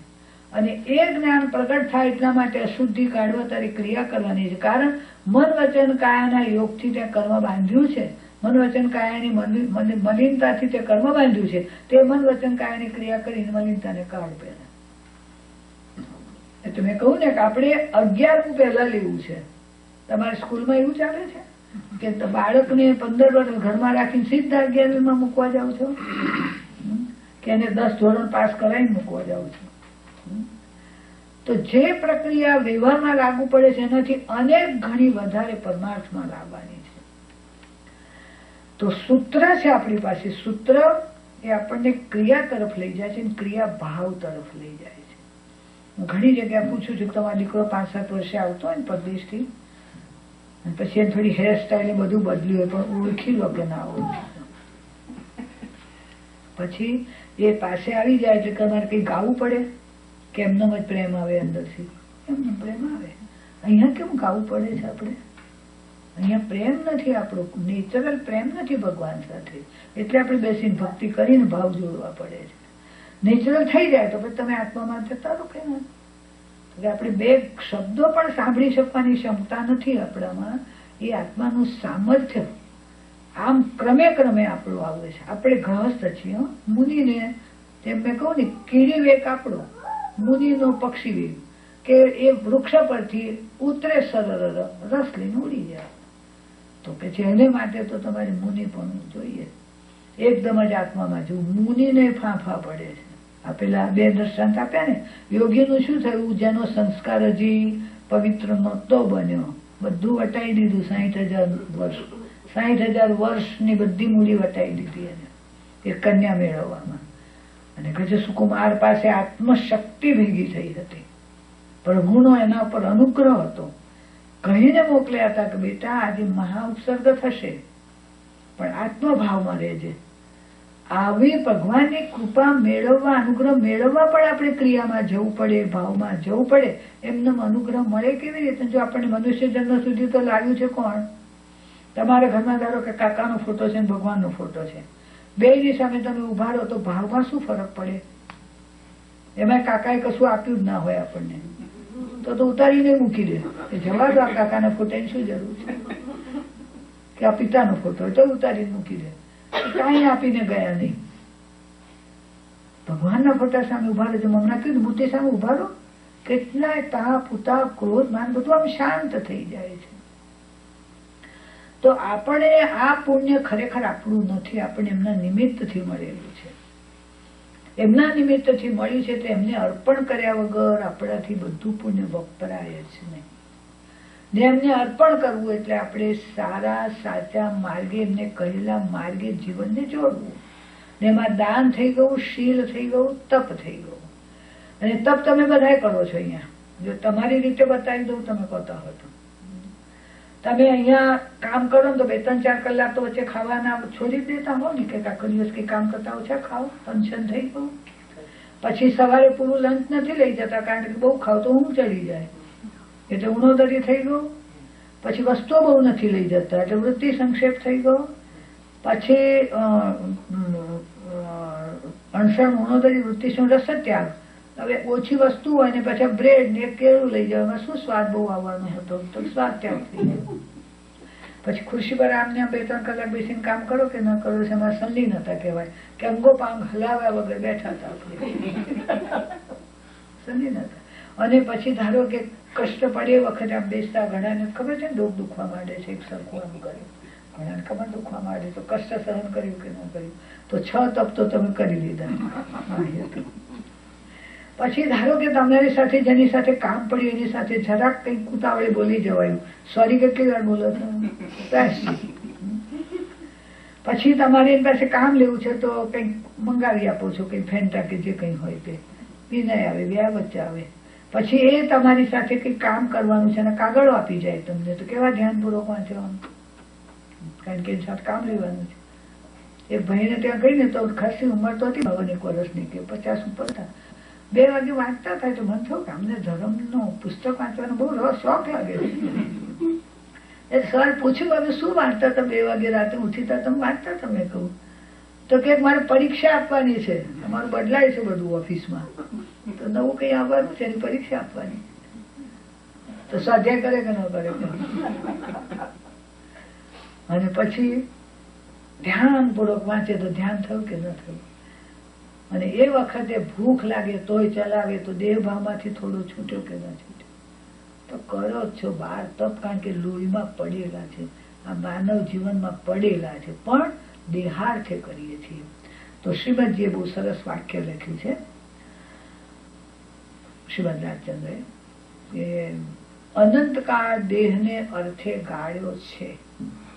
[SPEAKER 1] અને એ જ્ઞાન પ્રગટ થાય એટલા માટે અશુદ્ધિ કાઢવા તારી ક્રિયા કરવાની છે. કારણ મન વચન કાયાના યોગથી તે કર્મ બાંધ્યું છે. મન વચન કાયાની મલિનતાથી તે કર્મ બાંધ્યું છે. તે મન વચન કાયાની ક્રિયા કરીને મલિનતાને કાઢ પહેલા. એટલે મેં કહું ને કે આપણે 11મું પહેલા લેવું છે. તમારી સ્કૂલમાં એવું ચાલે છે કે બાળકને 15 વર્ષ ઘરમાં રાખીને સીધા 11માં મૂકવા જાવ છો, કે એને 10 ધોરણ પાસ કરાવીને મૂકવા જાવ છો? તો જે પ્રક્રિયા વ્યવહારમાં લાગુ પડે છે એનાથી અનેક ઘણી વધારે પરમાર્થમાં લાવવાની છે. તો સૂત્ર છે આપણી પાસે. સૂત્ર એ આપણને ક્રિયા તરફ લઈ જાય છે, ક્રિયા ભાવ તરફ લઈ જાય છે. હું ઘણી જગ્યાએ પૂછું છું, તમારો દીકરો 5-7 વર્ષે આવતો હોય ને પરદેશથી, પછી એને થોડી હેરસ્ટાઈલ બધું બદલ્યું હોય, પણ ઓળખી લો કે ના ઓળખી. પછી એ પાસે આવી જાય એટલે તમારે કઈ ગાવું પડે કે એમનો જ પ્રેમ આવે અંદરથી? એમનો પ્રેમ આવે. અહીંયા કેમ ગાવું પડે છે આપણે? અહીંયા પ્રેમ નથી, આપણો નેચરલ પ્રેમ નથી ભગવાન સાથે, એટલે આપણે બેસીને ભક્તિ કરીને ભાવ જોડવા પડે છે. નેચરલ થઈ જાય તો પછી તમે આત્મામાં જતા રહો કે ના? આપણે બે શબ્દો પણ સાંભળી શકવાની ક્ષમતા નથી આપણામાં. એ આત્માનું સામર્થ્ય આમ ક્રમે ક્રમે આપણું આવે છે. આપણે ગ્રહસ્થ છીએ. મુનિને જેમ મેં કહું ને, કીડી વેક આપણો, મુનિનો પક્ષી વેગ, કે એ વૃક્ષ પરથી ઉતરે સરળ, રસ લઈને ઉડી જાય. તો કે છે એને માટે તો તમારે મુનિ પણ જોઈએ. એકદમ જ આત્મામાં જવું. મુનિને ફાંફા પડે છે. આ પેલા 2 દ્રષ્ટાંત આપ્યા ને, યોગીનું શું થયું? જેનો સંસ્કાર હજી પવિત્ર નહોતો બન્યો, બધું વટાઈ દીધું. 60,000 વર્ષ, 60,000 વર્ષની બધી મૂડી વટાઈ દીધી એને એ કન્યા મેળવવામાં. અને કહે છે સુકુમાર પાસે આત્મશક્તિ ભેગી થઈ હતી, પ્રભુનો એના પર અનુગ્રહ હતો. કહીને મોકલ્યા હતા કે બેટા આજે મહા ઉપસર્ગ થશે પણ આત્મભાવમાં રહેજે. આવી ભગવાનની કૃપા મેળવવા, અનુગ્રહ મેળવવા પણ આપણે ક્રિયામાં જવું પડે, ભાવમાં જવું પડે. એમને અનુગ્રહ મળે કેવી રીતે? જો આપણને મનુષ્ય જન્મ સુધી તો લાવ્યું છે કોણ? તમારા ઘરમાં ધારો કે કાકાનો ફોટો છે ને ભગવાનનો ફોટો છે, બેયની સામે તમે ઉભા રહો તો ભાવમાં શું ફરક પડે? એમાં કાકાએ કશું આપ્યું જ ના હોય આપણને તો ઉતારીને મૂકી દે કે જવા દો, આ કાકાના ફોટાની શું જરૂર છે? કે આ પિતાનો ફોટો હોય તો ઉતારીને મૂકી દે, કાંઈ આપીને ગયા નહીં. ભગવાનના ફોટા સામે ઉભા રહો, હમણાં કીધું મૂર્તિ સામે ઉભા રહો, કેટલાય તાપ, ઉતાપ, ક્રોધ, માન બધું આમ શાંત થઈ જાય છે. તો આપણે આ પુણ્ય ખરેખર આપણું નથી, આપણે એમના નિમિત્તથી મળેલું છે. એમના નિમિત્તથી મળ્યું છે તો એમને અર્પણ કર્યા વગર આપણાથી બધું પુણ્ય વપરાય જ નહીં. ને એમને અર્પણ કરવું એટલે આપણે સારા સાચા માર્ગે, એમને કહેલા માર્ગે જીવનને જોડવું. ને એમાં દાન થઈ ગયું, શીલ થઈ ગયું, તપ થઈ ગયું. અને તપ તમે બધાય કરો છો અહીંયા. જો તમારી રીતે બતાવી દઉં, તમે કરતા હો તો તમે અહીંયા કામ કરો ને તો 2-3-4 કલાક તો વચ્ચે ખાવાના છોડી દેતા હો ને, કે આખો દિવસ કઈ કામ કરતા ઓછા ખાઓ, ટેન્શન થઈ ગયું. પછી સવારે પૂરું લંચ નથી લઈ જતા કારણ કે બહુ ખાવ તો ઊંઘ ચડી જાય એટલે ઉણોદરી થઈ ગયું. પછી વસ્તુઓ બહુ નથી લઈ જતા એટલે વૃત્તિ સંક્ષેપ થઈ ગયો. પછી અણસણ ઉણોદરી વૃત્તિનો રસ ત્યાગ. હવે ઓછી વસ્તુ હોય ને પછી બ્રેડ ને કેળું લઈ જવામાં શું સ્વાદ બહુ આવવાનો હતો તો સ્વાદ ત્યાગ થઈ ગયો. પછી ખુરશી પર આમને 2-3 કલાક બેસીને કામ કરો કે ન કરો, એમાં સંલી નતા કહેવાય કે અંગો પાંગ હલાવ્યા વગર બેઠા હતા આપણે, સંલી નતા. અને પછી ધારો કે કષ્ટ પડે વખતે આમ બેસતા, ઘણાને ખબર છે ડોક દુખવા માંડે છે, એક સરખું આમ કર્યું, ઘણાને ખબર દુખવા માંડે તો કષ્ટ સહન કર્યું કે ન કર્યું, તો 6 તપ તો તમે કરી લીધા. પછી ધારો કે તમારી સાથે જેની સાથે કામ પડ્યું એની સાથે જરાક કંઈક ઉતાવળે બોલી જવાયું, સોરી કેટલી વાર બોલો છો. પછી તમારે એની પાસે કામ લેવું છે તો કંઈક મંગાવી આપો છો, કંઈ ફેન્ટા કે જે કંઈ હોય તે વિનય આવે, વ્યા વચ્ચે આવે. પછી એ તમારી સાથે કંઈક કામ કરવાનું છે અને કાગળો આપી જાય તમને તો કેવા ધ્યાનપૂર્વક વાંચવાનું, કારણ કે એની સાથે કામ લેવાનું છે. એક ભાઈને ત્યાં ગઈ ને તો ખાસી ઉંમર તો હતી 52 વર્ષની કે 50 ઉપર હતા. 2 વાગે વાંચતા થાય તો મને થયું કે અમને ધર્મનો પુસ્તક વાંચવાનો બહુ શોખ લાગે છે. સર પૂછ્યું અમે શું વાંચતા હતા 2 વાગે રાતે ઉઠીતા તમે વાંચતા હતા? મેં કહું તો કે મારે પરીક્ષા આપવાની છે, અમારું બદલાય છે બધું ઓફિસમાં, તો નવું કઈ આવવાનું છે એની પરીક્ષા આપવાની, તો સ્વાધ્યાય કરે કે ન કરે. અને પછી ધ્યાનપૂર્વક વાંચે તો ધ્યાન થયું કે ન થયું. અને એ વખતે ભૂખ લાગે તોય ચલાવે તો દેહ ભાવમાંથી થોડો છૂટ્યો કે ન છૂટ્યો તો કરો જ છો. 12 તપ કારણ કે લોહીમાં પડેલા છે, આ માનવ જીવનમાં પડેલા છે, પણ દેહાર્થે કરીએ છીએ. તો શ્રીમદજીએ બહુ સરસ વાક્ય લખ્યું છે, શ્રીમદ રાજચંદ્રએ, કે અનંતકાળ દેહને અર્થે ગાળ્યો છે.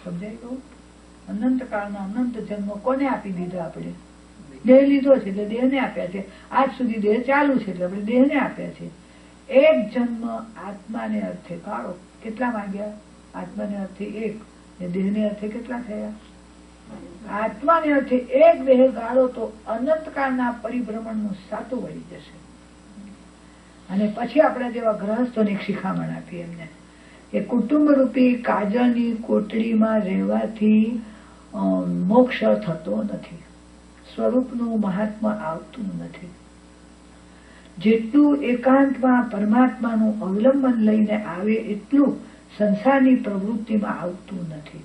[SPEAKER 1] સમજાય ગયું? અનંતકાળના અનંત જન્મ કોને આપી દીધા? આપણે દેહ લીધો છે એટલે દેહને આપ્યા છે. આજ સુધી દેહ ચાલુ છે એટલે આપણે દેહને આપ્યા છે. એક જન્મ આત્માને અર્થે ગાળો. કેટલા માંગ્યા? આત્માને અર્થે 1 ને દેહને અર્થે કેટલા થયા? આત્માને અર્થે 1 દેહ ગાળો તો અનંતકાળના પરિભ્રમણનું સાતું વળી જશે. અને પછી આપણા જેવા ગ્રહસ્થોને એક શિખામણ આપી એમને કે કુટુંબ રૂપી કાજળની કોટડીમાં રહેવાથી મોક્ષ થતો નથી, સ્વરૂપનું મહાત્મા આવતું નથી. જેટલું એકાંતમાં પરમાત્માનું અવલંબન લઈને આવે એટલું સંસારની પ્રવૃત્તિમાં આવતું નથી.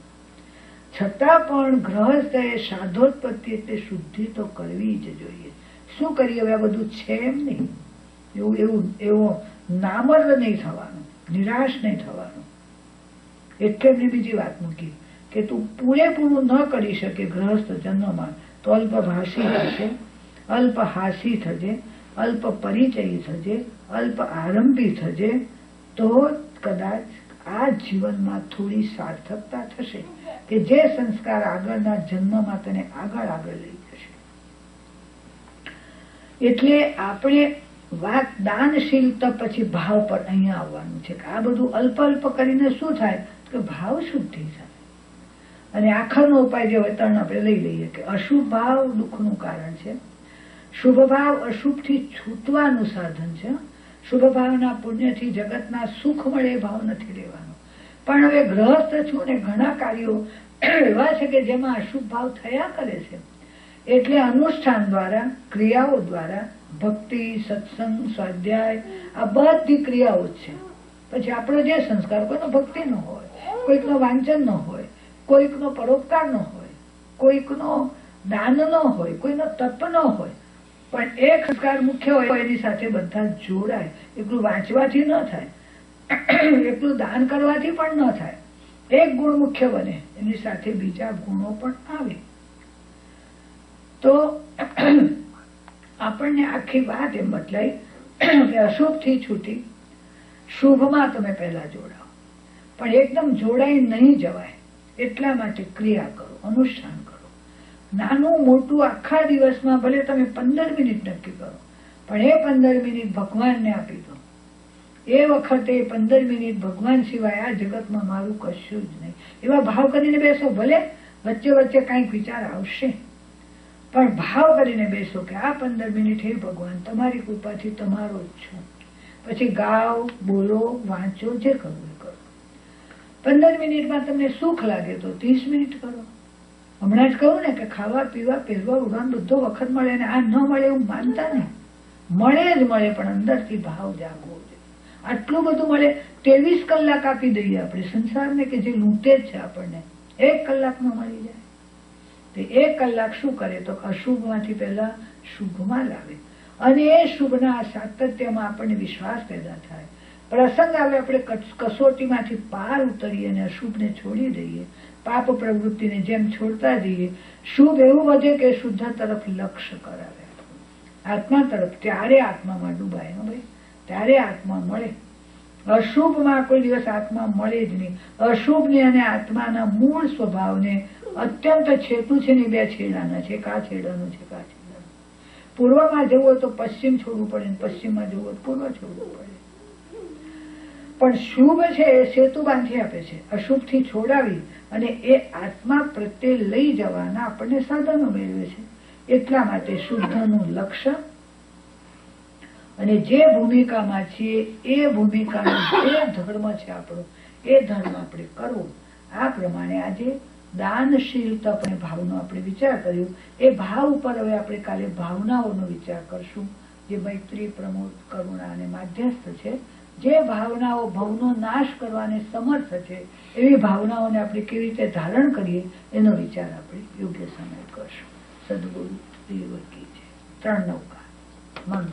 [SPEAKER 1] છતાં પણ ગ્રહસ્થએ સાધોત્પત્તિ એટલે શુદ્ધિ તો કરવી જ જોઈએ. શું કરીએ? હવે આ બધું છે એમ નહીં, એવું નામર્દ નહીં થવાનું, નિરાશ નહીં થવાનું. એટલે એમની બીજી વાત મૂકી કે તું પૂરેપૂરું ન કરી શકે ગ્રહસ્થ જન્મમાં તો અલ્પભાષી થશે, અલ્પહાસી થજે, અલ્પ પરિચયી થજે, અલ્પ આરંભી થજે, તો કદાચ આ જીવનમાં થોડી સાર્થકતા થશે કે જે સંસ્કાર આગળના જન્મમાં તને આગળ લઈ જશે. એટલે આપણે વાત દાનશીલતા પછી ભાવ પર અહીંયા આવવાનું છે કે આ બધું અલ્પ અલ્પ કરીને શું થાય કે ભાવ શુદ્ધિ થાય. અને આખરનો ઉપાય જે હોય ત્રણ આપણે લઈ લઈએ કે અશુભ ભાવ દુઃખનું કારણ છે, શુભ ભાવ અશુભથી છૂટવાનું સાધન છે, શુભ ભાવના પુણ્યથી જગતના સુખ મળે એ ભાવ નથી લેવાનો. પણ હવે ગ્રહસ્થ છું ને ઘણા કાર્યો એવા છે કે જેમાં અશુભ ભાવ થયા કરે છે, એટલે અનુષ્ઠાન દ્વારા ક્રિયાઓ દ્વારા ભક્તિ સત્સંગ સ્વાધ્યાય આ બધી ક્રિયાઓ જ છે. પછી આપણો જે સંસ્કાર કોઈનો ભક્તિનો હોય, કોઈકનો વાંચનનો હોય, કોઈકનો પરોપકારનો હોય, કોઈકનો દાનનો હોય, કોઈનો તપનો હોય, પણ એક સંસ્કાર મુખ્ય હોય એની સાથે બધા જોડાય. એટલું વાંચવાથી ન થાય, એટલું દાન કરવાથી પણ ન થાય. એક ગુણ મુખ્ય બને એની સાથે બીજા ગુણો પણ આવે. તો આપણને આખી વાત એમ બદલાઈ કે અશુભથી છૂટી શુભમાં તમે પહેલા જોડાઓ, પણ એકદમ જોડાઈ નહીં જવાય એટલા માટે ક્રિયા કરો, અનુષ્ઠાન કરો. નાનું મોટું આખા દિવસમાં ભલે તમે 15 મિનિટ નક્કી કરો, પણ એ 15 મિનિટ ભગવાનને આપી દો. એ વખતે 15 મિનિટ ભગવાન સિવાય આ જગતમાં મારું કશું જ નહીં એવા ભાવ કરીને બેસો. ભલે વચ્ચે વચ્ચે કંઈક વિચાર આવશે, પણ ભાવ કરીને બેસો કે આ 15 મિનિટ હે ભગવાન તમારી કૃપાથી તમારો જ છું. પછી ગાઓ, બોલો, વાંચો, જે કરવું એ કરો. 15 મિનિટમાં તમને સુખ લાગે તો 30 મિનિટ કરો. હમણાં જ કહું ને કે ખાવા પીવા પહેરવા ઉડવાનું બધો વખત મળે અને આ ન મળે એવું માનતા નહીં. મળે જ મળે, પણ અંદરથી ભાવ જાગવો જોઈએ. આટલું બધું મળે, 23 કલાક આપી દઈએ આપણે સંસારને કે જે લૂંટે જ છે આપણને. 1 કલાકમાં મળી જાય. તે 1 કલાક શું કરે તો અશુભમાંથી પહેલા શુભમાં લાવે, અને એ શુભના સાતત્યમાં આપણને વિશ્વાસ પેદા થાય. પ્રસંગ આવે આપણે કસોટીમાંથી પાર ઉતરીએ અને અશુભને છોડી દઈએ, પાપ પ્રવૃત્તિને જેમ છોડતા જઈએ, શુભ એવું વધે કે શુદ્ધ તરફ લક્ષ્ય કરાવે, આત્મા તરફ. ત્યારે આત્મામાં ડૂબાય ભાઈ, ત્યારે આત્મા મળે. અશુભમાં કોઈ દિવસ આત્મા મળે જ નહીં. અશુભને અને આત્માના મૂળ સ્વભાવને અત્યંત છેટું છે ને 2 છેડાના છે. કા છેડાનું છે, કા છેડાનું. પૂર્વમાં જવું હોય તો પશ્ચિમ છોડવું પડે, પશ્ચિમમાં જવું હોય તો પૂર્વ છોડવું પડે. પણ શુભ છે એ સેતુ બાંધી આપે છે, અશુભથી છોડાવી અને એ આત્મા પ્રત્યે લઈ જવાના આપણને સાધનો મેળવે છે. એટલા માટે શુદ્ધનું લક્ષ્ય અને જે ભૂમિકામાં છીએ એ ભૂમિકાનો જે ધર્મ છે આપણો, એ ધર્મ આપણે કરવો. આ પ્રમાણે આજે દાનશીલતા અને ભાવનો આપણે વિચાર કર્યો. એ ભાવ ઉપર હવે આપણે કાલે ભાવનાઓનો વિચાર કરશું, જે મૈત્રી, પ્રમોદ, કરુણા અને માધ્યસ્થ છે. જે ભાવનાઓ ભવનો નાશ કરવાને સમર્થ છે એવી ભાવનાઓને આપણે કેવી રીતે ધારણ કરીએ એનો વિચાર આપણે યોગ્ય સમય કરશું. સદગુરુ દેવ કી જય. 3 નૌકા મન